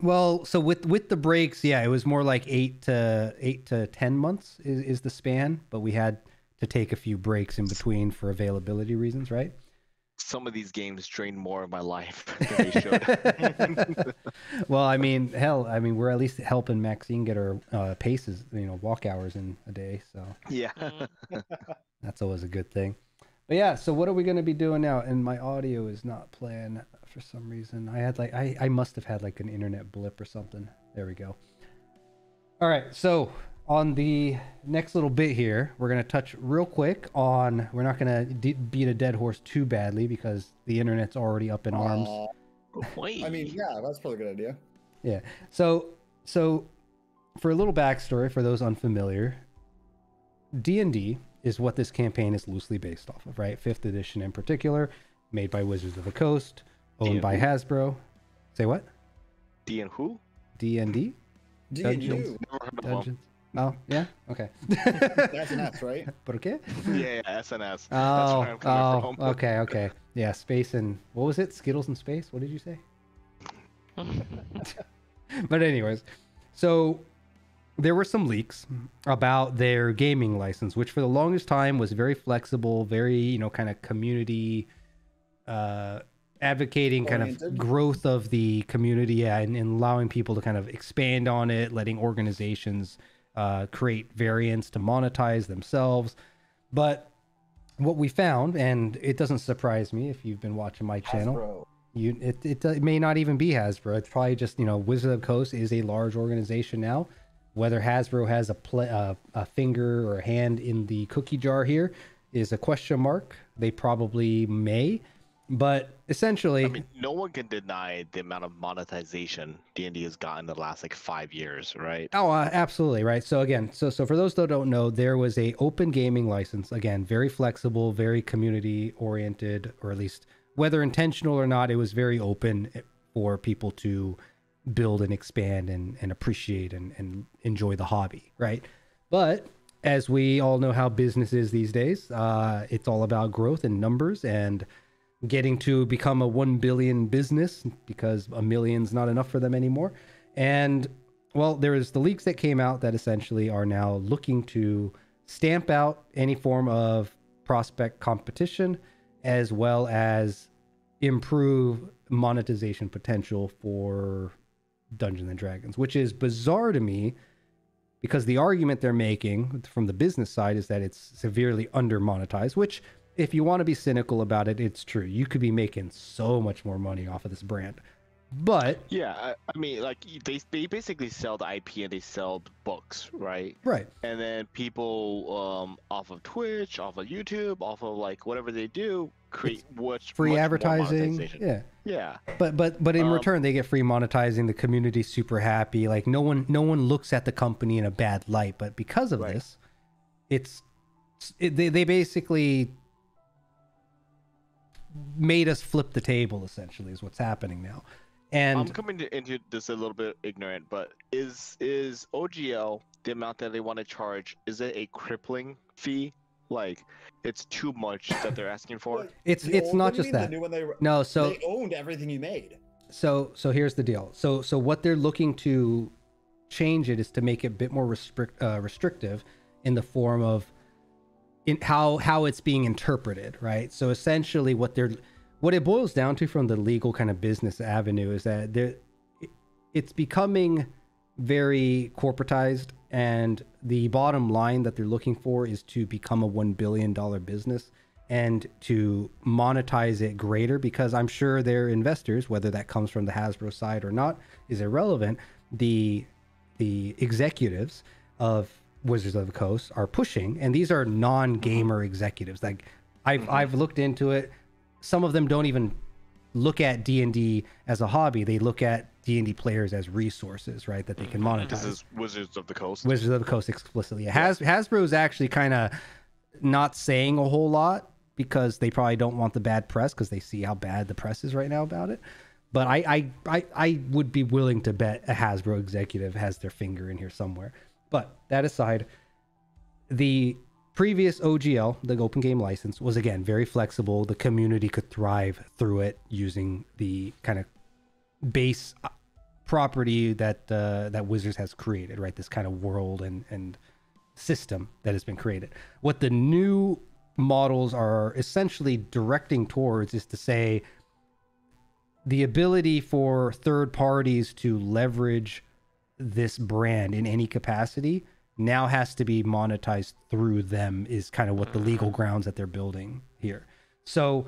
Well, so with the breaks, yeah, it was more like 8 to 10 months is the span, but we had to take a few breaks in between for availability reasons, right? Some of these games drain more of my life than they should. Well, I mean, hell, we're at least helping Maxine get her paces, walk hours in a day, so Yeah. that's always a good thing. But yeah, so what are we going to be doing now? And my audio is not playing for some reason. I must have had like an internet blip or something. There we go. All right, so on the next little bit here, we're going to touch real quick on, we're not going to beat a dead horse too badly because the internet's already up in arms. Wait. I mean, yeah, that's probably a good idea. Yeah. So for a little backstory for those unfamiliar, D&D is what this campaign is loosely based off of, right? 5th edition in particular, made by Wizards of the Coast, owned by Hasbro. Say what? D and who? D&D? D&D. Dungeons. Never heard of Dungeons. Oh, yeah? Okay. That's an S, right? But okay? Yeah, SNS. That's Oh, where I'm coming from. okay. Yeah, space and, what was it? Skittles in space? What did you say? But anyways, so there were some leaks about their gaming license, which for the longest time was very flexible, very, kind of community advocating kind of growth of the community, and allowing people to kind of expand on it, letting organizations create variants to monetize themselves. But what we found, and it doesn't surprise me if you've been watching my channel, it may not even be Hasbro. It's probably just, Wizard of the Coast is a large organization now. Whether Hasbro has a finger or a hand in the cookie jar here is a question mark. They probably may, but essentially, I mean, no one can deny the amount of monetization D&D has gotten in the last 5 years, right? Oh, absolutely, right. So again, so for those that don't know, there was a open gaming license. Again, very flexible, very community oriented, or at least whether intentional or not, it was very open for people to build and expand and appreciate and enjoy the hobby, right? But as we all know how business is these days, it's all about growth and numbers and getting to become a 1 billion business, because a million's not enough for them anymore. And well, there's the leaks that came out that essentially are now looking to stamp out any form of prospect competition, as well as improve monetization potential for Dungeons and Dragons, which is bizarre to me, because the argument they're making from the business side is that it's severely under monetized, which, if you want to be cynical about it, it's true. You could be making so much more money off of this brand. But yeah, I mean, they basically sell the IP and they sell books, right? Right. And then people off of Twitch, off of YouTube, off of whatever they do, create free much advertising. Yeah. But in return, they get free monetizing. The community's super happy. No one looks at the company in a bad light. But because of this, they basically made us flip the table. Essentially, is what's happening now. And I'm coming into this a little bit ignorant, but is OGL, the amount that they want to charge, is it a crippling fee? It's too much that they're asking for? It's not just that. No, so they owned everything you made. So here's the deal. So what they're looking to change it is to make it a bit more restrictive in the form of how it's being interpreted, right? So essentially what it boils down to from the legal kind of business avenue is that it's becoming very corporatized, and the bottom line that they're looking for is to become a $1 billion business and to monetize it greater, because I'm sure their investors, whether that comes from the Hasbro side or not, is irrelevant. The the executives of Wizards of the Coast are pushing, and these are non-gamer executives. Like I've looked into it. Some of them don't even look at D&D as a hobby. They look at D&D players as resources, right? That they can monetize. This is Wizards of the Coast. Wizards of the Coast explicitly. Hasbro's actually kind of not saying a whole lot because they probably don't want the bad press because they see how bad the press is right now about it. But I would be willing to bet a Hasbro executive has their finger in here somewhere. But that aside, the previous OGL, the open game license, was again very flexible. The community could thrive through it using the kind of base property that that Wizards has created, right? This kind of world and system that has been created. What the new models are essentially directing towards is to say the ability for third parties to leverage this brand in any capacity now has to be monetized through them, is kind of what the legal grounds that they're building here. So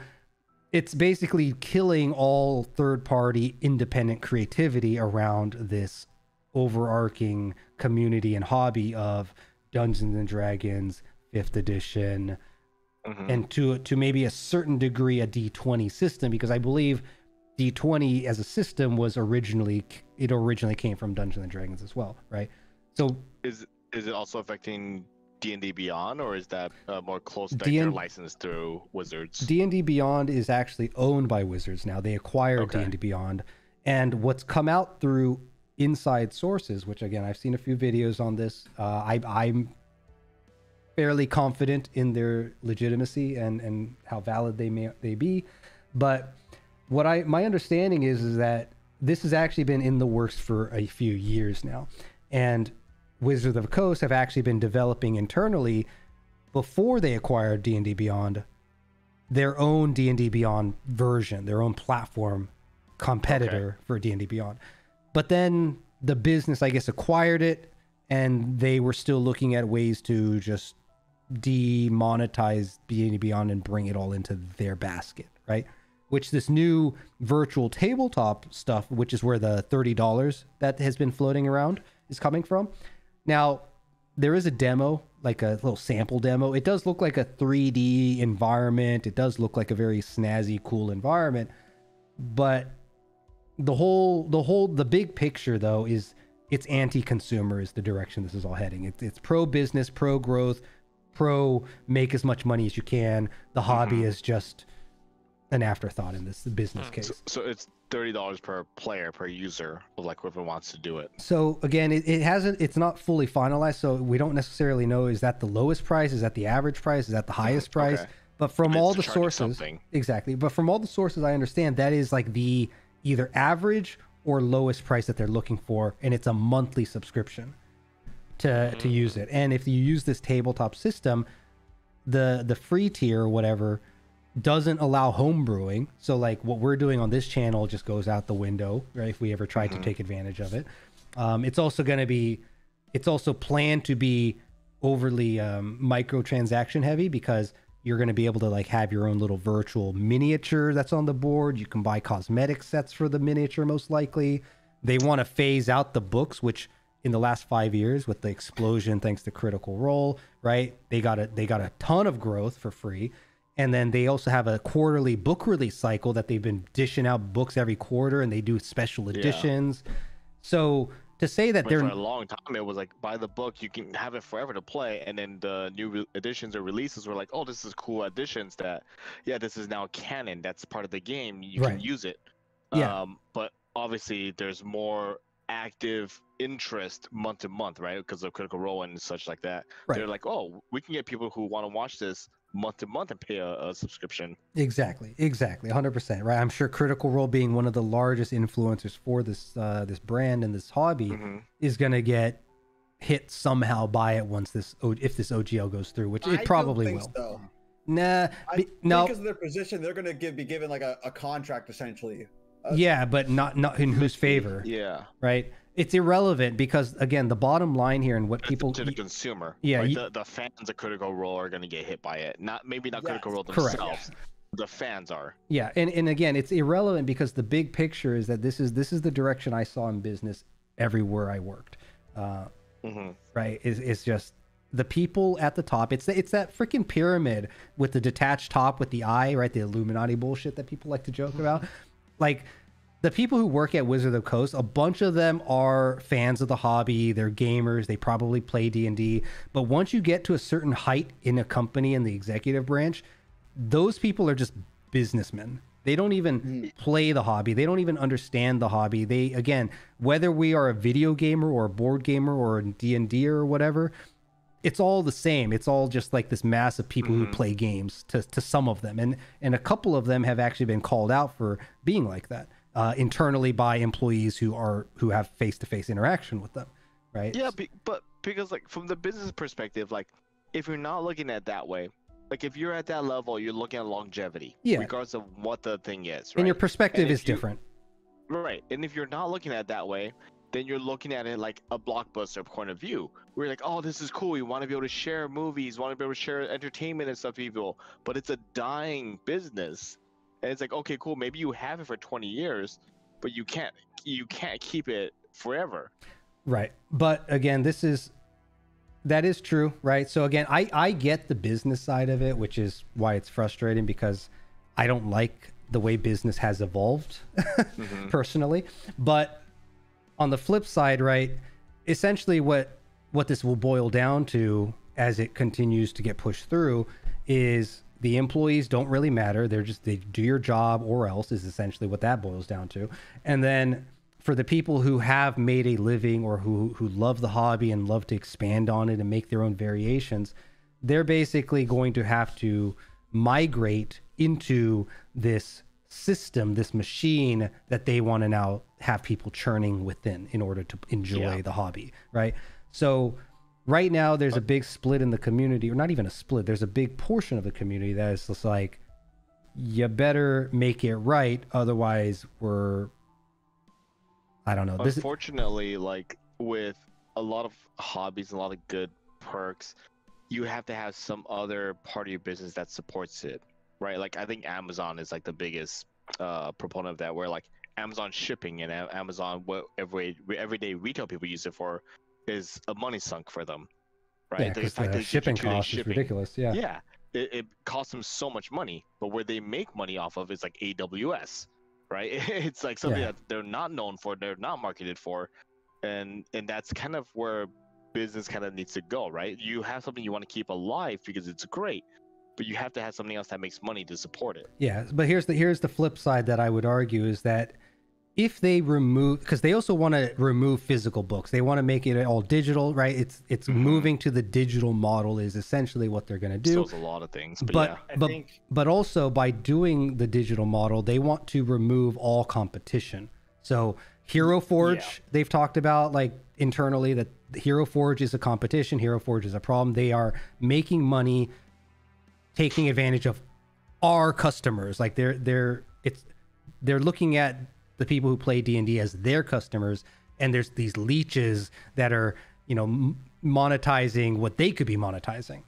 it's basically killing all third-party independent creativity around this overarching community and hobby of Dungeons and Dragons 5th edition, and to maybe a certain degree a D20 system, because I believe D20 as a system was originally came from Dungeons and Dragons as well, right? So is it also affecting D&D Beyond, or is that more close to their license through Wizards? D&D Beyond is actually owned by Wizards now. They acquired D&D Beyond, and what's come out through inside sources, which again I've seen a few videos on this. I'm fairly confident in their legitimacy and how valid they be, but my understanding is that this has actually been in the works for a few years now, and Wizards of the Coast have actually been developing internally before they acquired D&D Beyond their own D&D Beyond version, their own platform competitor for D&D Beyond. But then the business, I guess, acquired it, and they were still looking at ways to just demonetize D&D Beyond and bring it all into their basket, right? Which this new virtual tabletop stuff, which is where the $30 that has been floating around is coming from. Now, there is a demo, like a little sample demo. It does look like a 3D environment. It does look like a very snazzy, cool environment. But the big picture, though, is it's anti-consumer is the direction this is all heading. It's pro-business, pro-growth, pro-make as much money as you can. The hobby is just an afterthought in this business case. So it's $30 per player per user, like whoever wants to do it. So again, it's not fully finalized, so we don't necessarily know, is that the lowest price, is that the average price, is that the highest price? But from all the sources, exactly. But from all the sources I understand, that is like the either average or lowest price that they're looking for, and it's a monthly subscription to use it. And if you use this tabletop system, the free tier or whatever doesn't allow home brewing. So like what we're doing on this channel just goes out the window, right? If we ever tried to take advantage of it. It's also planned to be overly microtransaction heavy, because you're going to be able to like have your own little virtual miniature that's on the board. You can buy cosmetic sets for the miniature, most likely. They want to phase out the books, which in the last 5 years with the explosion, thanks to Critical Role, right? They got a ton of growth for free. And then they also have a quarterly book release cycle that they've been dishing out books every quarter, and they do special editions. So to say that for a long time, it was like, buy the book, you can have it forever to play. And then the new editions or releases were like, oh, this is cool additions that, this is now canon. That's part of the game. You can use it. But obviously there's more active interest month to month, right? Because of Critical Role and such like that. They're like, oh, we can get people who want to watch this month to month and pay a subscription. Exactly 100%, right? I'm sure Critical Role, being one of the largest influencers for this this brand and this hobby, is going to get hit somehow by it once if this OGL goes through, which it probably will. So. No, because of their position, they're going to be given like a contract essentially. But not in whose favor. Right. It's irrelevant, because again, the bottom line here and what people to the consumer. The fans of Critical Role are going to get hit by it. Not Critical Role themselves. The fans are. And again, it's irrelevant because the big picture is that this is the direction I saw in business everywhere I worked. right? Is just the people at the top. It's that freaking pyramid with the detached top with the eye, right? The Illuminati bullshit that people like to joke about. Like, the people who work at Wizard of the Coast, a bunch of them are fans of the hobby. They're gamers. They probably play D&D. But once you get to a certain height in a company in the executive branch, those people are just businessmen. They don't even play the hobby. They don't even understand the hobby. They, again, whether we are a video gamer or a board gamer or a D&D or whatever, it's all the same. It's all just like this mass of people who play games to some of them. And a couple of them have actually been called out for being like that. Internally by employees who have face-to-face interaction with them, right? Yeah, but because like from the business perspective, like if you're not looking at it that way, like if you're at that level, you're looking at longevity, regardless of what the thing is, right? And your perspective is different, right? And if you're not looking at it that way, then you're looking at it like a blockbuster point of view. We're like, oh, this is cool. We want to be able to share movies, want to be able to share entertainment and stuff, people. But it's a dying business. And it's like, okay, cool. Maybe you have it for 20 years, but you can't keep it forever. Right. But again, that is true, right? So again, I get the business side of it, which is why it's frustrating, because I don't like the way business has evolved personally. But on the flip side, right, essentially what this will boil down to as it continues to get pushed through is the employees don't really matter. They do your job or else, is essentially what that boils down to. And then for the people who have made a living or who love the hobby and love to expand on it and make their own variations, they're basically going to have to migrate into this system, this machine that they want to now have people churning within in order to enjoy the hobby, right? So right now there's a big split in the community, or not even a split, there's a big portion of the community that is just like, you better make it right, otherwise I don't know. Unfortunately, like with a lot of hobbies and a lot of good perks, you have to have some other part of your business that supports it, right? Like I think Amazon is like the biggest proponent of that, where like Amazon shipping and Amazon, what everyday retail people use it for, is a money sunk for them, right? Yeah, because the shipping cost is ridiculous. Yeah, it costs them so much money, but where they make money off of is like AWS, right? It's like something that they're not known for, they're not marketed for, and that's kind of where business kind of needs to go, right? You have something you want to keep alive because it's great, but you have to have something else that makes money to support it. Yeah, but here's the flip side that I would argue is that if they remove, because they also want to remove physical books, they want to make it all digital, right? It's moving to the digital model is essentially what they're going to do. So it's a lot of things, but but also by doing the digital model, they want to remove all competition. So Hero Forge, they've talked about like internally that Hero Forge is a competition, Hero Forge is a problem. They are making money, taking advantage of our customers. Like they're looking at the people who play D&D as their customers, and there's these leeches that are, monetizing what they could be monetizing.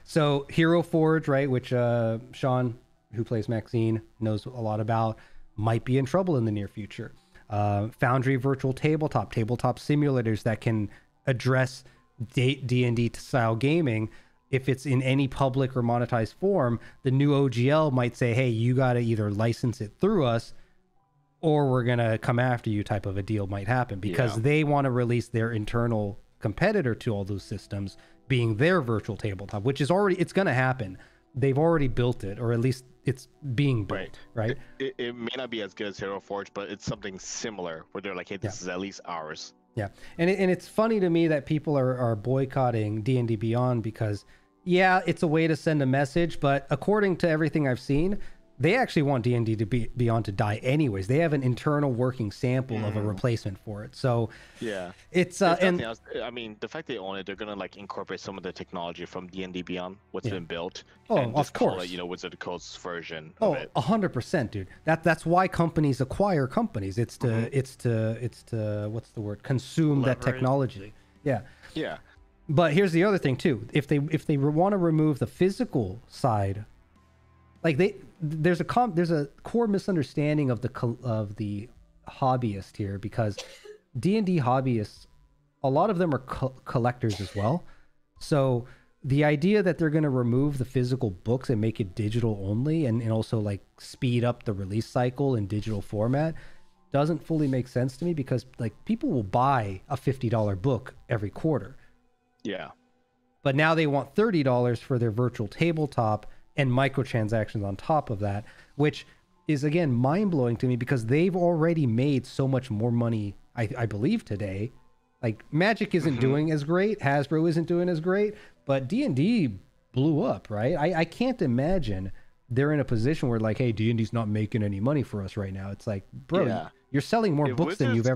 So Hero Forge, right, which Sean, who plays Maxine, knows a lot about, might be in trouble in the near future. Foundry Virtual Tabletop simulators that can address D&D style gaming. If it's in any public or monetized form, the new OGL might say, hey, you got to either license it through us or we're going to come after you, type of a deal might happen, because they want to release their internal competitor to all those systems, being their virtual tabletop, which is it's going to happen. They've already built it, or at least it's being built, right? It may not be as good as Hero Forge, but it's something similar where they're like, hey, this is at least ours. Yeah. And it's funny to me that people are boycotting D&D Beyond because, it's a way to send a message, but according to everything I've seen, they actually want D&D to Beyond to die anyways. They have an internal working sample of a replacement for it. So it's and else. I mean, the fact they own it, they're gonna like incorporate some of the technology from D&D Beyond, what's been built. And of course. Call it, Wizard of the Coast's version of it. 100%, dude. That's why companies acquire companies. It's to what's the word? Consume that technology. Yeah. Yeah. But here's the other thing too. If they want to remove the physical side, like there's a core misunderstanding of the hobbyist here, because D&D hobbyists a lot of them are collectors as well. So the idea that they're going to remove the physical books and make it digital only, and also like speed up the release cycle in digital format, doesn't fully make sense to me, because like people will buy a $50 book every quarter. Yeah. But now they want $30 for their virtual tabletop and microtransactions on top of that, which is again mind-blowing to me, because they've already made so much more money, I believe, today. Like Magic isn't doing as great, Hasbro isn't doing as great, but D&D blew up, right? I can't imagine they're in a position where like, hey, D&D's not making any money for us right now. It's like, bro, you're selling more books than I've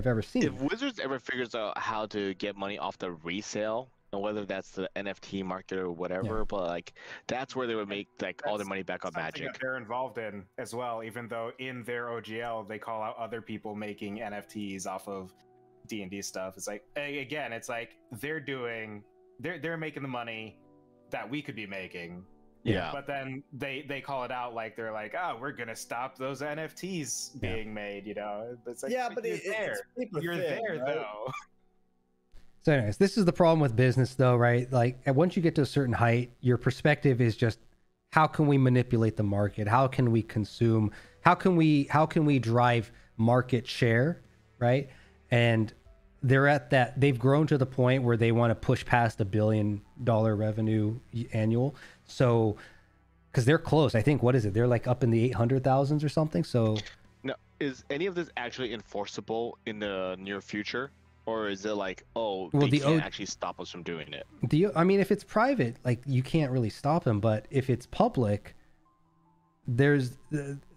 ever seen. If Wizards ever figures out how to get money off the resale, and whether that's the NFT market or whatever, but like that's where they would make like all their money back on Magic. That they're involved in as well, even though in their OGL they call out other people making NFTs off of D&D stuff. It's like, again, it's like they're making the money that we could be making. Yeah. But then they call it out like they're like, oh, we're gonna stop those NFTs being made, you know? It's like, but you're there right? though. So anyways, this is the problem with business though, right? Like once you get to a certain height, your perspective is just, how can we manipulate the market? How can we consume? How can we drive market share, right? And they're at that, they've grown to the point where they want to push past $1 billion revenue annual. So, because they're close, I think, what is it? They're like up in the 800,000s or something. So, now, is any of this actually enforceable in the near future, or is it like, oh, they can't actually stop us from doing it? I mean, if it's private, like you can't really stop them. But if it's public, there's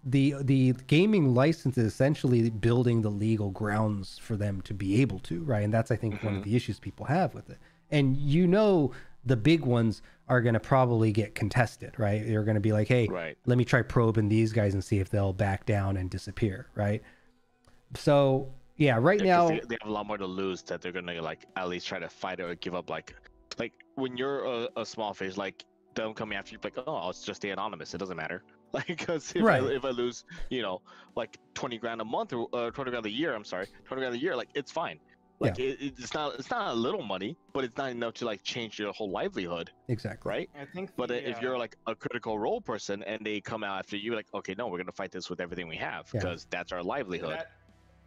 the gaming license is essentially building the legal grounds for them to be able to, right? And that's, I think, one of the issues people have with it. And the big ones are going to probably get contested, right? They're going to be like, hey, let me try probing these guys and see if they'll back down and disappear, right? So yeah, now they have a lot more to lose, that they're going to like at least try to fight it or give up. Like when you're a small fish, like them coming after you, like, oh, I'll just stay anonymous, it doesn't matter. Like, because if I lose, you know, like 20 grand a month or 20 grand a year, 20 grand a year, like it's fine. Like it's not a little money, but it's not enough to like change your whole livelihood. Exactly. Right. I think. But if you're like a Critical Role person and they come out after you, like, okay, no, we're gonna fight this with everything we have because that's our livelihood.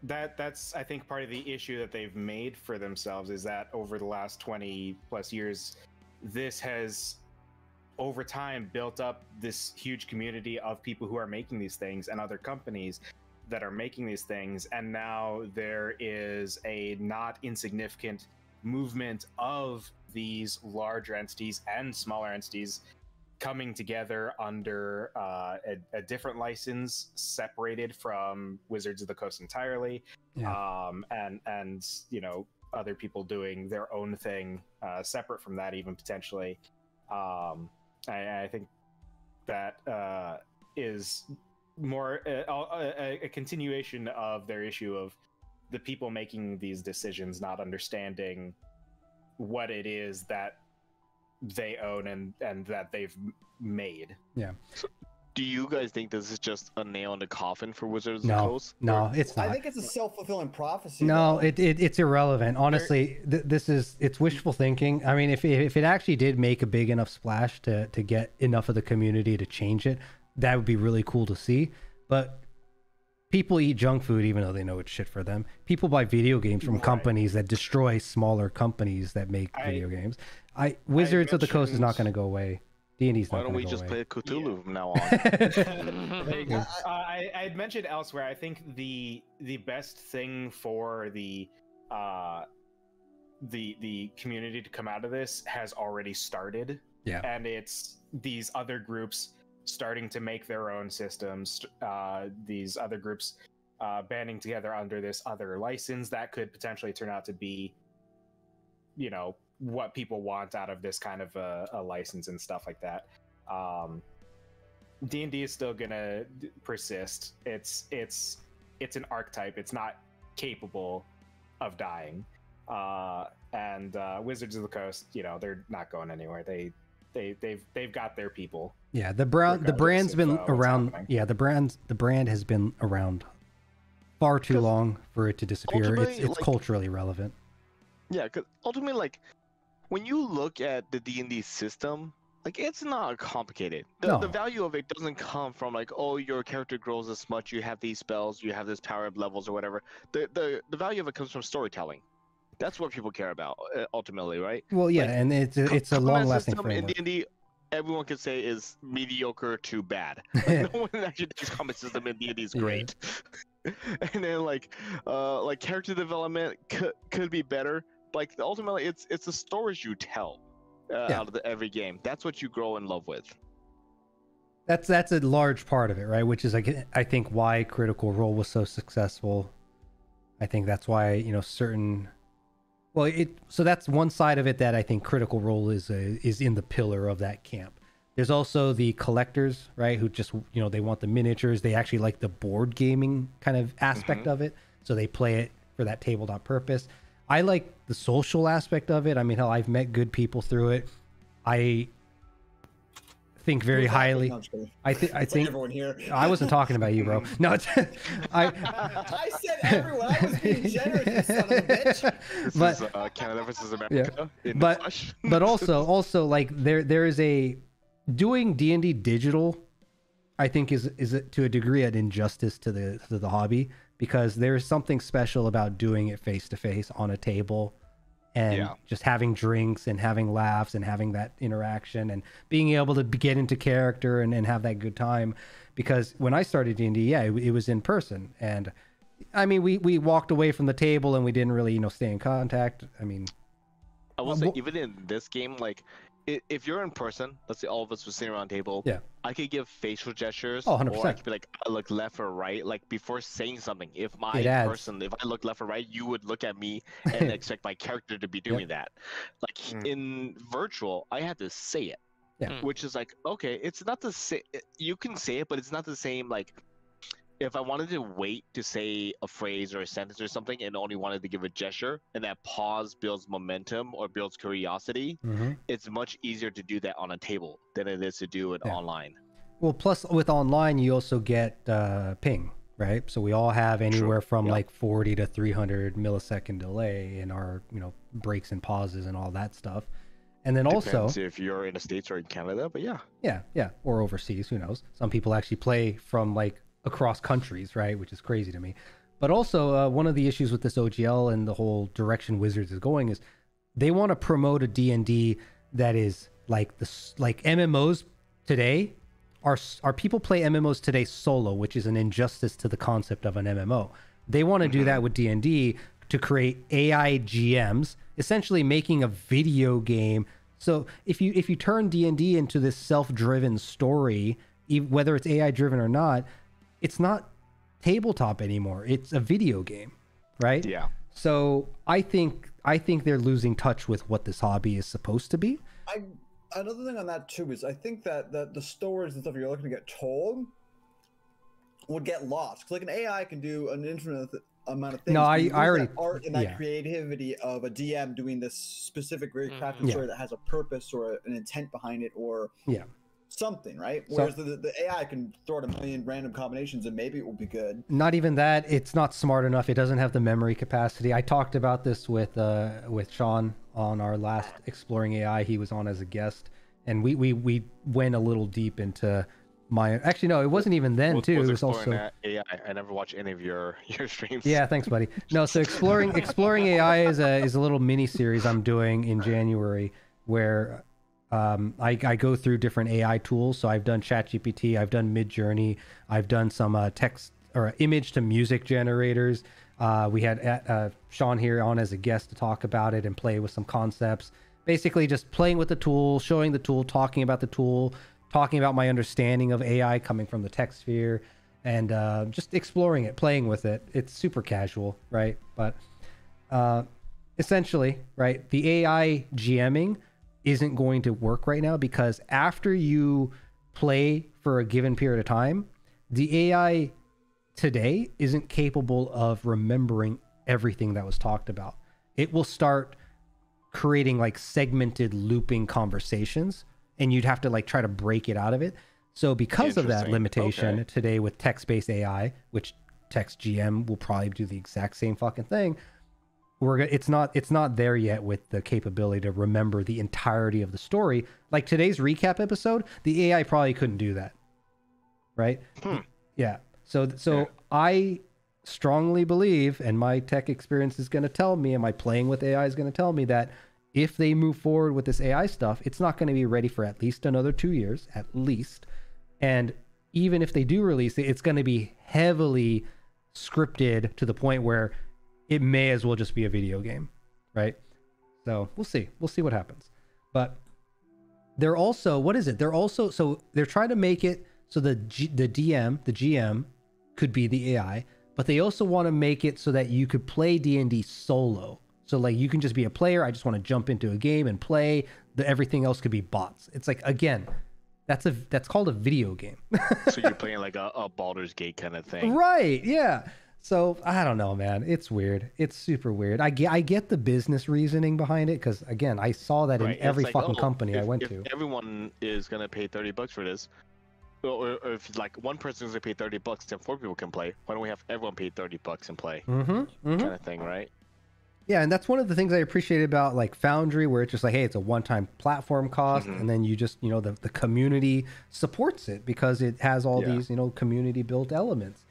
That's I think part of the issue that they've made for themselves is that over the last 20 plus years, this has over time built up this huge community of people who are making these things and other companies that are making these things, and now there is a not insignificant movement of these larger entities and smaller entities coming together under a different license, separated from Wizards of the Coast entirely, and you know, other people doing their own thing separate from that, even potentially. I think that is more a continuation of their issue of the people making these decisions not understanding what it is that they own and that they've made. Yeah. So, do you guys think this is just a nail in the coffin for Wizards of the Coast? No, it's not. I think it's a self-fulfilling prophecy. No, it's irrelevant. Honestly, it's wishful thinking. I mean, if it actually did make a big enough splash to get enough of the community to change it, that would be really cool to see. But people eat junk food even though they know it's shit for them. People buy video games from companies that destroy smaller companies that make video games. Wizards of the Coast is not going to go away. D&D's not going to go away. Why don't we just play Cthulhu from now on? I had mentioned elsewhere, I think the best thing for the community to come out of this has already started. Yeah. And it's these other groups starting to make their own systems, these other groups banding together under this other license that could potentially turn out to be, you know, what people want out of this kind of a license and stuff like that. D&D is still gonna persist. It's an archetype. It's not capable of dying. And Wizards of the Coast, you know, they're not going anywhere. They've got their people. Yeah, the brand's been around. Yeah, the brand has been around far too long for it to disappear. It's culturally relevant. Yeah, because ultimately, like, when you look at the D&D system, like, it's not complicated. The No. value of it doesn't come from like, oh, your character grows this much, you have these spells, you have this power up levels or whatever. The value of it comes from storytelling. That's what people care about ultimately, right? Well, yeah, Like, and it's a combat long-lasting system in framework. D&D, everyone could say is mediocre to bad. Like, no one actually thinks combat system in D&D is Yeah. great. And then like character development could be better. Like ultimately, it's the stories you tell out of every game. That's what you grow in love with. That's a large part of it, right? Which is like, I think why Critical Role was so successful. I think that's why, you know, so that's one side of it that I think Critical Role is in the pillar of that camp. There's also the collectors, right? Who just, you know, they want the miniatures. They actually like the board gaming kind of aspect of it. So they play it for that tabletop purpose. I like the social aspect of it. I mean, hell, I've met good people through it. I think very highly. I think everyone here. I wasn't talking about you, bro. No, it's, I said everyone. I was being generous, you son of a bitch. This is Canada versus America. In the flesh. But also like there is a doing D&D digital, I think is to a degree an injustice to the hobby, because there's something special about doing it face to face on a table and just having drinks and having laughs and having that interaction and being able to get into character and have that good time. Because when I started D&D, it was in person, and I mean we walked away from the table and we didn't really, you know, stay in contact. I mean, I will say, even in this game, like, if you're in person, let's say all of us were sitting around a table, I could give facial gestures, 100%. or I could be like, I look left or right, like before saying something. If if I look left or right, you would look at me and expect my character to be doing that. Like in virtual, I had to say it, which is like, okay, it's not the same. You can say it, but it's not the same. Like, if I wanted to wait to say a phrase or a sentence or something and only wanted to give a gesture, and that pause builds momentum or builds curiosity, it's much easier to do that on a table than it is to do it online. Well, plus with online, you also get ping, right? So we all have anywhere from like 40 to 300 millisecond delay in our, you know, breaks and pauses and all that stuff. And then Depends if you're in the States or in Canada, but yeah, or overseas, who knows? Some people actually play from like across countries, right? Which is crazy to me. But also one of the issues with this OGL and the whole direction Wizards is going is they want to promote a D&D that is like this, like MMOs today are people play MMOs today solo, which is an injustice to the concept of an MMO. They want to do that with D&D to create AI GMs, essentially making a video game. So if you turn D&D into this self-driven story, whether it's AI driven or not, it's not tabletop anymore. It's a video game, right? Yeah. So I think they're losing touch with what this hobby is supposed to be. Another thing on that too is I think that the stories and stuff you're looking to get told would get lost, because like an AI can do an infinite amount of things. No, I already that art and that creativity of a DM doing this specific, very crafted story that has a purpose or an intent behind it, or something, right? Whereas the AI can throw out a million random combinations and maybe it will be good. Not even that. It's not smart enough. It doesn't have the memory capacity. I talked about this with Sean on our last Exploring AI. He was on as a guest, and we went a little deep into actually no, it wasn't even then too. It was also AI. I never watched any of your streams. Yeah, thanks, buddy. No, so exploring AI is a little mini series I'm doing in January where I go through different AI tools. So I've done ChatGPT, I've done Midjourney, I've done some text or image to music generators. We had Sean here on as a guest to talk about it and play with some concepts. Basically just playing with the tool, showing the tool, talking about the tool, talking about my understanding of AI coming from the tech sphere, and just exploring it, playing with it. It's super casual, right? But essentially, right, the AI GMing isn't going to work right now, because after you play for a given period of time, the AI today isn't capable of remembering everything that was talked about. It will start creating like segmented looping conversations, and you'd have to like try to break it out of it. So because of that limitation today with text-based AI, which text GM will probably do the exact same fucking thing, it's not there yet with the capability to remember the entirety of the story. Like today's recap episode, the AI probably couldn't do that, right? Yeah. So I strongly believe, and my tech experience is going to tell me, and my playing with AI is going to tell me that if they move forward with this AI stuff, it's not going to be ready for at least another 2 years, at least. And even if they do release it, it's going to be heavily scripted to the point where it may as well just be a video game, right? So we'll see what happens. But they're also, so they're trying to make it so the GM could be the AI, but they also want to make it so that you could play D&D solo. So like you can just be a player. I just want to jump into a game and play. Everything else could be bots. It's like, again, that's called a video game. So you're playing like a Baldur's Gate kind of thing. Right, yeah. So I don't know, man. It's weird. It's super weird. I get the business reasoning behind it because, again, I saw that in every fucking company I went to. Everyone is going to pay $30 for this. Or if like one person is going to pay $30, then 4 people can play. Why don't we have everyone pay $30 and play? Kind of thing, right? Yeah, and that's one of the things I appreciate about like Foundry, where it's just like, hey, it's a one-time platform cost, and then you just, the community supports it because it has all these, community-built elements.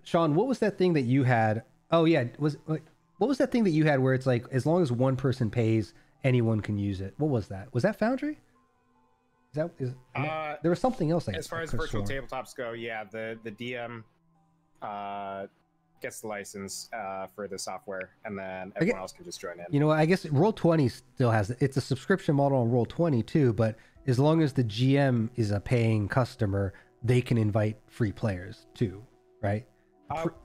Sean, what was that thing that you had? Oh yeah, what was that thing that you had where it's like as long as one person pays, anyone can use it? What was that? Was that Foundry? There was something else. As far as virtual tabletops go, yeah, the DM gets the license for the software, and then everyone else can just join in. I guess Roll20 still has it's a subscription model on Roll20 too, but as long as the GM is a paying customer, they can invite free players too, right?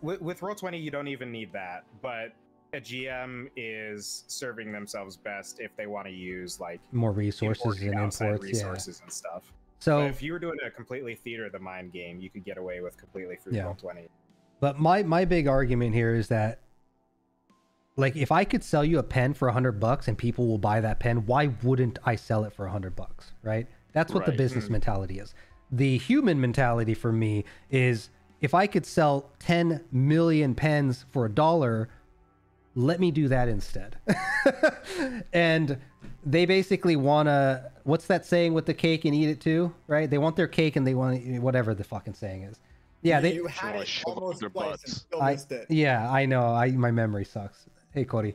With Roll20, you don't even need that, but a GM is serving themselves best if they want to use like more resources and imports, resources and stuff. So but if you were doing a completely theater of the mind game, you could get away with completely free Roll20. But my big argument here is that, like, if I could sell you a pen for $100 and people will buy that pen, why wouldn't I sell it for $100? Right? That's what the business mentality is. The human mentality for me is, if I could sell 10 million pens for $1, let me do that instead. And they basically want to, what's that saying with the cake and eat it too, right? They want their cake and they want to, whatever the fucking saying is. Yeah, you had it almost twice and still missed it. Yeah, I know. My memory sucks. Hey, Cody.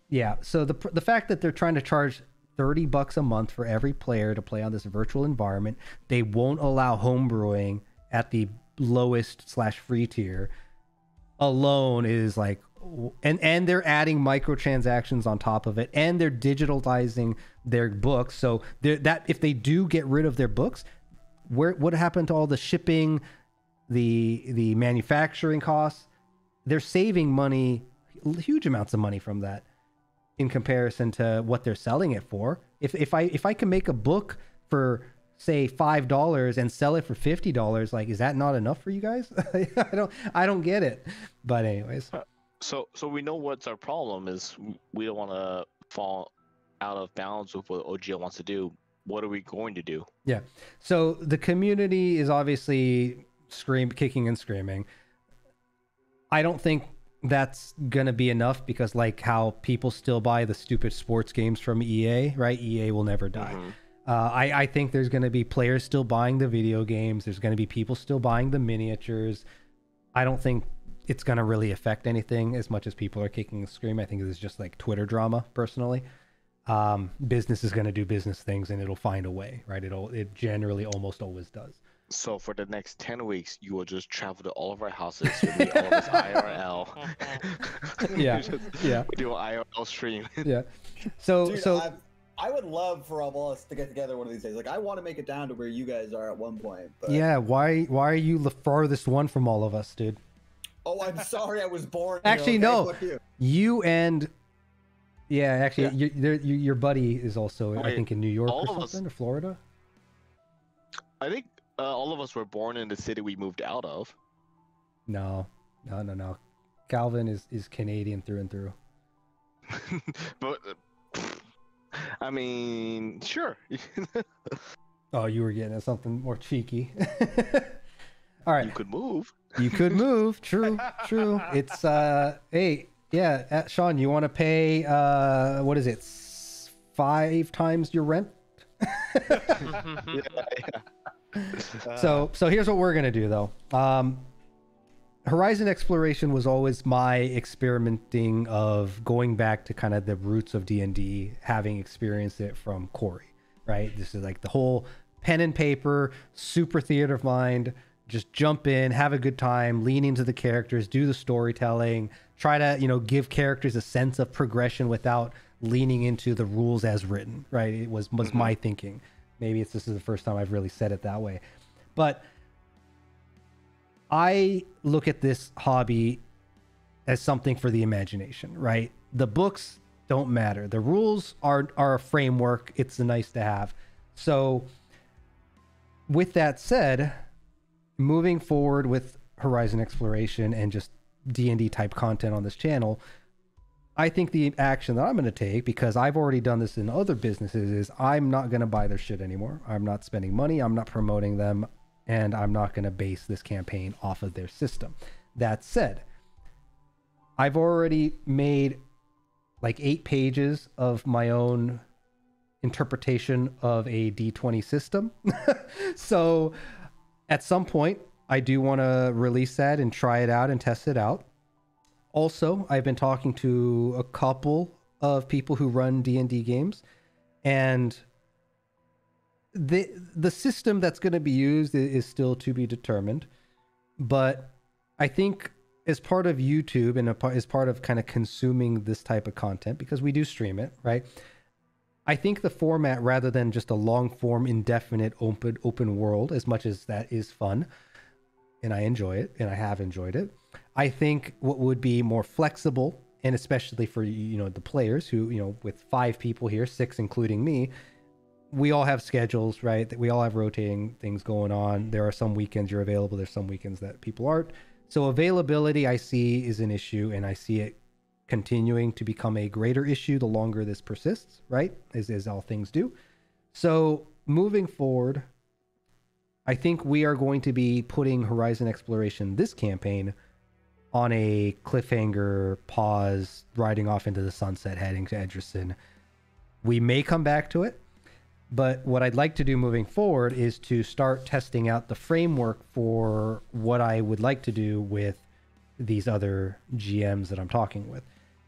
Yeah, so the fact that they're trying to charge $30 a month for every player to play on this virtual environment, they won't allow homebrewing at the lowest / free tier alone is like, and they're adding microtransactions on top of it, and they're digitalizing their books. So that if they do get rid of their books, what happened to all the shipping, the manufacturing costs? They're saving money, huge amounts of money from that in comparison to what they're selling it for. If I can make a book for say $5 and sell it for $50, like, is that not enough for you guys? I don't get it. But anyways, so we know what's our problem is. We don't want to fall out of bounds with what OGL wants to do. What are we going to do? Yeah. So the community is obviously kicking and screaming. I don't think that's going to be enough because, like, how people still buy the stupid sports games from EA, right? EA will never die. I think there's going to be players still buying the video games. There's going to be people still buying the miniatures. I don't think it's going to really affect anything as much as people are kicking and screaming. I think it's just like Twitter drama, personally. Business is going to do business things and it'll find a way, right? It generally almost always does. So for the next 10 weeks, you will just travel to all of our houses, you'll meet all of us IRL. Yeah. We do an IRL stream. Yeah. So Dude, I would love for all of us to get together one of these days. Like, I want to make it down to where you guys are at one point. But... yeah, why are you the farthest one from all of us, dude? Oh, I'm sorry, I was born. Actually, no. You and... yeah, actually, your buddy is also, I think, in New York or something, or Florida. I think all of us were born in the city we moved out of. No. Calvin is Canadian through and through. But, I mean, sure. Oh, you were getting at something more cheeky. All right. You could move. You could move. True. It's hey, yeah, Sean, you want to pay what is it? 5 times your rent? So here's what we're gonna do though. Horizon exploration was always my experimenting of going back to kind of the roots of D&D, having experienced it from Corey, right? This is like the whole pen and paper, super theater of mind, just jump in, have a good time, lean into the characters, do the storytelling, try to, you know, give characters a sense of progression without leaning into the rules as written, right? It was my thinking. Maybe this is the first time I've really said it that way. But I look at this hobby as something for the imagination, right? The books don't matter. The rules are a framework. It's a nice to have. So with that said, moving forward with Horizon exploration and just D&D type content on this channel, I think the action that I'm going to take, because I've already done this in other businesses, is I'm not going to buy their shit anymore. I'm not spending money. I'm not promoting them. And I'm not going to base this campaign off of their system. That said, I've already made like 8 pages of my own interpretation of a D20 system. So at some point, I do want to release that and try it out and test it out. Also, I've been talking to a couple of people who run D&D games, and the system that's going to be used is still to be determined. But I think as part of YouTube and as part of kind of consuming this type of content, because we do stream it, right? I think the format, rather than just a long form, indefinite, open world, as much as that is fun, and I enjoy it, and I have enjoyed it, I think what would be more flexible, and especially for, you know, the players who, you know, with 5 people here, 6 including me, we all have schedules, right? That we all have rotating things going on. There are some weekends you're available. There's some weekends that people aren't. So availability, I see, is an issue, and I see it continuing to become a greater issue the longer this persists, right? As all things do. So moving forward, I think we are going to be putting Horizon Exploration, this campaign, on a cliffhanger, pause, riding off into the sunset, heading to Edgerton. We may come back to it, but what I'd like to do moving forward is to start testing out the framework for what I would like to do with these other GMs that I'm talking with.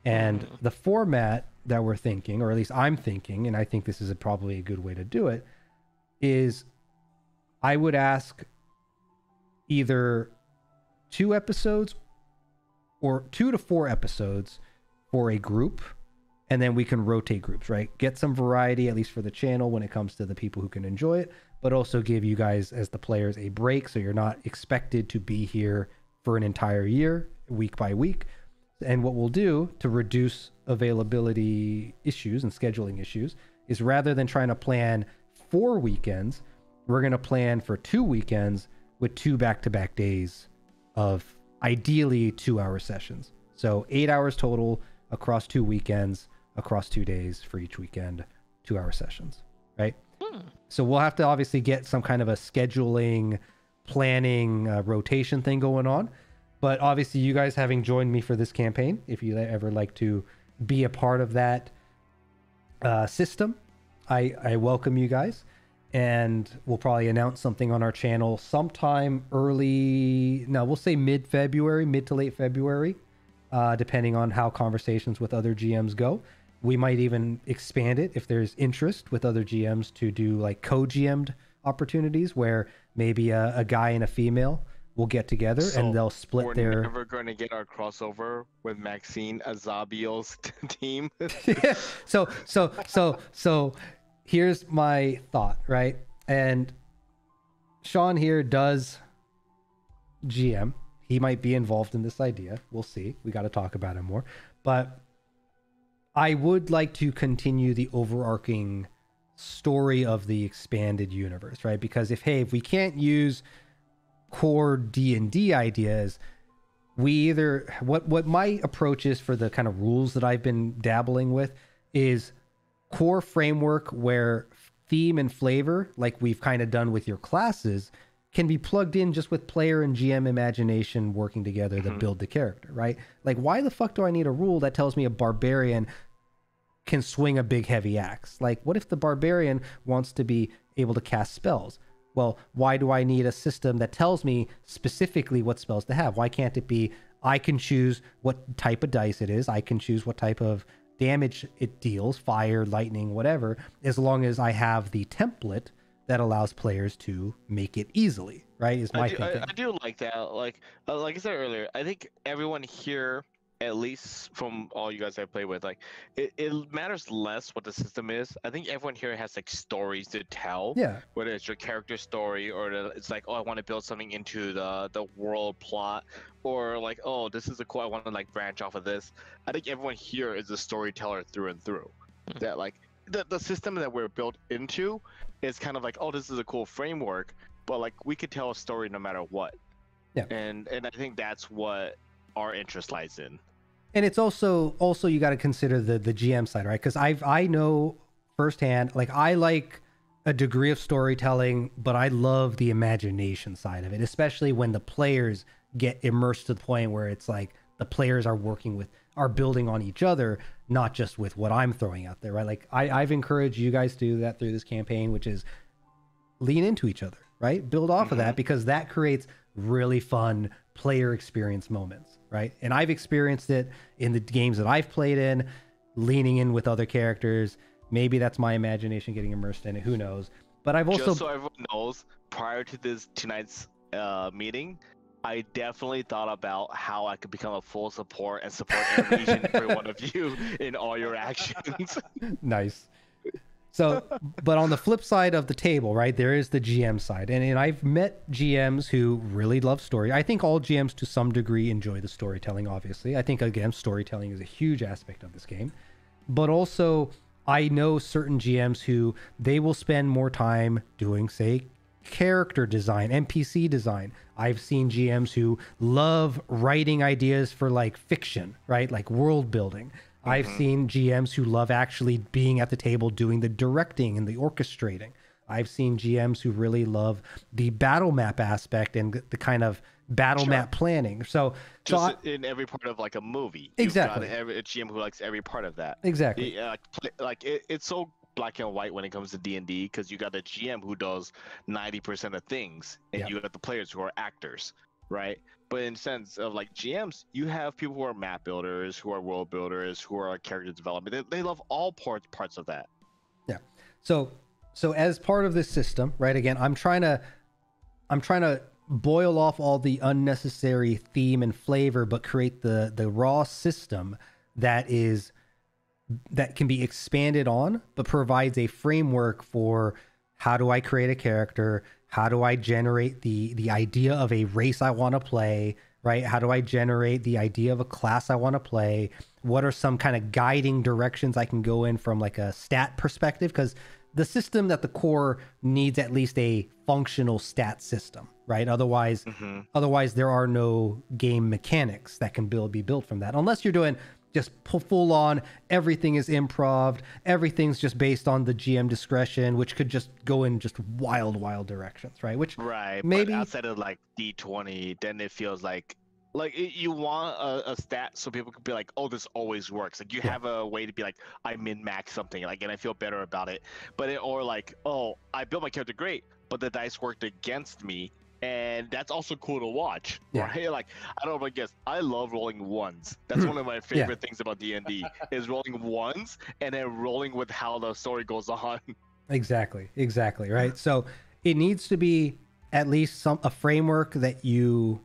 And the format that we're thinking, or at least I'm thinking, and I think this is probably a good way to do it, is I would ask either 2 episodes or 2 to 4 episodes for a group, and then we can rotate groups, right? Get some variety, at least for the channel, when it comes to the people who can enjoy it, but also give you guys, as the players, a break, so you're not expected to be here for an entire year, week by week. And what we'll do to reduce availability issues and scheduling issues is, rather than trying to plan 4 weekends, we're going to plan for 2 weekends with 2 back-to-back days of ideally 2-hour sessions. So 8 hours total across 2 weekends, across 2 days for each weekend, 2-hour sessions, right? So we'll have to obviously get some kind of a scheduling, planning, rotation thing going on. But obviously, you guys having joined me for this campaign, if you ever like to be a part of that system, I welcome you guys. And we'll probably announce something on our channel sometime we'll say mid-February, mid to late February, depending on how conversations with other GMs go. We might even expand it if there's interest with other GMs to do like co-GM'd opportunities, where maybe a guy and a female will get together, and they'll split their... We're never going to get our crossover with Maxine Azabio's team. Yeah. So here's my thought, right? And Sean here does GM. He might be involved in this idea. We'll see. We got to talk about it more. But I would like to continue the overarching story of the expanded universe, right? Because if we can't use core D&D ideas, we either... What my approach is for the kind of rules that I've been dabbling with is core framework where theme and flavor, like we've kind of done with your classes, can be plugged in just with player and GM imagination working together to build the character, right? Like, why the fuck do I need a rule that tells me a barbarian can swing a big heavy axe? Like, what if the barbarian wants to be able to cast spells? Well, why do I need a system that tells me specifically what spells to have? Why can't it be, I can choose what type of dice it is, I can choose what type of damage it deals, fire, lightning, whatever, as long as I have the template that allows players to make it easily, right? Is my thinking. I do like that. Like I said earlier, I think everyone here, at least from all you guys I play with, like it matters less what the system is. I think everyone here has like stories to tell. Yeah. Whether it's your character story or it's like, oh, I want to build something into the world plot, or like, oh, this is a cool, I want to like branch off of this. I think everyone here is a storyteller through and through. That like the system that we're built into is kind of like, oh, this is a cool framework, but like we could tell a story no matter what. Yeah. And I think that's what our interest lies in. And it's also you got to consider the GM side, right? Because I know firsthand, like, I like a degree of storytelling, but I love the imagination side of it, especially when the players get immersed to the point where it's like the players are building on each other, not just with what I'm throwing out there, right? Like, I've encouraged you guys to do that through this campaign, which is lean into each other, right? Build off of that, because that creates really fun player experience moments, right? And I've experienced it in the games that I've played in, leaning in with other characters. Maybe that's my imagination getting immersed in it, who knows? But I've also, just so everyone knows, prior to tonight's meeting, I definitely thought about how I could become a full support and support each and every one of you in all your actions. Nice. So, but on the flip side of the table, right, there is the GM side. And I've met GMs who really love story. I think all GMs to some degree enjoy the storytelling, obviously. I think, again, storytelling is a huge aspect of this game. But also, I know certain GMs who they will spend more time doing, say, character design, NPC design. I've seen GMs who love writing ideas for like fiction, right? Like world building. I've seen GMs who love actually being at the table doing the directing and the orchestrating. I've seen GMs who really love the battle map aspect and the kind of battle map planning. So in every part of like a movie. Exactly. You've got a GM who likes every part of that. Exactly. It's so black and white when it comes to D&D, because you got the GM who does 90% of things, and you got the players who are actors, right? But in sense of like GMs, you have people who are map builders, who are world builders, who are character development. They love all parts of that. Yeah. So as part of this system, right? Again, I'm trying to boil off all the unnecessary theme and flavor, but create the raw system that can be expanded on, but provides a framework for how do I create a character? How do I generate the idea of a race I want to play, right? How do I generate the idea of a class I want to play? What are some kind of guiding directions I can go in from like a stat perspective? Because the system at the core needs at least a functional stat system, right? Otherwise there are no game mechanics that can be built from that. Unless you're doing just full on, everything is improv, everything's just based on the GM discretion, which could just go in just wild directions, right? Which maybe but outside of like D20, then it feels like you want a stat so people can be like, oh, this always works. Like you have a way to be like, I min-max something, like, and I feel better about it. But or like, oh, I built my character great, but the dice worked against me. And that's also cool to watch, right? Like, I don't know, I guess I love rolling ones. That's one of my favorite things about D&D is rolling ones and then rolling with how the story goes on. Exactly, right? So it needs to be at least a framework that you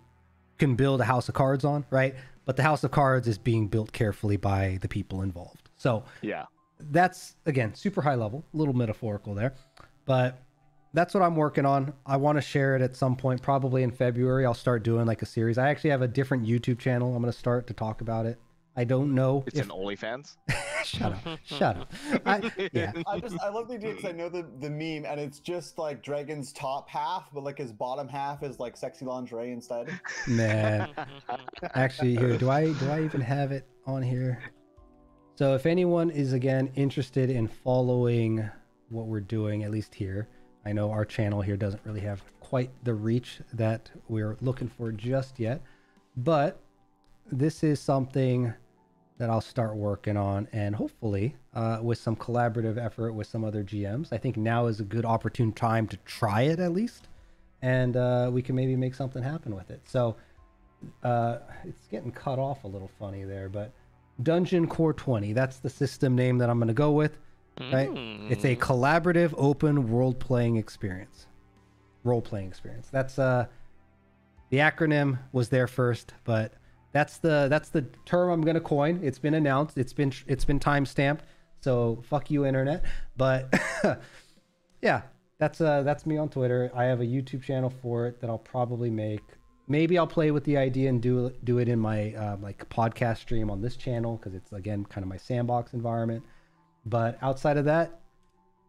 can build a house of cards on, right? But the house of cards is being built carefully by the people involved. So that's, again, super high level, a little metaphorical there, but that's what I'm working on. I want to share it at some point, probably in February. I'll start doing like a series. I actually have a different YouTube channel I'm going to start to talk about it. I don't know. It's an OnlyFans? Shut up. I love the idea because I know the meme, and it's just like Dragon's top half, but like his bottom half is like sexy lingerie instead. Man. Actually, here, do I even have it on here? So if anyone is, again, interested in following what we're doing, at least here, I know our channel here doesn't really have quite the reach that we're looking for just yet, but this is something that I'll start working on, and hopefully with some collaborative effort with some other GMs. I think now is a good opportune time to try it at least, and we can maybe make something happen with it. So it's getting cut off a little funny there, but Dungeon Core 20, that's the system name that I'm going to go with, right? It's a collaborative open world playing experience. Role-playing experience. That's the acronym was there first, but that's the term I'm gonna coin. It's been announced. It's been time-stamped. So fuck you, internet. But yeah, that's me on Twitter. I have a YouTube channel for it that I'll probably make. Maybe I'll play with the idea and do it in my like podcast stream on this channel, because it's again kind of my sandbox environment. But outside of that,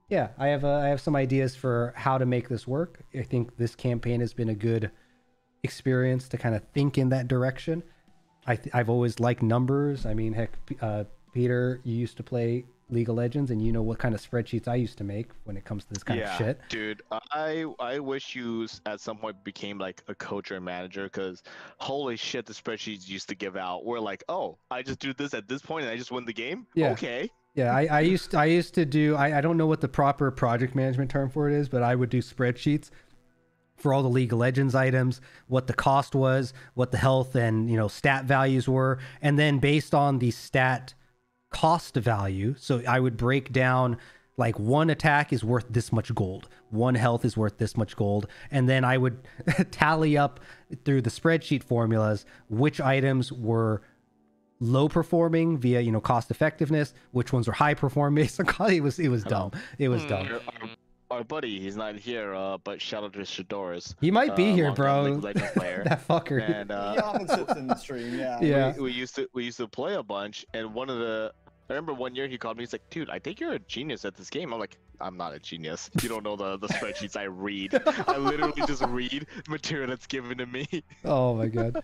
yeah, I have some ideas for how to make this work. I think this campaign has been a good experience to kind of think in that direction. I've always liked numbers. I mean, heck, Peter, you used to play League of Legends, and you know what kind of spreadsheets I used to make when it comes to this kind of shit. Dude, I wish you at some point became like a coach or a manager, because holy shit, the spreadsheets used to give out. We're like, oh, I just do this at this point and I just win the game? Yeah. Okay. Yeah, I used to do, I don't know what the proper project management term for it is, but I would do spreadsheets for all the League of Legends items, what the cost was, what the health and, you know, stat values were, and then based on the stat cost value, so I would break down like one attack is worth this much gold, one health is worth this much gold, and then I would tally up through the spreadsheet formulas which items were low performing via, you know, cost effectiveness, which ones were high performing based on cost. It was dumb. It was dumb. Our buddy, he's not here, but shout out to Shadoris. He might be here, bro. That fucker. And He often sits in the stream, yeah. Yeah. We used to play a bunch, and I remember one year he called me. He's like, "Dude, I think you're a genius at this game." I'm like, "I'm not a genius. You don't know the spreadsheets I read. I literally just read material that's given to me." Oh my god.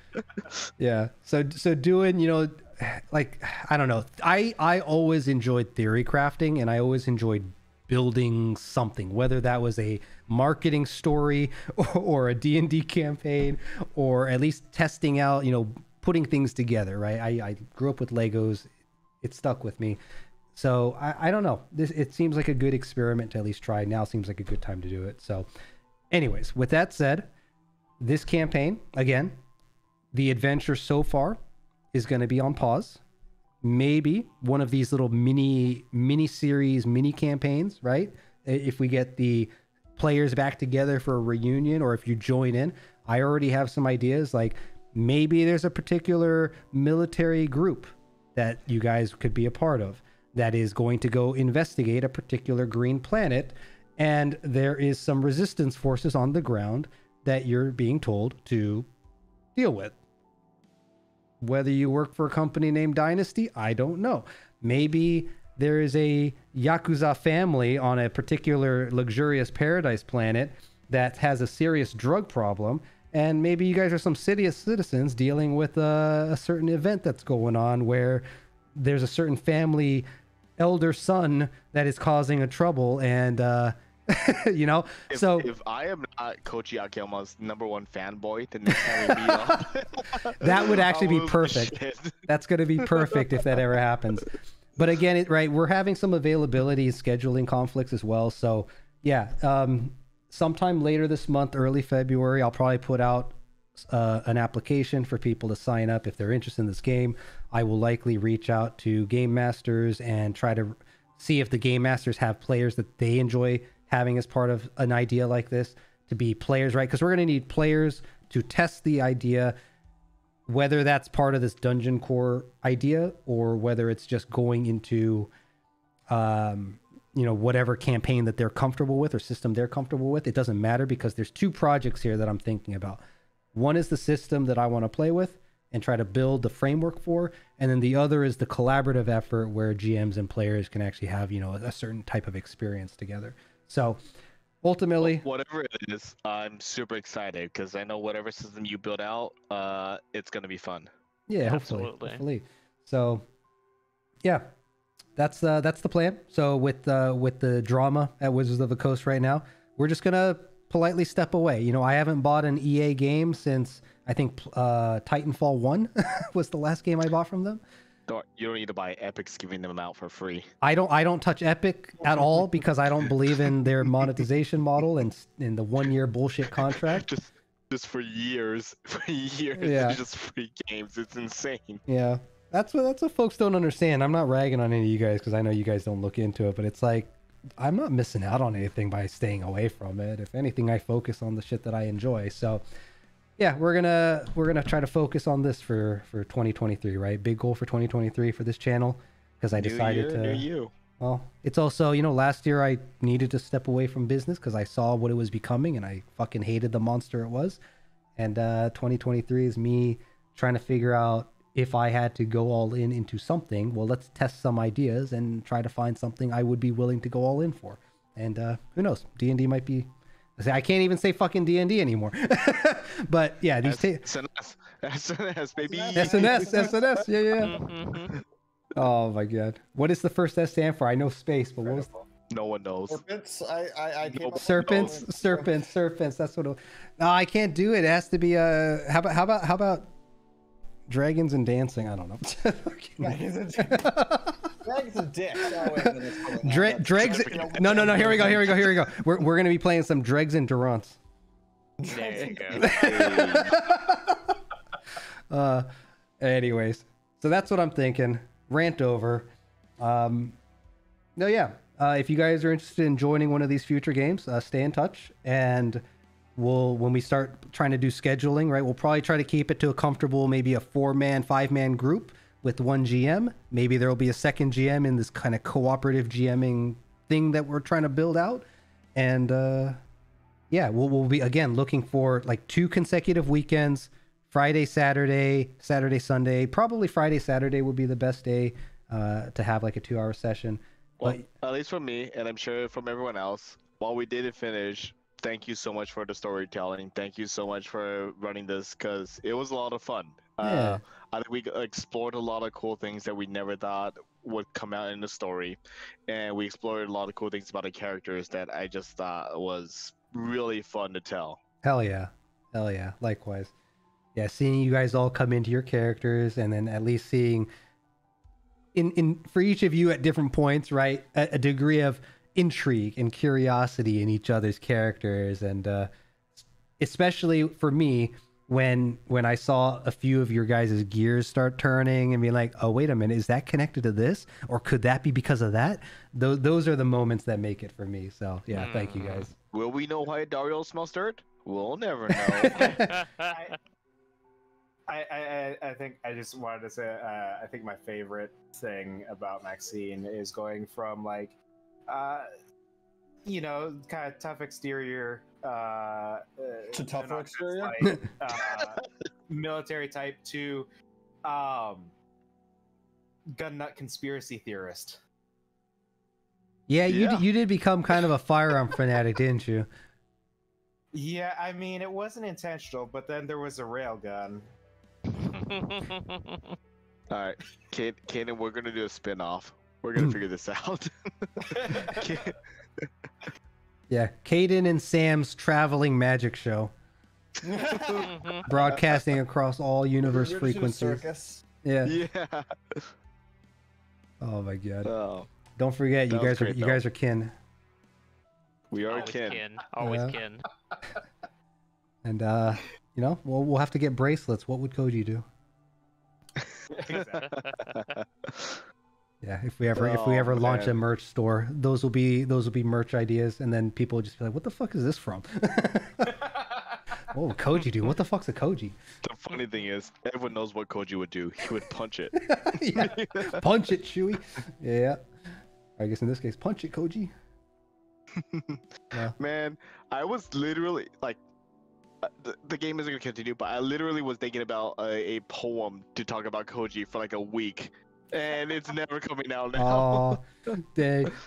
Yeah. So doing, you know, like, I don't know. I always enjoyed theory crafting, and I always enjoyed building something, whether that was a marketing story or a D&D campaign, or at least testing out, you know, putting things together, right? I grew up with Legos. It stuck with me. So I don't know. It seems like a good experiment to at least try. Now seems like a good time to do it. So anyways, with that said, this campaign, again, the adventure so far is going to be on pause. Maybe one of these little mini series, mini campaigns, right? If we get the players back together for a reunion, or if you join in, I already have some ideas. Like maybe there's a particular military group that you guys could be a part of that is going to go investigate a particular green planet, and there is some resistance forces on the ground that you're being told to deal with. Whether you work for a company named Dynasty, I don't know. Maybe there is a Yakuza family on a particular luxurious paradise planet that has a serious drug problem, and maybe you guys are some citizens dealing with a certain event that's going on where there's a certain family elder son that is causing a trouble, and you know. If I am not Koji Akiyama's #1 fanboy, then next time we meet up, that would actually be perfect. That's going to be perfect if that ever happens. But again, right, we're having some availability scheduling conflicts as well. So yeah, sometime later this month, early February, I'll probably put out an application for people to sign up if they're interested in this game. I will likely reach out to game masters and try to see if the game masters have players that they enjoy having as part of an idea like this to be players, right? Because we're going to need players to test the idea, whether that's part of this dungeon core idea or whether it's just going into, you know, whatever campaign that they're comfortable with or system they're comfortable with. It doesn't matter, because there's two projects here that I'm thinking about. One is the system that I want to play with and try to build the framework for, and then the other is the collaborative effort where GMs and players can actually have, you know, a certain type of experience together. So ultimately, whatever it is, I'm super excited because I know whatever system you build out, it's going to be fun. Yeah, hopefully. So yeah, that's the plan. So with the drama at Wizards of the Coast right now, we're just gonna politely step away. You know, I haven't bought an EA game since I think Titanfall 1 was the last game I bought from them. You don't need to buy Epic's giving them out for free. I don't touch Epic at all because I don't believe in their monetization model and in the 1-year bullshit contract. Just for years, Yeah. just free games. It's insane. Yeah, that's what folks don't understand. I'm not ragging on any of you guys because I know you guys don't look into it, but it's like I'm not missing out on anything by staying away from it. If anything, I focus on the shit that I enjoy. So yeah, we're gonna try to focus on this for 2023, right? Big goal for 2023 for this channel because I decided to. New you. Well, it's also, you know, last year I needed to step away from business because I saw what it was becoming and I fucking hated the monster it was. And 2023 is me trying to figure out if I had to go all in into something. Well, let's test some ideas and try to find something I would be willing to go all in for. And who knows? D&D might be. I can't even say fucking D&D anymore. But yeah, these SNS, baby. SNS, yeah. Oh my god. What does the first S stand for? I know space, but what was... No one knows. Serpents. I came up with Serpents. That's what. No, I can't do it. It has to be how about dragons and dancing? I don't know. Dragons and dicks. Dregs. No. Here we go. We're gonna be playing some Dregs and Durants. There you go. Anyways, so that's what I'm thinking. Rant over. If you guys are interested in joining one of these future games, stay in touch, and when we start trying to do scheduling, right, we'll probably try to keep it to a comfortable, maybe a 4-man, 5-man group with one GM. Maybe there will be a second GM in this kind of cooperative GMing thing that we're trying to build out, and we'll be again looking for like 2 consecutive weekends. Friday, Saturday, Sunday. Probably Friday, Saturday would be the best day to have like a 2-hour session. Well, at least from me, and I'm sure from everyone else, while we didn't finish, thank you so much for the storytelling. Thank you so much for running this, because it was a lot of fun. Yeah. I think we explored a lot of cool things that we never thought would come out in the story. And we explored a lot of cool things about the characters that I just thought was really fun to tell. Hell yeah. Likewise. Yeah, seeing you guys all come into your characters, and then at least seeing in for each of you at different points, right, a degree of intrigue and curiosity in each other's characters, and especially for me when I saw a few of your guys' gears start turning and be like, oh wait a minute, is that connected to this, or could that be because of that? Those are the moments that make it for me. So yeah, thank you guys. Will we know why Daario smells dirt? We'll never know. I think I just wanted to say I think my favorite thing about Maxine is going from like kind of tough exterior to tougher exterior, like, military type to gun nut conspiracy theorist. Yeah, you did become kind of a firearm fanatic, didn't you? Yeah, I mean it wasn't intentional, but then there was a railgun. All right, Cadin, we're gonna do a spin-off. We're gonna figure this out. Yeah, Cadin and Sam's traveling magic show, broadcasting across all universe frequencies. Yeah. Oh my god. Oh, don't forget, you guys are kin. We are Always kin. Always kin. And we'll have to get bracelets. What would Koji do? Yeah, if we ever launch a merch store, those will be merch ideas, and then people will just be like, "What the fuck is this from?" What would Koji do? What the fuck's a Koji? The funny thing is, everyone knows what Koji would do. He would punch it. Yeah. Punch it, Chewie. Yeah. I guess in this case, punch it, Koji. Yeah. Man, I was literally like, the game isn't gonna continue, but I literally was thinking about a poem to talk about Koji for like a week, and it's never coming out now. Oh,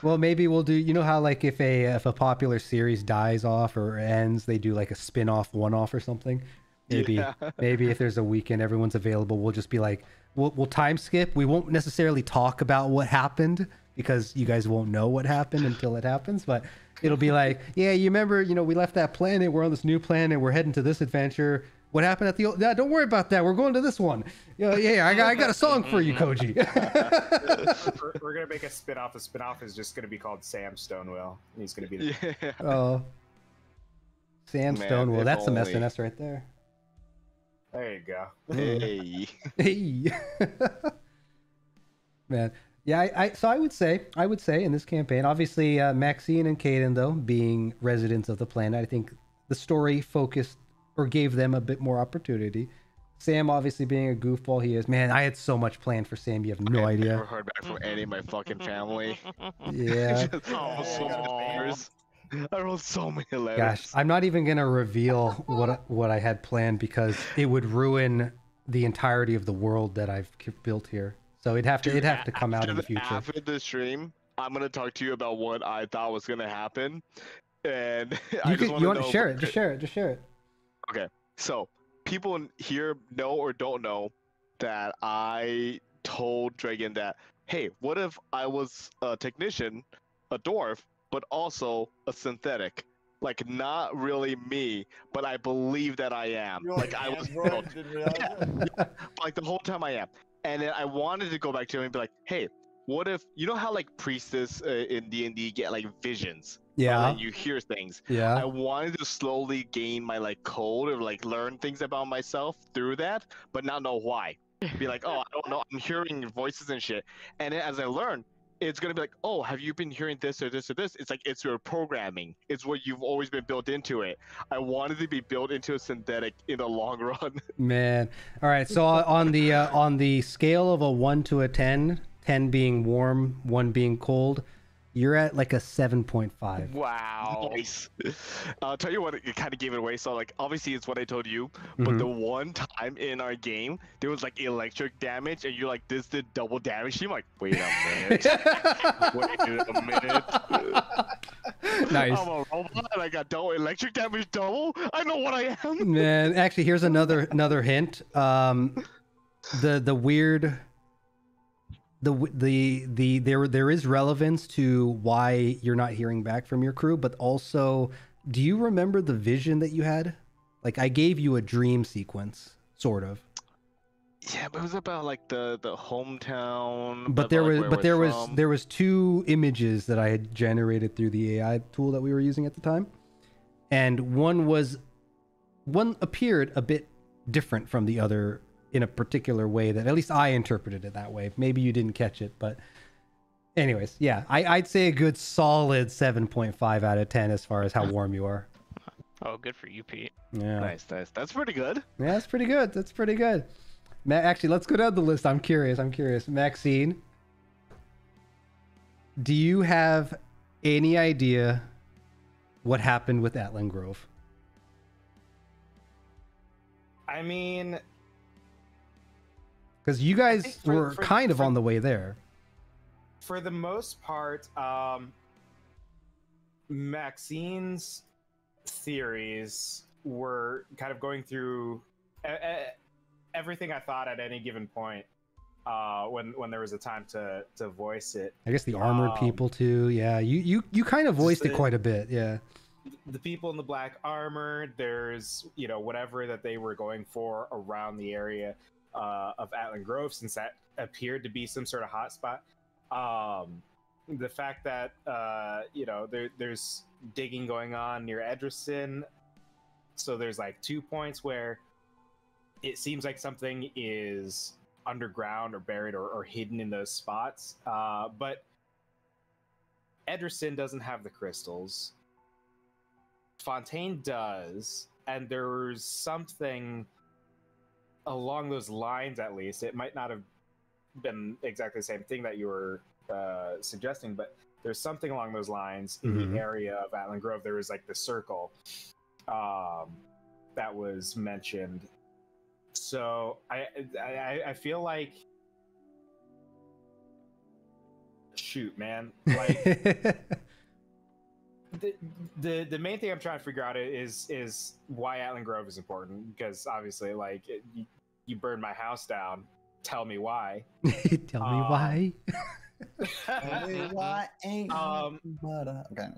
well, maybe we'll do. You know how like if a popular series dies off or ends, they do like a spin-off, one-off or something. Maybe if there's a weekend everyone's available, we'll just be like, we'll time skip. We won't necessarily talk about what happened because you guys won't know what happened until it happens. But It'll be like, yeah, you remember, we left that planet. We're on this new planet. We're heading to this adventure. What happened at the old? Yeah, don't worry about that. We're going to this one. Yeah, I got a song for you, Koji. We're gonna make a spin-off. The spin-off is just gonna be called Sam Stonewill. He's gonna be the... Yeah. Oh, Sam Man, Stonewill. if That's some only. SNS right there. There you go. Hey. Hey, man. Yeah, so I would say in this campaign, obviously Maxine and Cadin, though, being residents of the planet, I think the story focused or gave them a bit more opportunity. Sam, obviously being a goofball he is, man, I had so much planned for Sam. You have no I've idea. never heard back from any of my fucking family. Yeah. So many letters. I wrote so many letters. Gosh, I'm not even gonna reveal what I had planned because it would ruin the entirety of the world that I've built here. So it'd have to come out in the future. After the stream, I'm gonna talk to you about what I thought was gonna happen, and You want to share it? Just share it. Okay, so people here know or don't know that I told Dragon that, hey, what if I was a technician, a dwarf, but also a synthetic? Like, not really me, but I believe that I am. Like, I was built. Like, the whole time I am. And then I wanted to go back to him and be like, hey, what if, you know how, like, priestess in D&D get, like, visions? Yeah. And you hear things. Yeah. I wanted to slowly gain my, like, code or, like, learn things about myself through that, but not know why. Be like, oh, I don't know, I'm hearing voices and shit. And then as I learn, it's going to be like, oh, have you been hearing this or this or this? It's like, it's your programming. It's what you've always been built into it. I wanted to be built into a synthetic in the long run. Man. All right. So on the scale of a 1 to a 10, 10 being warm, 1 being cold, you're at like a 7.5. Wow. Nice. I'll tell you what, it kind of gave it away. So, like, obviously it's what I told you, but the one time in our game, there was like electric damage, and you're like, this did double damage. You're like, wait a minute. Wait a minute. Nice. I'm a robot and I got double electric damage double? I know what I am. Man, actually, here's another hint. The weird. There is relevance to why you're not hearing back from your crew, but also, do you remember the vision that you had? Like, I gave you a dream sequence, sort of. Yeah, but it was about like the hometown. But there was 2 images that I had generated through the AI tool that we were using at the time, and one appeared a bit different from the other in a particular way that at least I interpreted it that way. Maybe you didn't catch it, but anyways, yeah, I'd say a good solid 7.5 out of 10 as far as how warm you are. Oh, good for you, Pete. Yeah. Nice. That's pretty good. Yeah, that's pretty good. Actually, let's go down the list. I'm curious. Maxine, do you have any idea what happened with Atlan Grove? I mean, because you guys were kind of on the way there. For the most part, Maxine's theories were kind of going through everything I thought at any given point when there was a time to voice it. I guess the armored people too. Yeah, you kind of voiced it quite a bit. Yeah. The people in the black armor, there's, whatever that they were going for around the area of Atlan Grove, since that appeared to be some sort of hotspot. The fact that, there's digging going on near Edriston. So there's like 2 points where it seems like something is underground or buried or hidden in those spots. But Edriston doesn't have the crystals. Fontaine does, and there's something along those lines, at least. It might not have been exactly the same thing that you were suggesting, but there's something along those lines in the area of Atlan Grove. There was like the circle that was mentioned. So I feel like, shoot, man, like the main thing I'm trying to figure out is why Atlan Grove is important, because obviously, like, you burned my house down. Tell me why. Tell me why. Why ain't okay.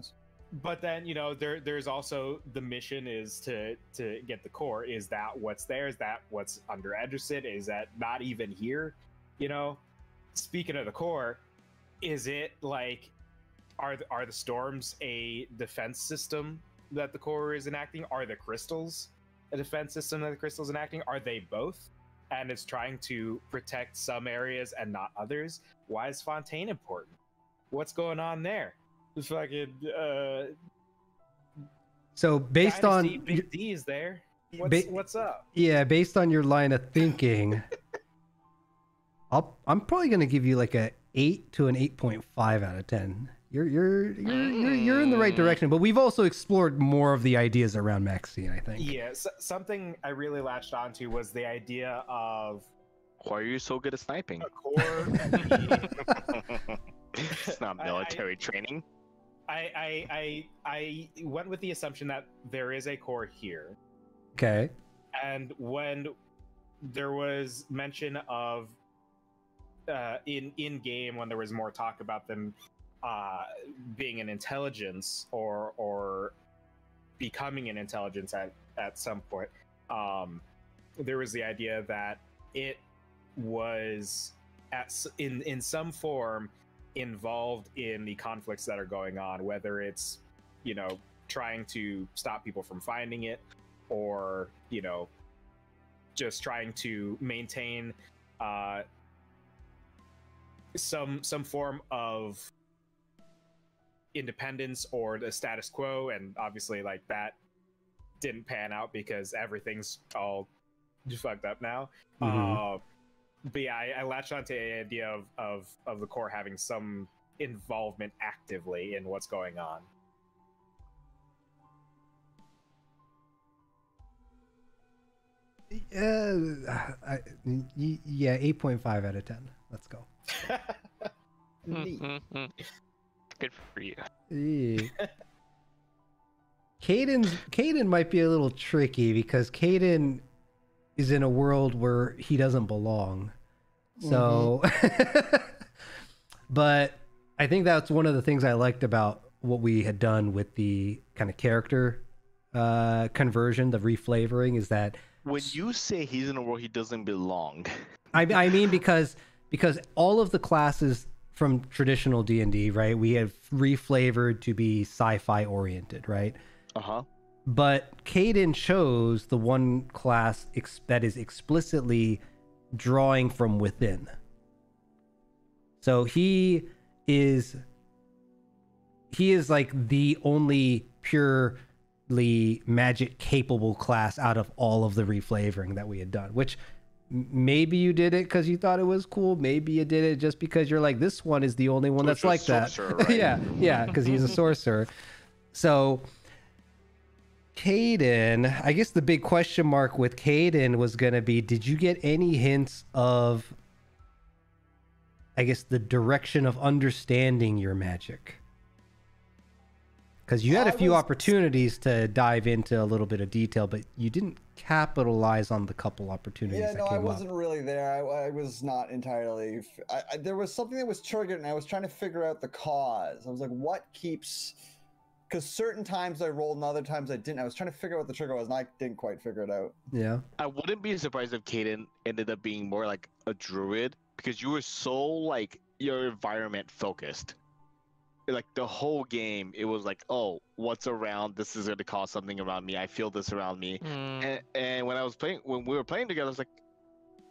but then, you know, there's also the mission is to get the core. Is that what's there? Is that what's under Ederson? Is that not even here? You know, speaking of the core, is it like, are the storms a defense system that the core is enacting? Are the crystals a defense system that the crystals enacting? Are they both? And it's trying to protect some areas and not others. Why is Fontaine important? What's going on there? The fucking So based Dynasty, on Big D is there. What's up? Yeah, based on your line of thinking, I'm probably gonna give you like a 8 to an 8.5 out of 10. You're in the right direction, but we've also explored more of the ideas around Maxine, I think. Yeah, something I really latched onto was the idea of Why are you so good at sniping? a core. It's not military training. I went with the assumption that there is a core here, Okay. and when there was mention of in game, when there was more talk about them being an intelligence or becoming an intelligence at some point, there was the idea that it was in some form involved in the conflicts that are going on, whether it's, you know, trying to stop people from finding it, or, you know, just trying to maintain some form of independence or the status quo. And obviously, like, that didn't pan out because everything's all fucked up now. But yeah, I latched onto the idea of the core having some involvement actively in what's going on. Yeah, 8.5 out of 10. Let's go. Good for you. Yeah. Cadin might be a little tricky because Cadin is in a world where he doesn't belong. So, but I think that's one of the things I liked about what we had done with the kind of character conversion, the reflavoring, is that When you say he's in a world he doesn't belong, I mean because all of the classes from traditional D&D, right, we have reflavored to be sci-fi oriented, right? But Cadin chose the one class that is explicitly drawing from within. So he is like the only purely magic capable class out of all of the reflavoring that we had done, which maybe you did it because you thought it was cool. Maybe you did it just because you're like, this one is the only one that's like that. Right? yeah, because he's a sorcerer. So Cadin, I guess the big question mark with Cadin was going to be, did you get any hints of, I guess, the direction of understanding your magic? Because you had a few opportunities to dive into a little bit of detail, but you didn't capitalize on the couple opportunities that came up. I wasn't really there. I was not entirely... there was something that was triggered, and I was trying to figure out the cause. I was like, what keeps... Because certain times I rolled and other times I didn't. I was trying to figure out what the trigger was, and I didn't quite figure it out. Yeah. I wouldn't be surprised if Cadin ended up being more like a druid, because you were so, like, your environment focused. Like, the whole game, it was like, oh, what's around? This is going to cause something around me. I feel this around me. And when we were playing together, I was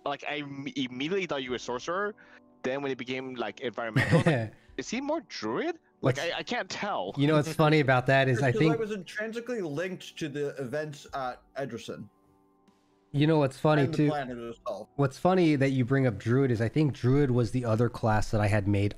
like I immediately thought you were a sorcerer. Then when it became, like, environmental, I was like, is he more druid? Like, I can't tell. You know what's funny about that is I think... I was intrinsically linked to the events at Ederson. You know what's funny and the too? planet itself. What's funny that you bring up Druid is I think Druid was the other class that I had made.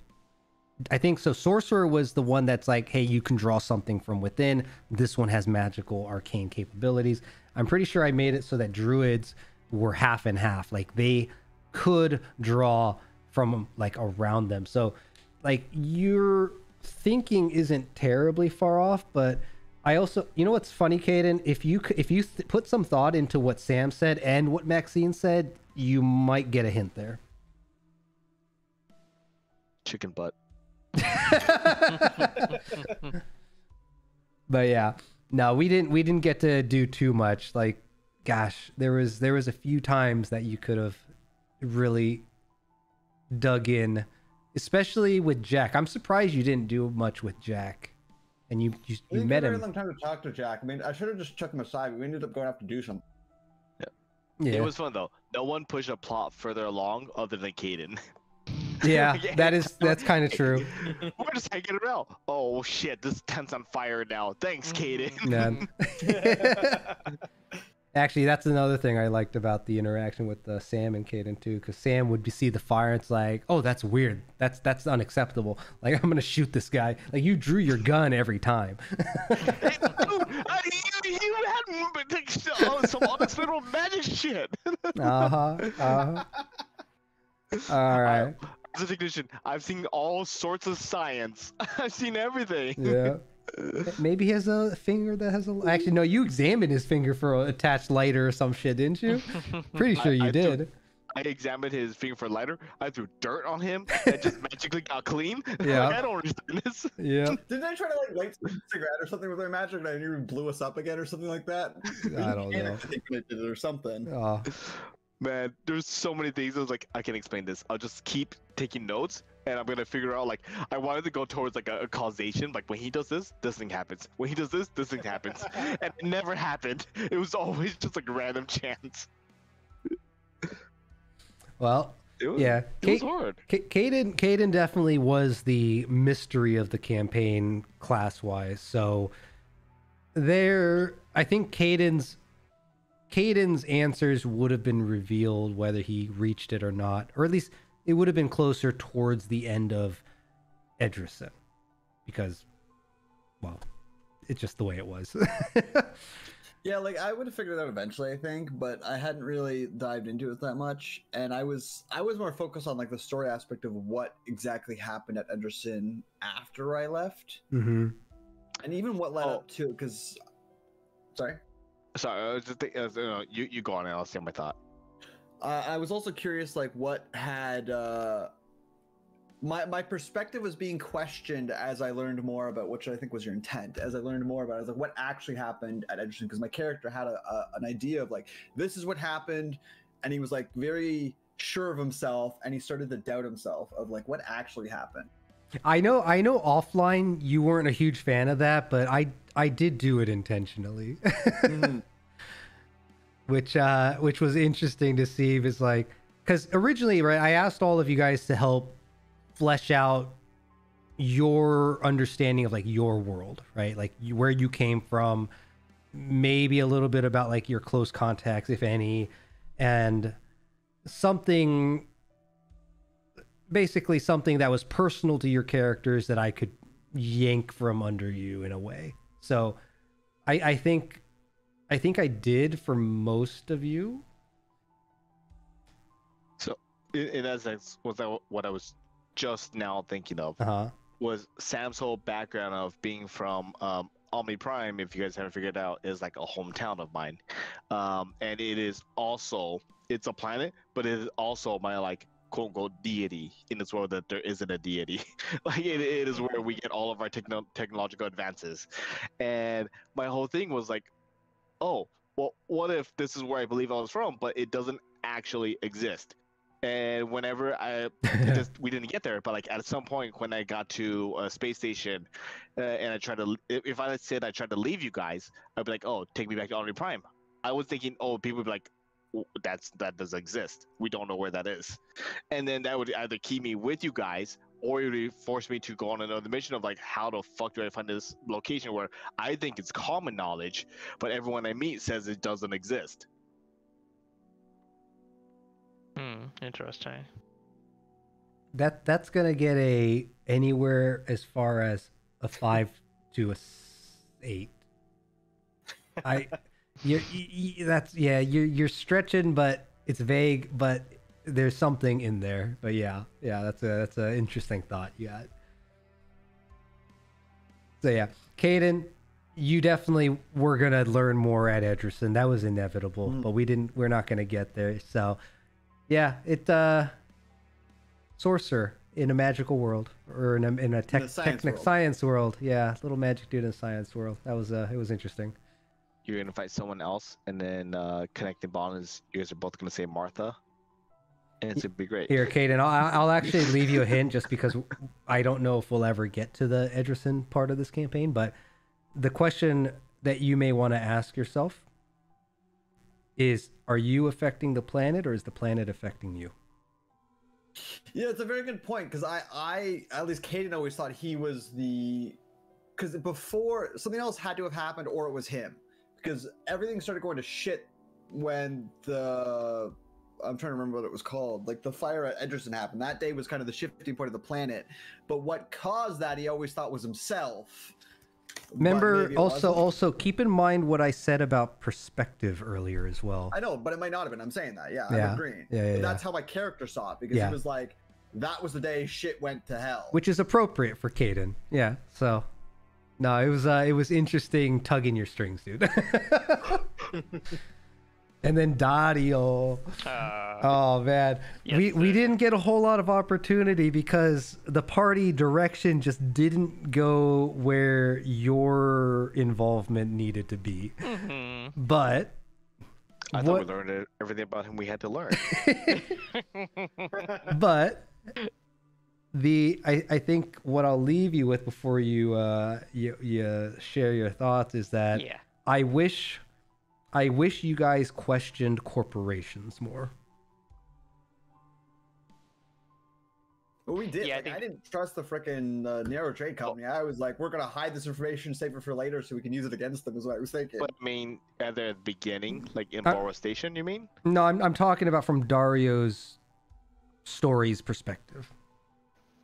I think so. Sorcerer was the one that's like, hey, you can draw something from within. This one has magical arcane capabilities. I'm pretty sure I made it so that Druids were half and half. Like, they could draw from, like, around them. So, like, your thinking isn't terribly far off, but I also, you know what's funny, Cadin? If you put some thought into what Sam said and what Maxine said, you might get a hint there. Chicken butt. But yeah, no, we didn't get to do too much. Like, gosh, there was a few times that you could have really dug in, especially with Jack. I'm surprised you didn't do much with Jack, and you met him. It took a very long time to talk to Jack. I mean, I should have just chucked him aside, but we ended up going to have to do something. Yeah. It was fun though. No one pushed a plot further along other than Cadin. Yeah, that's kind of true. We're just hanging around. Oh shit, this tent's on fire now. Thanks, Cadin. Yeah. Actually, that's another thing I liked about the interaction with Sam and Cadin too, because Sam would see the fire and it's like, oh, that's weird. That's unacceptable. Like, I'm gonna shoot this guy. Like, you drew your gun every time. You had some unexplainable magic shit. All right. As a technician, I've seen all sorts of science. I've seen everything. Yeah. Maybe he has a finger that has a... Actually, no, you examined his finger for an attached lighter or some shit, didn't you? Pretty sure you did. I examined his finger for a lighter. I threw dirt on him and just magically got clean. Yeah. Like, I don't understand this. Yeah. Didn't I try to like light a cigarette or something with their magic and I nearly blew us up again or something like that? I don't know. Did it or something. Oh. Man, there's so many things. I was like, I can't explain this. I'll just keep taking notes, and I'm gonna figure out. Like, I wanted to go towards like a causation. Like, when he does this thing happens. When he does this thing happens. And it never happened. It was always just like random chance. Well, It was hard. Cadin definitely was the mystery of the campaign class-wise. So I think Cadin's answers would have been revealed whether he reached it or not, or at least it would have been closer towards the end of Edrison, because, well, it's just the way it was. Yeah, like I would have figured it out eventually, I think, but I hadn't really dived into it that much, and I was more focused on like the story aspect of what exactly happened at Edrison after I left, Mm-hmm. and even what led up to. Because, sorry. Sorry, I was just thinking, you go on and I'll say my thought. I was also curious, like, what had my perspective was being questioned as I learned more about, which I think was your intent. As I learned more about it, I was like, what actually happened at Edgerton? Because my character had an idea of like, this is what happened, and he was like very sure of himself, and he started to doubt himself of like what actually happened. I know offline you weren't a huge fan of that, but I did do it intentionally. Mm-hmm. Which was interesting to see. Is like, because originally, right, I asked all of you guys to help flesh out your understanding of like your world, right? Like where you came from, maybe a little bit about like your close contacts, if any, and basically something that was personal to your characters that I could yank from under you in a way. So I think I did for most of you. So in that sense, was that what I was just now thinking of? Was Sam's whole background of being from Omni Prime, if you guys haven't figured it out, is like a hometown of mine. And it is also, it's a planet, but it is also my like quote unquote deity in this world that there isn't a deity. Like it is where we get all of our technological advances. And my whole thing was like, oh, well, what if this is where I believe I was from, but it doesn't actually exist? And whenever we didn't get there, but like at some point when I got to a space station, and I tried to, if I said I tried to leave you guys, I'd be like, oh, take me back to Omni Prime. I was thinking, oh, people would be like, that doesn't exist. We don't know where that is. And then that would either keep me with you guys, or it would force me to go on another mission of like, how the fuck do I find this location where I think it's common knowledge, but everyone I meet says it doesn't exist. Interesting. That's gonna get anywhere as far as a 5 to a 8. You're stretching, but it's vague, but there's something in there. But yeah, that's an interesting thought you got. So yeah, Cadin, you definitely were gonna learn more at Edgerton. That was inevitable, but we're not gonna get there. So yeah, Sorcerer, in a magical world, or in a science world. Yeah, little magic dude in a science world. That was it was interesting. You're gonna fight someone else, and then connecting bond is you guys are both gonna say Martha, and it's gonna be great. Here, Cadin, I'll actually leave you a hint just because I don't know if we'll ever get to the Edgerson part of this campaign, but the question that you may want to ask yourself is, are you affecting the planet, or is the planet affecting you? Yeah, it's a very good point, because I at least Cadin always thought he was because before something else had to have happened, or it was him, because everything started going to shit when I'm trying to remember what it was called, like the fire at Edgerson happened. That day was kind of the shifting point of the planet, but what caused that he always thought was himself. Remember, also keep in mind what I said about perspective earlier as well. I know, but it might not have been. I'm saying that. Yeah, Yeah. I'm agreeing. Yeah. That's how my character saw it, because Yeah. it was like, that was the day shit went to hell. Which is appropriate for Cadin. Yeah, so... No, it was interesting tugging your strings, dude. And then Daario. Oh man, yes, we didn't get a whole lot of opportunity because the party direction just didn't go where your involvement needed to be. Mm-hmm. But I thought we learned everything about him we had to learn. But I think what I'll leave you with before you share your thoughts is that I wish you guys questioned corporations more. Well, we did. Yeah, I didn't trust the frickin' narrow trade company. I was like, we're gonna hide this information, save it for later, so we can use it against them. Is what I was thinking. But I mean, at the beginning, like in Borough Station, you mean? No, I'm talking about from Daario's story's perspective.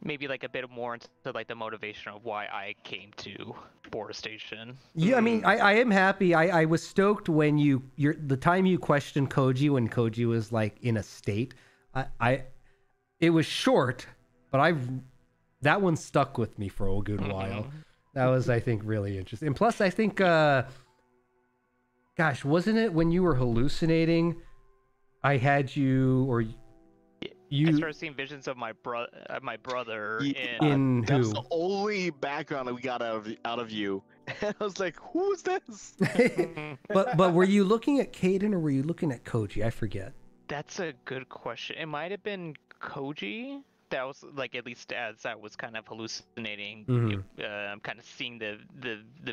Maybe like a bit more into like the motivation of why I came to Borough Station. Yeah, I mean, I am happy. I was stoked when the time you questioned Koji, when Koji was like in a state. It was short, but that one stuck with me for a good while. That was, I think, really interesting. And plus, I think, gosh, wasn't it when you were hallucinating? I had you, or you. I started seeing visions of my brother in That was who? the only background that we got out of you. And I was like, who is this? but were you looking at Cadin or were you looking at Koji? I forget. That's a good question. It might have been Koji. That was like, at least as I was kind of hallucinating, kind of seeing the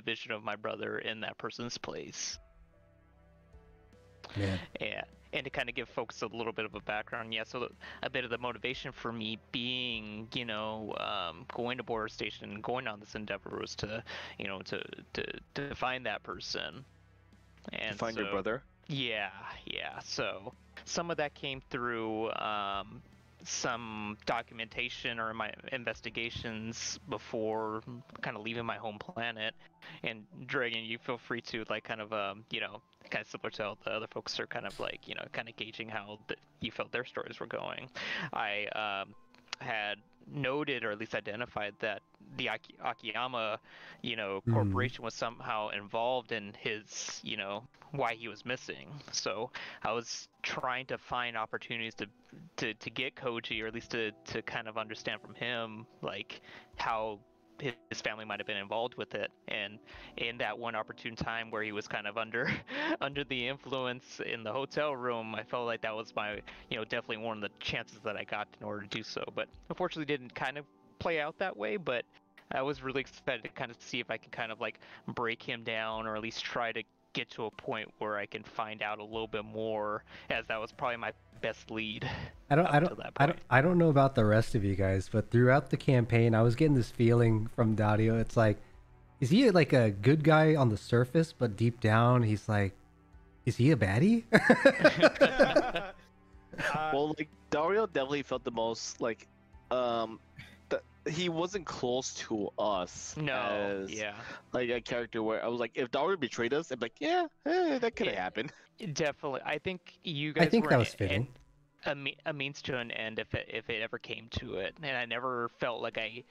vision of my brother in that person's place. Yeah. And to kind of give folks a little bit of a background, so a bit of the motivation for me being, going to Border Station and going on this endeavor was to find that person. And To find your brother? Yeah. So some of that came through some documentation or my investigations before kind of leaving my home planet. And Dregn, you feel free to like kind of kind of similar to how the other folks are kind of like kind of gauging how you felt their stories were going. I had noted, or at least identified, that the Akiyama corporation was somehow involved in his why he was missing. So I was trying to find opportunities to get Koji, or at least to kind of understand from him like how his family might have been involved with it. And in that one opportune time where he was kind of under the influence in the hotel room, I felt like that was my definitely one of the chances that I got in order to do so. But unfortunately didn't kind of play out that way. But I was really excited to kind of see if I can kind of like break him down, or at least try to get to a point where I can find out a little bit more, as that was probably my best lead. I don't know about the rest of you guys, but throughout the campaign, I was getting this feeling from Daario. It's like, is he like a good guy on the surface, but deep down, he's like, is he a baddie? Well, like Daario definitely felt the most like, he wasn't close to us. No, as, like a character where I was like, if Daario betrayed us, I'd be like, that could have happened. Definitely, I think you guys. I think were that was fitting. A means to an end, if it ever came to it, and I never felt like I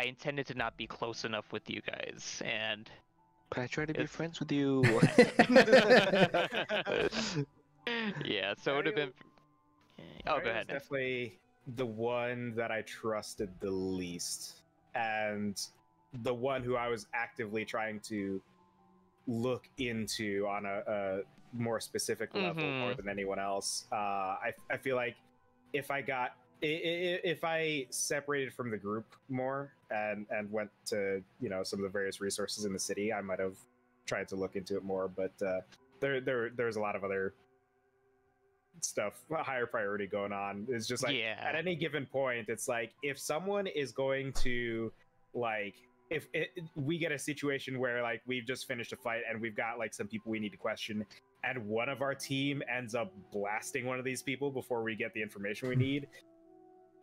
intended to not be close enough with you guys, and. But I tried to be friends with you. Yeah, so it would have been. Oh, go ahead. Definitely the one that I trusted the least, and the one who I was actively trying to look into on a more specific level more than anyone else. I feel like if I separated from the group more and went to some of the various resources in the city, I might have tried to look into it more. But there's a lot of other stuff, higher priority going on. It's just like at any given point, it's like if someone is going to if we get a situation where like we've just finished a fight and we've got like some people we need to question, and one of our team ends up blasting one of these people before we get the information we need,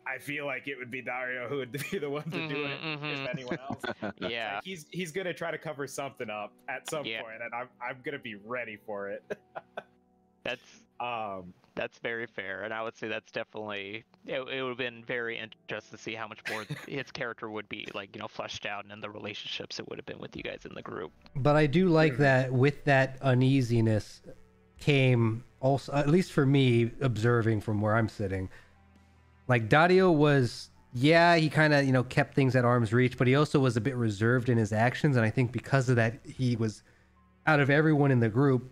I feel like it would be Daario who would be the one to do it if anyone else. Yeah, like he's gonna try to cover something up at some point, and I'm gonna be ready for it. That's very fair, and I would say that's definitely it would have been very interesting to see how much more his character would be fleshed out, and the relationships it would have been with you guys in the group. But I do like that with that uneasiness came also, at least for me, observing from where I'm sitting, like Daario was, he kind of kept things at arm's reach, but he also was a bit reserved in his actions, and I think because of that, he was, out of everyone in the group,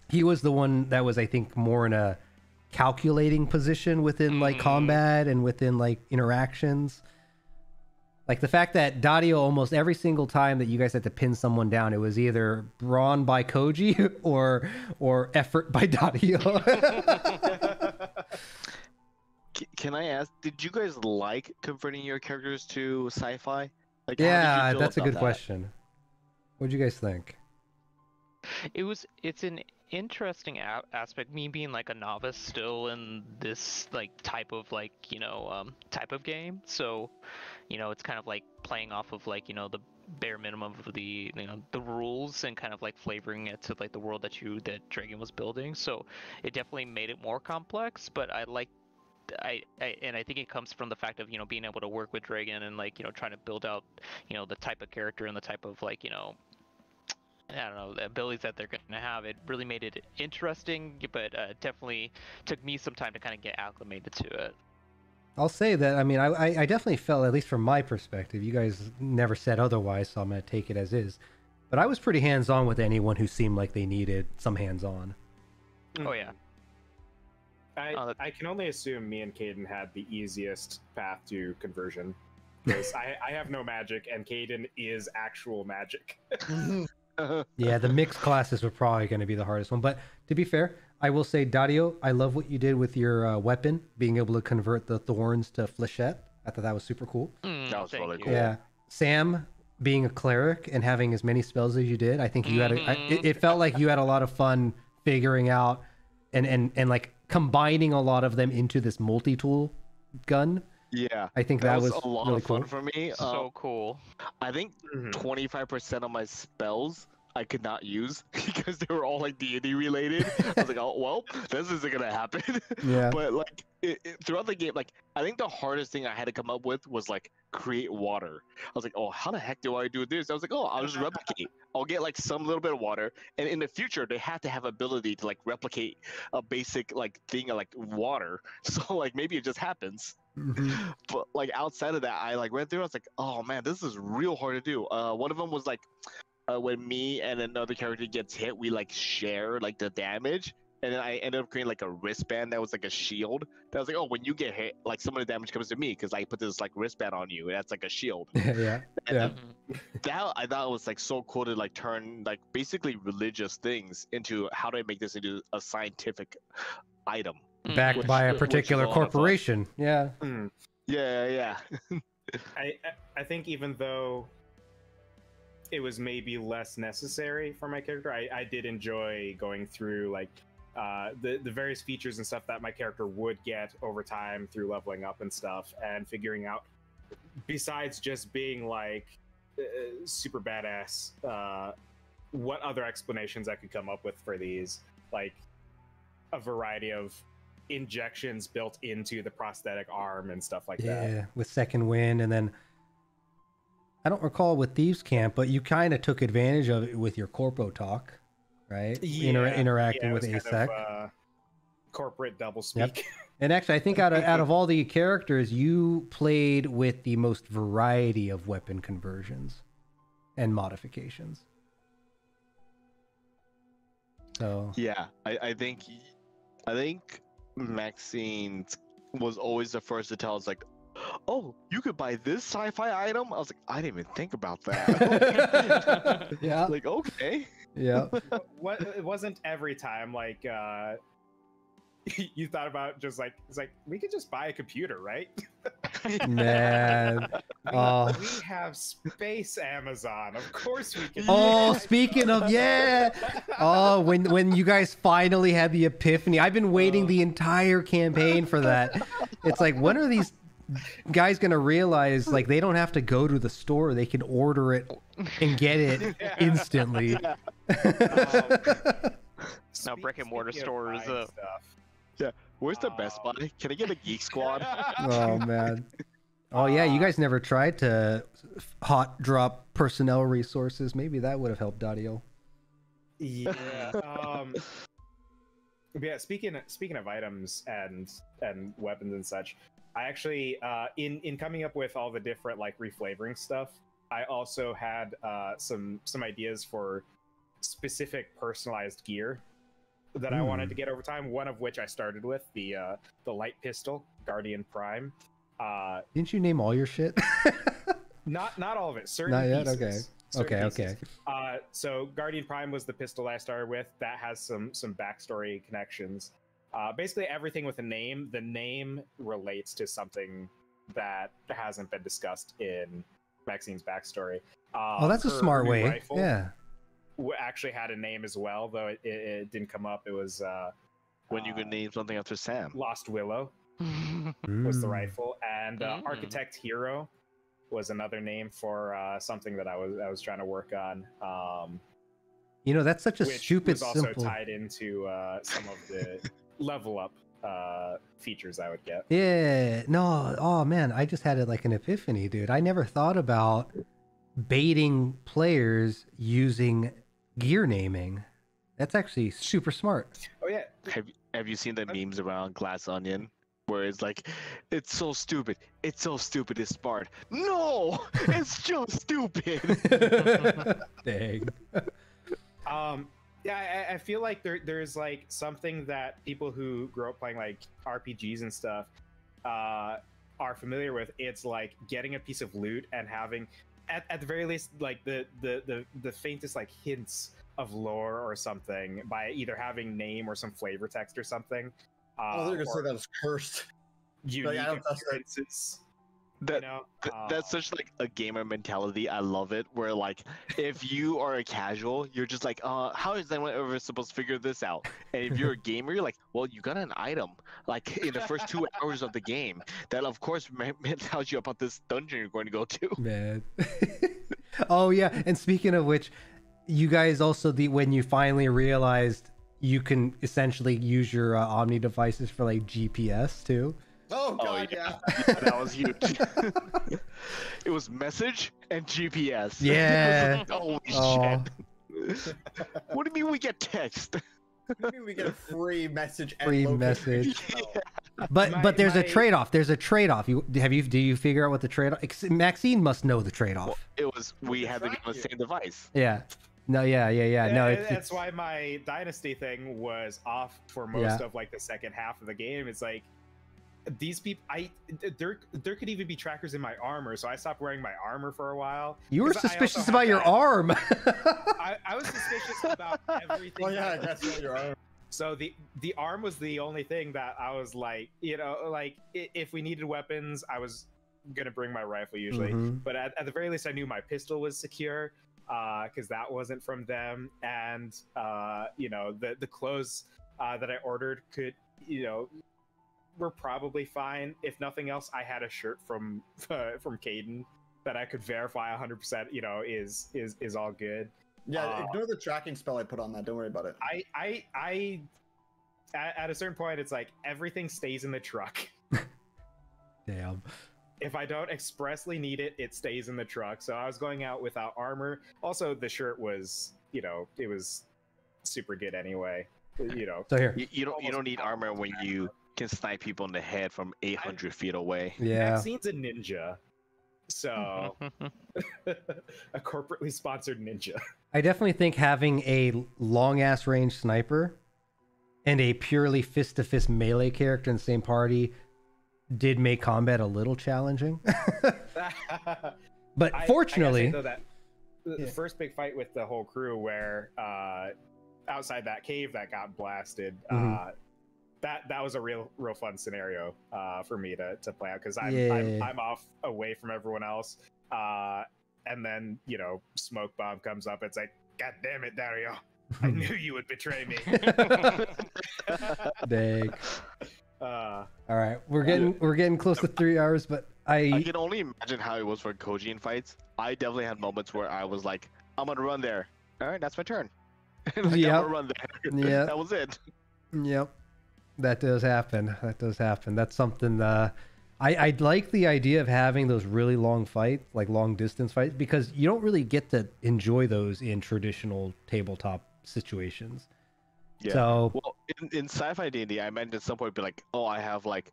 he was the one that was, I think, more in a calculating position within like combat and within like interactions. Like the fact that Daario, almost every single time that you guys had to pin someone down, it was either brawn by Koji or effort by Daario. Can I ask, did you guys like converting your characters to sci-fi? Like, yeah, that's a good question. What'd you guys think? It's an interesting aspect, me being like a novice still in this like type of type of game, so it's kind of like playing off of like the bare minimum of the the rules and kind of like flavoring it to like the world that Dregn was building. So it definitely made it more complex, but I think it comes from the fact of being able to work with Dregn and like trying to build out the type of character and the type of like I don't know, the abilities that they're going to have. It really made it interesting, but definitely took me some time to kind of get acclimated to it. I'll say that, I mean, I definitely felt, at least from my perspective, you guys never said otherwise, so I'm going to take it as is, but I was pretty hands-on with anyone who seemed like they needed some hands-on. Oh, yeah. I can only assume me and Cadin had the easiest path to conversion, because I have no magic, and Cadin is actual magic. Yeah, the mixed classes were probably going to be the hardest one. But to be fair, I will say, Daario, I love what you did with your weapon, being able to convert the thorns to flechette. I thought that was super cool. That was really cool. Yeah, Sam being a cleric and having as many spells as you did, I think you had it felt like you had a lot of fun figuring out and like combining a lot of them into this multi-tool gun. Yeah, I think that was a lot really of fun cool for me. So cool. I think 25% of my spells I could not use because they were all like D&D related. I was like, oh well, this isn't gonna happen. Yeah. But like throughout the game, like I think the hardest thing I had to come up with was like create water. I was like, oh, how the heck do I do this? I was like, oh, I'll just replicate. I'll get like some little bit of water, and in the future they have to have ability to like replicate a basic like thing of like water. So like maybe it just happens. But like outside of that, I like went through. I was like, oh man, this is real hard to do. One of them was like when me and another character gets hit, we like share like the damage, and then I ended up creating like a wristband that was like a shield. That was like, oh, when you get hit, like some of the damage comes to me because I put this like wristband on you, and that's like a shield. Yeah. That I thought was like so cool to like turn like basically religious things into how do I make this into a scientific item Backed by a particular corporation. Yeah. Yeah. I think even though it was maybe less necessary for my character, I did enjoy going through like the various features and stuff that my character would get over time through leveling up and stuff, and figuring out, besides just being like super badass, what other explanations I could come up with for these, like a variety of injections built into the prosthetic arm and stuff like that. Yeah, with second wind, and then I don't recall with Thieves Camp, but you kind of took advantage of it with your corpo talk, right? Yeah, interacting with ASEC. corporate doublespeak. And actually, I think out of all the characters, you played with the most variety of weapon conversions and modifications. So Yeah, I think Maxine was always the first to tell us like, oh, you could buy this sci-fi item. I was like, I didn't even think about that. yeah, Like, okay. yeah. What it wasn't every time like you thought about just like it's like we could just buy a computer, right? Man. Oh. We have space Amazon. Of course we can. Oh, speaking of, yeah. Oh, when you guys finally had the epiphany, I've been waiting the entire campaign for that. It's like, when are these guys gonna realize like they don't have to go to the store, they can order it and get it instantly? Now brick and mortar stores. Yeah, where's the Best Buy? Can I get a Geek Squad? Oh man. Oh yeah, you guys never tried to hot drop personnel resources. Maybe that would have helped Daario. Yeah. Yeah. Speaking of items and weapons and such, I actually in coming up with all the different like reflavoring stuff, I also had some ideas for specific personalized gear that I wanted to get over time. One of which I started with the light pistol, Guardian Prime. Didn't you name all your shit? Not all of it. Certain Not yet. pieces. Certain Okay. So Guardian Prime was the pistol I started with. That has some backstory connections. Basically everything with a name. The name relates to something that hasn't been discussed in Maxine's backstory. Oh, that's a smart way. Rifle Yeah. actually had a name as well, though it didn't come up. It was When you could name something after Sam. Lost Willow was the rifle, and Architect Hero was another name for something that I was trying to work on. You know, that's such a which stupid was also simple. tied into some of the level up features I would get. Yeah. No. Oh man, I just had it like an epiphany, dude. I never thought about baiting players using gear naming. That's actually super smart. Oh yeah. Have you seen the memes around Glass Onion? Where it's like, it's so stupid. It's so stupid. It's smart. No, it's just stupid. Dang. Yeah, I feel like there's like something that people who grow up playing like RPGs and stuff are familiar with. It's like getting a piece of loot and having, at the very least, like the faintest like hints of lore or something by either having name or some flavor text or something. They're gonna say that was cursed. Unique I don't trust it. experiences. That's such like a gamer mentality. I love it. Where like, if you are a casual, you're just like, how is anyone ever supposed to figure this out? And if you're a gamer, you're like, well, you got an item like in the first 2 hours of the game that, of course, tells you about this dungeon you're going to go to. Man. Oh yeah, and speaking of which, you guys also when you finally realized you can essentially use your Omni devices for like GPS too. Oh god, yeah. That was huge. It was message and GPS. Yeah. Holy shit. What do you mean we get text? What do you mean we get a free message and Free location? message. Yeah. But there's a trade-off. There's a trade-off. Do you figure out what the trade-off? Maxine must know the trade-off. Well, it was we had to be on the same device. Yeah. No, yeah. No, that's why my Dynasty thing was off for most of like the second half of the game. It's like these people, there could even be trackers in my armor, so I stopped wearing my armor for a while. You were suspicious about your arm. I was suspicious about everything. Oh yeah, that's your arm. So the arm was the only thing that I was like, like if we needed weapons, I was gonna bring my rifle usually. But at the very least, I knew my pistol was secure because that wasn't from them, and the clothes that I ordered could were probably fine. If nothing else, I had a shirt from Cadin that I could verify 100%. Is all good. Yeah, ignore the tracking spell I put on that. Don't worry about it. I at a certain point, it's like everything stays in the truck. Damn. If I don't expressly need it, it stays in the truck. So I was going out without armor. Also, the shirt was, it was super good anyway. So here, you don't need armor when you can snipe people in the head from 800 feet away. Yeah. Maxine's a ninja, so a corporately sponsored ninja. I definitely think having a long ass range sniper and a purely fist to fist melee character in the same party did make combat a little challenging. But fortunately, I gotta say, though, that the first big fight with the whole crew, where outside that cave that got blasted, that was a real fun scenario for me to play out, because I'm off away from everyone else, and then smoke bomb comes up. It's like, God damn it, Daario! I knew you would betray me. Dang. All right, we're getting close to 3 hours, but I can only imagine how it was for Koji in fights. I definitely had moments where I was like, I'm gonna run there. All right, that's my turn. I'm gonna run there. Yeah, that was it. Yep, that does happen. That's something. I like the idea of having those really long fights, like long distance fights, because you don't really get to enjoy those in traditional tabletop situations. Yeah. So, well, in sci-fi D&D, I meant at some point be like, oh, I have like,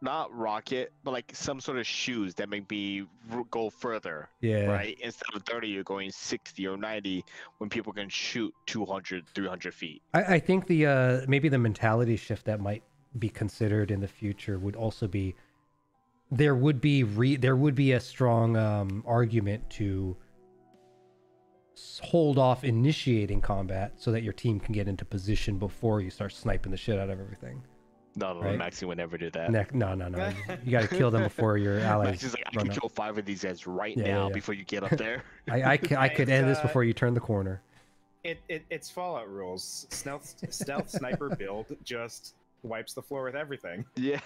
not rocket, but like some sort of shoes that make me go further. Yeah. Right? Instead of 30, you're going 60 or 90 when people can shoot 200, 300 feet. I think the maybe the mentality shift that might be considered in the future would also be there would be a strong argument to hold off initiating combat so that your team can get into position before you start sniping the shit out of everything. No, right? Maxine would never do that. No. You got to kill them before your allies. Maxine's like, I can kill 5 of these guys right Yeah, now yeah. before you get up there. I could end this before you turn the corner. It's Fallout rules. Stealth sniper build just wipes the floor with everything. Yeah.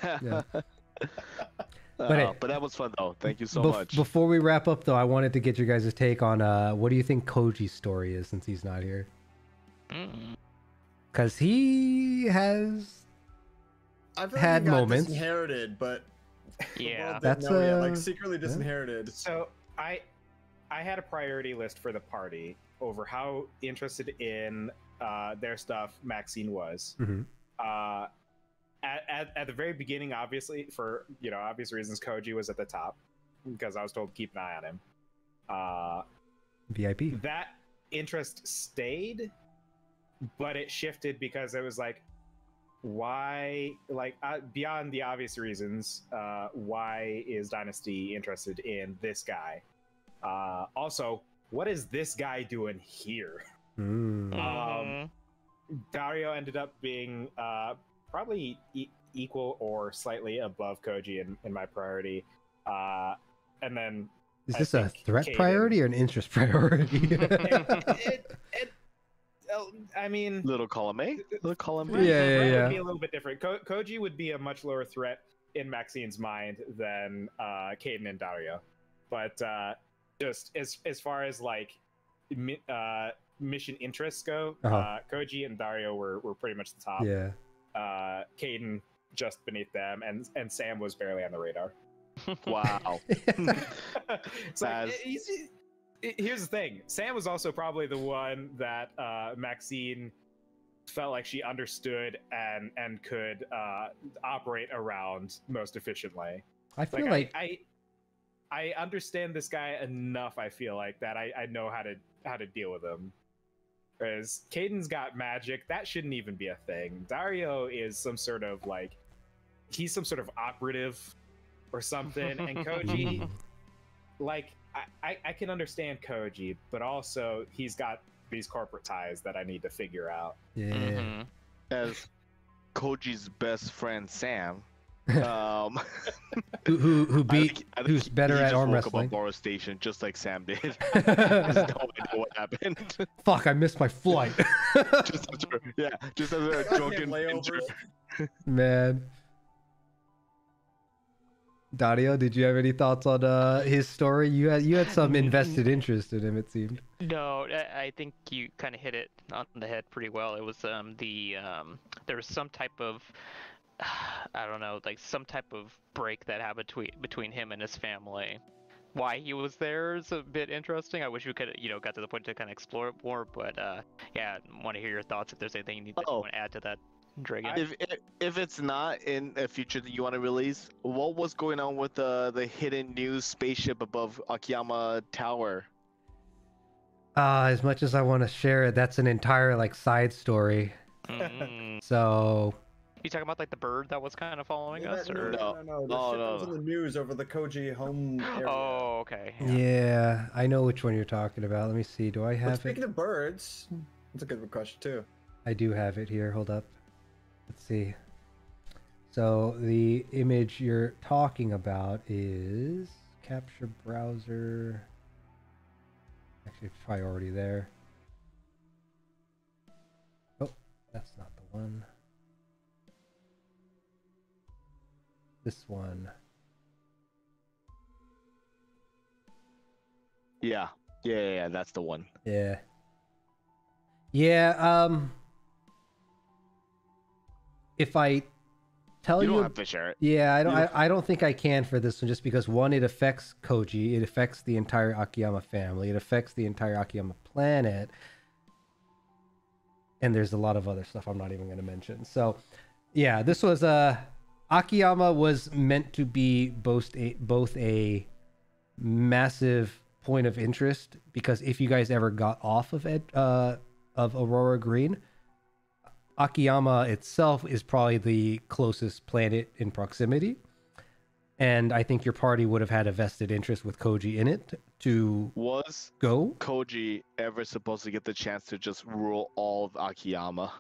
But that was fun though. Thank you so much. Before we wrap up though, I wanted to get your guys' take on what do you think Koji's story is since he's not here? Because he has had moments. Disinherited, but Yeah, that's like secretly disinherited. So I had a priority list for the party over how interested in their stuff Maxine was. At the very beginning, obviously, for obvious reasons, Koji was at the top because I was told to keep an eye on him. VIP. That interest stayed, but it shifted because it was like, why? Like beyond the obvious reasons, why is Dynasty interested in this guy? Also, what is this guy doing here? Daario ended up being probably equal or slightly above Koji in my priority. And then is this a threat priority or an interest priority? I mean, little column A, little column B. Yeah. Would be a little bit different. Koji would be a much lower threat in Maxine's mind than Cadin and Daario. But just as far as like mission interests go, Koji and Daario were pretty much the top. Yeah. Cadin just beneath them, and Sam was barely on the radar. Wow. It's like, here's the thing. Sam was also probably the one that Maxine felt like she understood and could operate around most efficiently. I feel like I understand this guy enough. I feel like that I know how to deal with him. Whereas Cadin's got magic, that shouldn't even be a thing. Daario is some sort of like, he's some sort of operative or something, and Koji, like, I can understand Koji, but also he's got these corporate ties that I need to figure out. Yeah. As Koji's best friend Sam, who's better at arm woke wrestling. Up Borough Station just like Sam did. Just no idea what happened. Fuck! I missed my flight. just as a drunken ninja. Man. Daario, did you have any thoughts on his story? You had some invested interest in him, it seemed. No, I think you kind of hit it on the head pretty well. It was there was some type of I don't know, like some type of break that happened between him and his family. Why he was there is a bit interesting. I wish we could, got to the point to kind of explore it more. But yeah, I want to hear your thoughts if there's anything you want to add to that. Dragon. If it's not in a future that you want to release, what was going on with the hidden news spaceship above Akiyama Tower? As much as I want to share it, that's an entire like side story. So You talking about like the bird that was kind of following us, or? No. The ship that was in the news over the Koji home area. Oh, okay. yeah, I know which one you're talking about. Let me see. Do I But have speaking it? of birds, that's a good question too. I do have it here. Hold up. Let's see. So the image you're talking about is capture browser. Actually, it's probably already there. Oh, that's not the one. This one. Yeah, that's the one. Yeah. If I tell You you, don't have to share it. yeah, I don't think I can for this one, just because one, it affects Koji, it affects the entire Akiyama family, it affects the entire Akiyama planet, and there's a lot of other stuff I'm not even going to mention. So, yeah, this was Akiyama was meant to be both a massive point of interest, because if you guys ever got off of Aurora Green, Akiyama itself is probably the closest planet in proximity, and I think your party would have had a vested interest with Koji in it to Was go. Koji ever supposed to get the chance to just rule all of Akiyama?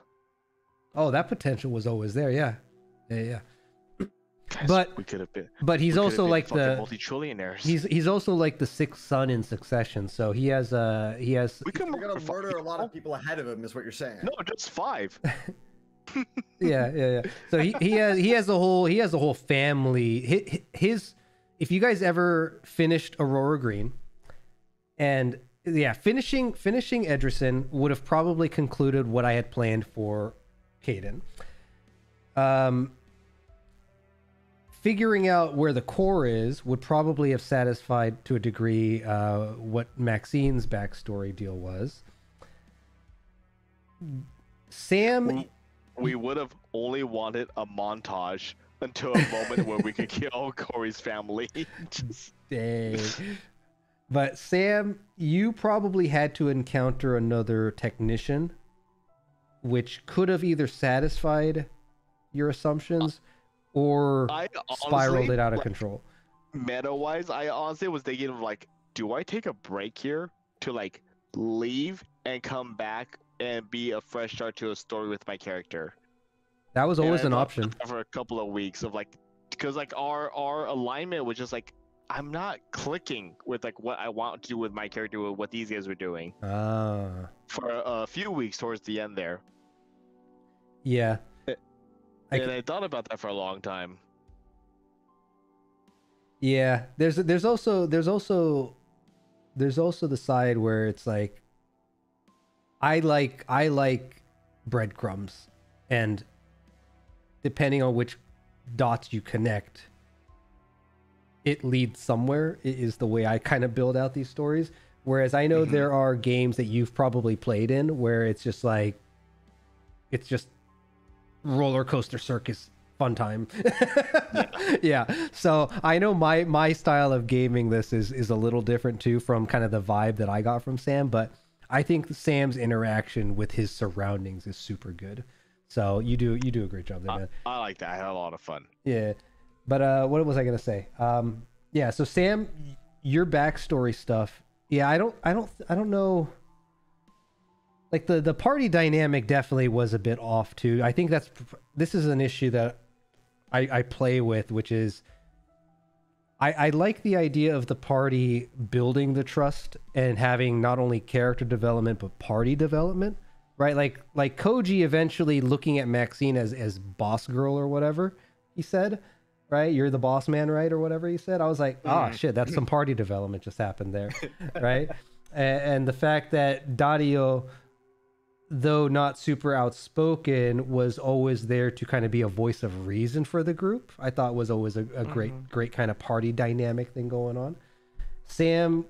Oh, that potential was always there. Yeah. Guys, But- we could have been. But he's we could have also been like fucking the multi-trillionaires. he's also like the sixth son in succession, so he has We could You're gonna murder a lot of people ahead of him, is what you're saying. No, just 5. yeah. So he has a whole family. His if you guys ever finished Aurora Green, and yeah, finishing Edrison would have probably concluded what I had planned for Cadin. Figuring out where the core is would probably have satisfied to a degree what Maxine's backstory deal was. Sam, We would have only wanted a montage until a moment where we could kill Corey's family. Just- dang. But Sam, you probably had to encounter another technician, which could have either satisfied your assumptions or I spiraled honestly, it out of like, control. Meta-wise, I honestly was thinking of like, do I take a break here to like leave and come back and be a fresh start to a story with my character? That was And always I an thought option. for a couple of weeks of like, because like our alignment was just like, I'm not clicking with like what I want to do with my character with what these guys were doing Ah, for a few weeks towards the end there. yeah. And I thought about that for a long time. Yeah, there's also the side where it's like I like breadcrumbs, and depending on which dots you connect, it leads somewhere. It is the way I kind of build out these stories. Whereas I know there are games that you've probably played in where it's just like it's just roller coaster circus fun time. Yeah. So I know my style of gaming this is a little different too from kind of the vibe that I got from Sam, but I think Sam's interaction with his surroundings is super good. So you do a great job there, man. I like that. I had a lot of fun. Yeah. But what was I gonna say? Yeah, so Sam, your backstory stuff, yeah, I don't know. Like the party dynamic definitely was a bit off too. I think this is an issue that I play with, which is I like the idea of the party building the trust and having not only character development but party development, right? Like Koji eventually looking at Maxine as boss girl or whatever he said, right? You're the boss man, right? Or whatever he said. I was like, shit, that's some party development just happened there, right? And the fact that Daario, though not super outspoken, was always there to kind of be a voice of reason for the group, I thought was always a great kind of party dynamic thing going on. Sam,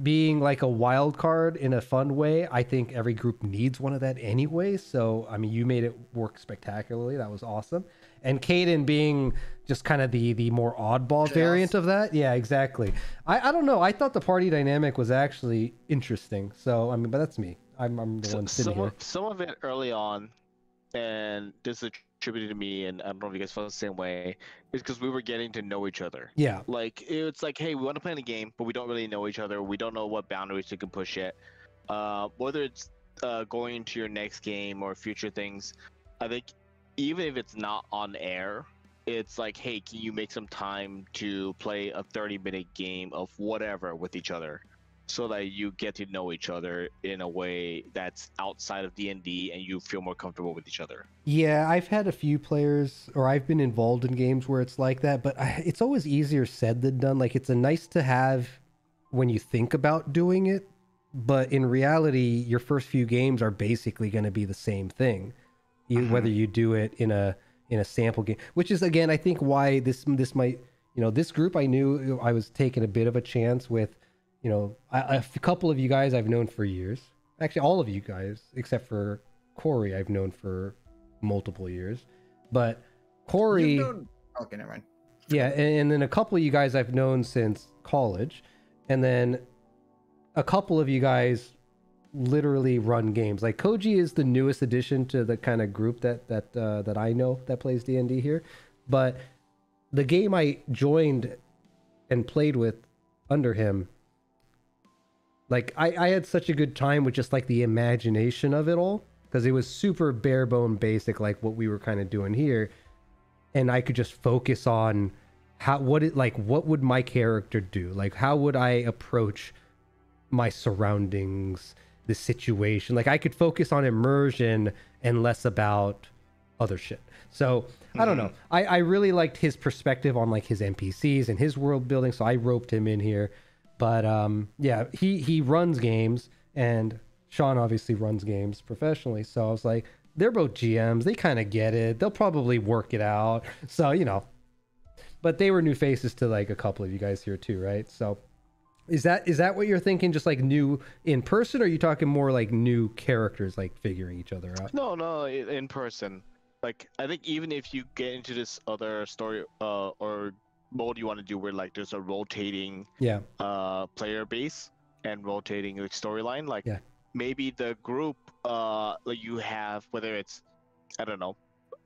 being like a wild card in a fun way. I think every group needs one of that anyway. So, I mean, you made it work spectacularly. That was awesome. And Cadin being just kind of the more oddball variant of that. Yeah, exactly. I don't know. I thought the party dynamic was actually interesting. So, I mean, but that's me. I'm the one sitting here. Some of it early on, and this is attributed to me, and I don't know if you guys felt the same way, is because we were getting to know each other. Yeah. Like, it's like, hey, we want to play in a game, but we don't really know each other. We don't know what boundaries we can push yet. Whether it's going into your next game or future things, I think even if it's not on air, it's like, hey, can you make some time to play a 30-minute game of whatever with each other, so that you get to know each other in a way that's outside of D&D and you feel more comfortable with each other. Yeah, I've had a few players, or I've been involved in games where it's like that, but it's always easier said than done. Like, it's a nice to have when you think about doing it, but in reality, your first few games are basically going to be the same thing, whether you do it in a sample game, which is, again, I think why this might, this group, I knew I was taking a bit of a chance with. A couple of you guys I've known for years. Actually, all of you guys, except for Corey, I've known for multiple years. But Corey... Okay, never mind. Yeah, and then a couple of you guys I've known since college. And then a couple of you guys literally run games. Like, Koji is the newest addition to the kind of group that I know that plays D&D here. But the game I joined and played with under him... Like, I had such a good time with just, like, the imagination of it all. Because it was super bare bone basic, like what we were kind of doing here. And I could just focus on what would my character do? Like, how would I approach my surroundings, the situation? Like, I could focus on immersion and less about other shit. So, I don't know. I really liked his perspective on, like, his NPCs and his world building. So I roped him in here. But yeah, he runs games, and Sean obviously runs games professionally. So I was like, they're both GMs. They kind of get it. They'll probably work it out. So, but they were new faces to like a couple of you guys here too, right? So is that what you're thinking? Just like new in person, or are you talking more like new characters, like figuring each other out? No, in person. Like, I think even if you get into this other story or mode you want to do where like there's a rotating player base and rotating like storyline, like maybe the group like you have, whether it's, I don't know,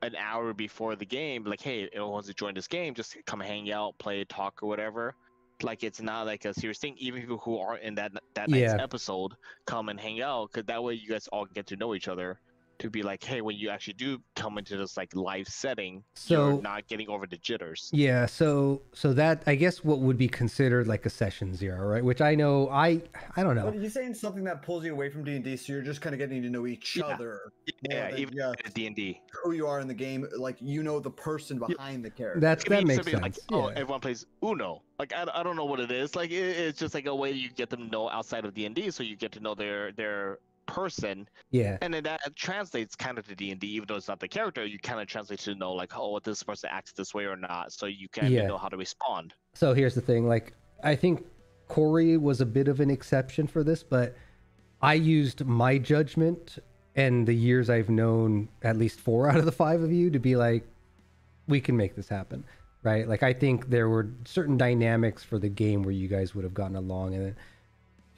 an hour before the game, like, hey, anyone wants to join this game, just come hang out, play, talk, or whatever. Like, it's not like a serious thing. Even people who aren't in that night's episode come and hang out, because that way you guys all get to know each other. To be like, hey, when you actually do come into this like live setting, you're not getting over the jitters. Yeah, so that, I guess, what would be considered like a session 0, right? Which I know, I don't know. But you're saying something that pulls you away from D&D, so you're just kind of getting to know each other. Yeah, even D&D. Who you are in the game, like, the person behind the character. That makes sense. Like, everyone plays Uno. Like, I don't know what it is. Like, it's just like a way you get them to know outside of D&D, so you get to know their person, and then that translates kind of to D&D, even though it's not the character. You kind of translate to know like, oh, this person acts this way or not, so you kind of know how to respond. So here's the thing, like, I think Corey was a bit of an exception for this, but I used my judgment and the years I've known at least 4 out of the 5 of you to be like, we can make this happen, right? Like, I think there were certain dynamics for the game where you guys would have gotten along, and then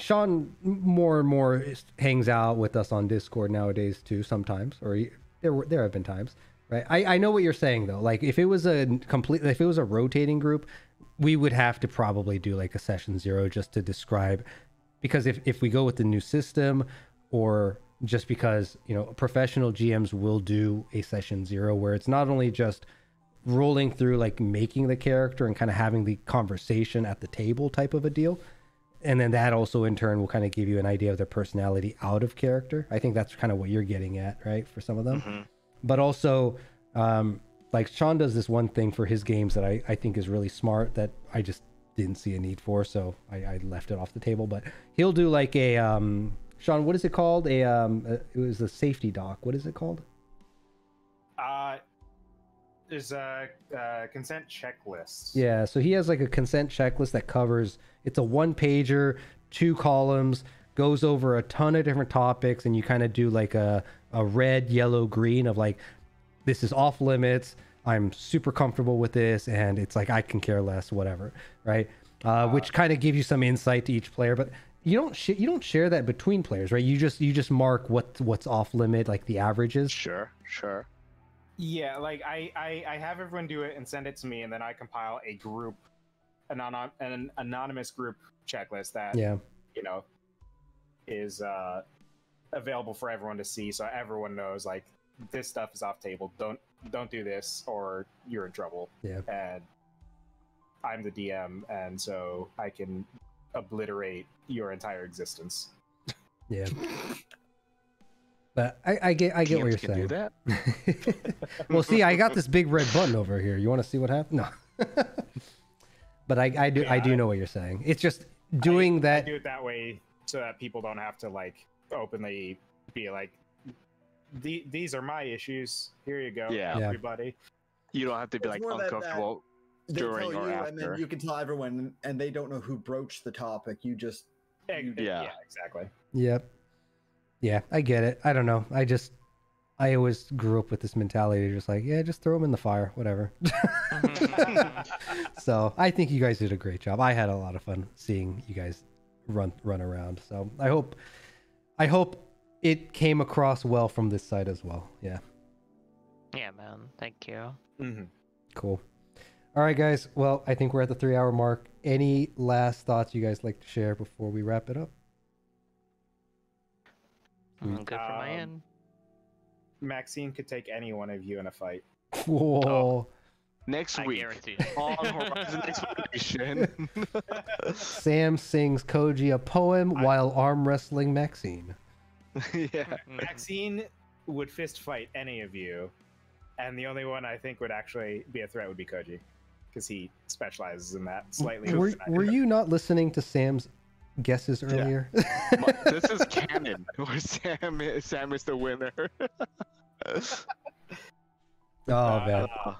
Sean more and more hangs out with us on Discord nowadays too, sometimes, or there have been times, right? I know what you're saying though. Like, if it was a rotating group, we would have to probably do like a session 0 just to describe, because if we go with the new system, or just because professional GMs will do a session 0 where it's not only just rolling through like making the character and kind of having the conversation at the table type of a deal. And then that also in turn will kind of give you an idea of their personality out of character. I think that's kind of what you're getting at, right? For some of them. But also, like, Sean does this one thing for his games that I think is really smart that I just didn't see a need for. So I left it off the table. But he'll do like a, Sean, what is it called? It was a safety dock. What is it called? there's a consent checklist. Yeah, so he has like a consent checklist that covers, it's a 1-pager, 2 columns, goes over a ton of different topics, and you kind of do like a red, yellow, green of like, this is off limits, I'm super comfortable with this, and it's like I can care less, whatever, right? Which kind of gives you some insight to each player, but you don't share that between players, right? You just mark what's off limit, like the averages. Sure. Yeah, like I have everyone do it and send it to me, and then I compile a group, an anonymous group checklist that is available for everyone to see, so everyone knows like this stuff is off table. Don't do this, or you're in trouble. Yeah. And I'm the DM, and so I can obliterate your entire existence. Yeah. But I get what you're can saying. do that. Well, see, I got this big red button over here. You want to see what happened? No. But I do know what you're saying. It's just doing that. I do it that way so that people don't have to like openly be like, these are my issues. Here you go, everybody. You don't have to be like uncomfortable during or after. And then you can tell everyone, and they don't know who broached the topic. You just yeah, exactly. Yep. Yeah, I get it. I don't know. I always grew up with this mentality, just like, yeah, just throw them in the fire, whatever. So I think you guys did a great job. I had a lot of fun seeing you guys run around. So I hope it came across well from this side as well. Yeah. Yeah, man. Thank you. Mm-hmm. Cool. All right, guys. Well, I think we're at the 3-hour mark. Any last thoughts you guys like to share before we wrap it up? Good for my end. Maxine could take any one of you in a fight. Whoa. Oh, next I week guarantee. on Horizon Exploration. Sam sings Koji a poem while arm wrestling Maxine. Yeah. Maxine would fist fight any of you, and the only one I think would actually be a threat would be Koji, because he specializes in that slightly. Were you not listening to Sam's guesses earlier? This is canon, where Sam is the winner. Oh man! All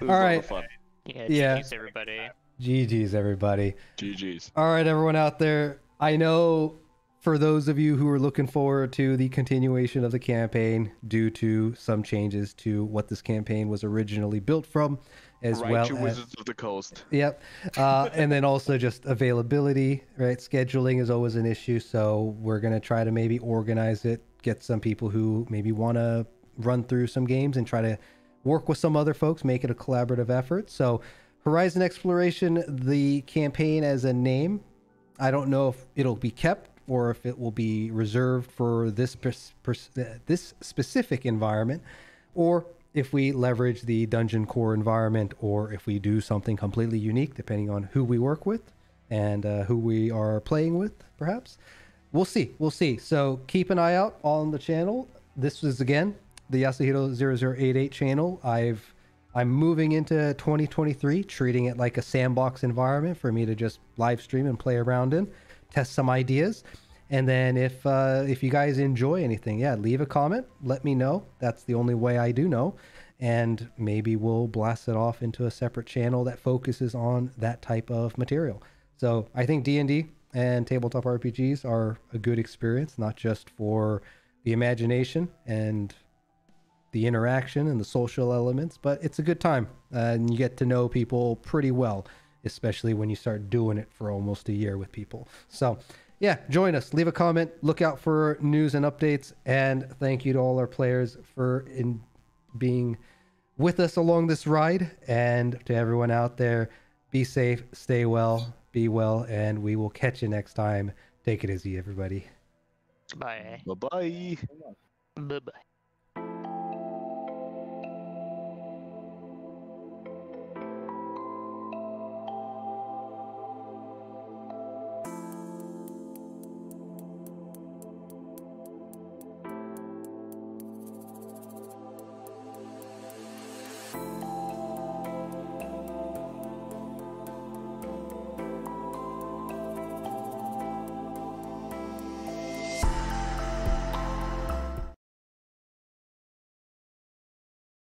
right. fun. Yeah. GG's, everybody. GG's, everybody. GG's. All right, everyone out there. I know for those of you who are looking forward to the continuation of the campaign due to some changes to what this campaign was originally built from, as well as Wizards of the Coast. Yep. And then also just availability, right? Scheduling is always an issue, so we're going to try to maybe organize it, get some people who maybe want to run through some games and try to work with some other folks, make it a collaborative effort. So Horizon Exploration, the campaign as a name, I don't know if it'll be kept or if it will be reserved for this this specific environment, or if we leverage the dungeon core environment, or if we do something completely unique, depending on who we work with and who we are playing with, perhaps. We'll see. So keep an eye out on the channel. This is, again, the Yasuhiro88ch channel. I'm moving into 2023, treating it like a sandbox environment for me to just live stream and play around in, test some ideas. And then if you guys enjoy anything, leave a comment, let me know. That's the only way I do know. And maybe we'll blast it off into a separate channel that focuses on that type of material. So I think D&D and tabletop RPGs are a good experience, not just for the imagination and the interaction and the social elements, but it's a good time. And you get to know people pretty well, especially when you start doing it for almost a year with people. So yeah, join us, leave a comment, look out for news and updates, and thank you to all our players for being with us along this ride. And to everyone out there, be safe, stay well, be well, and we will catch you next time. Take it easy, everybody. Bye. Bye-bye. Bye-bye.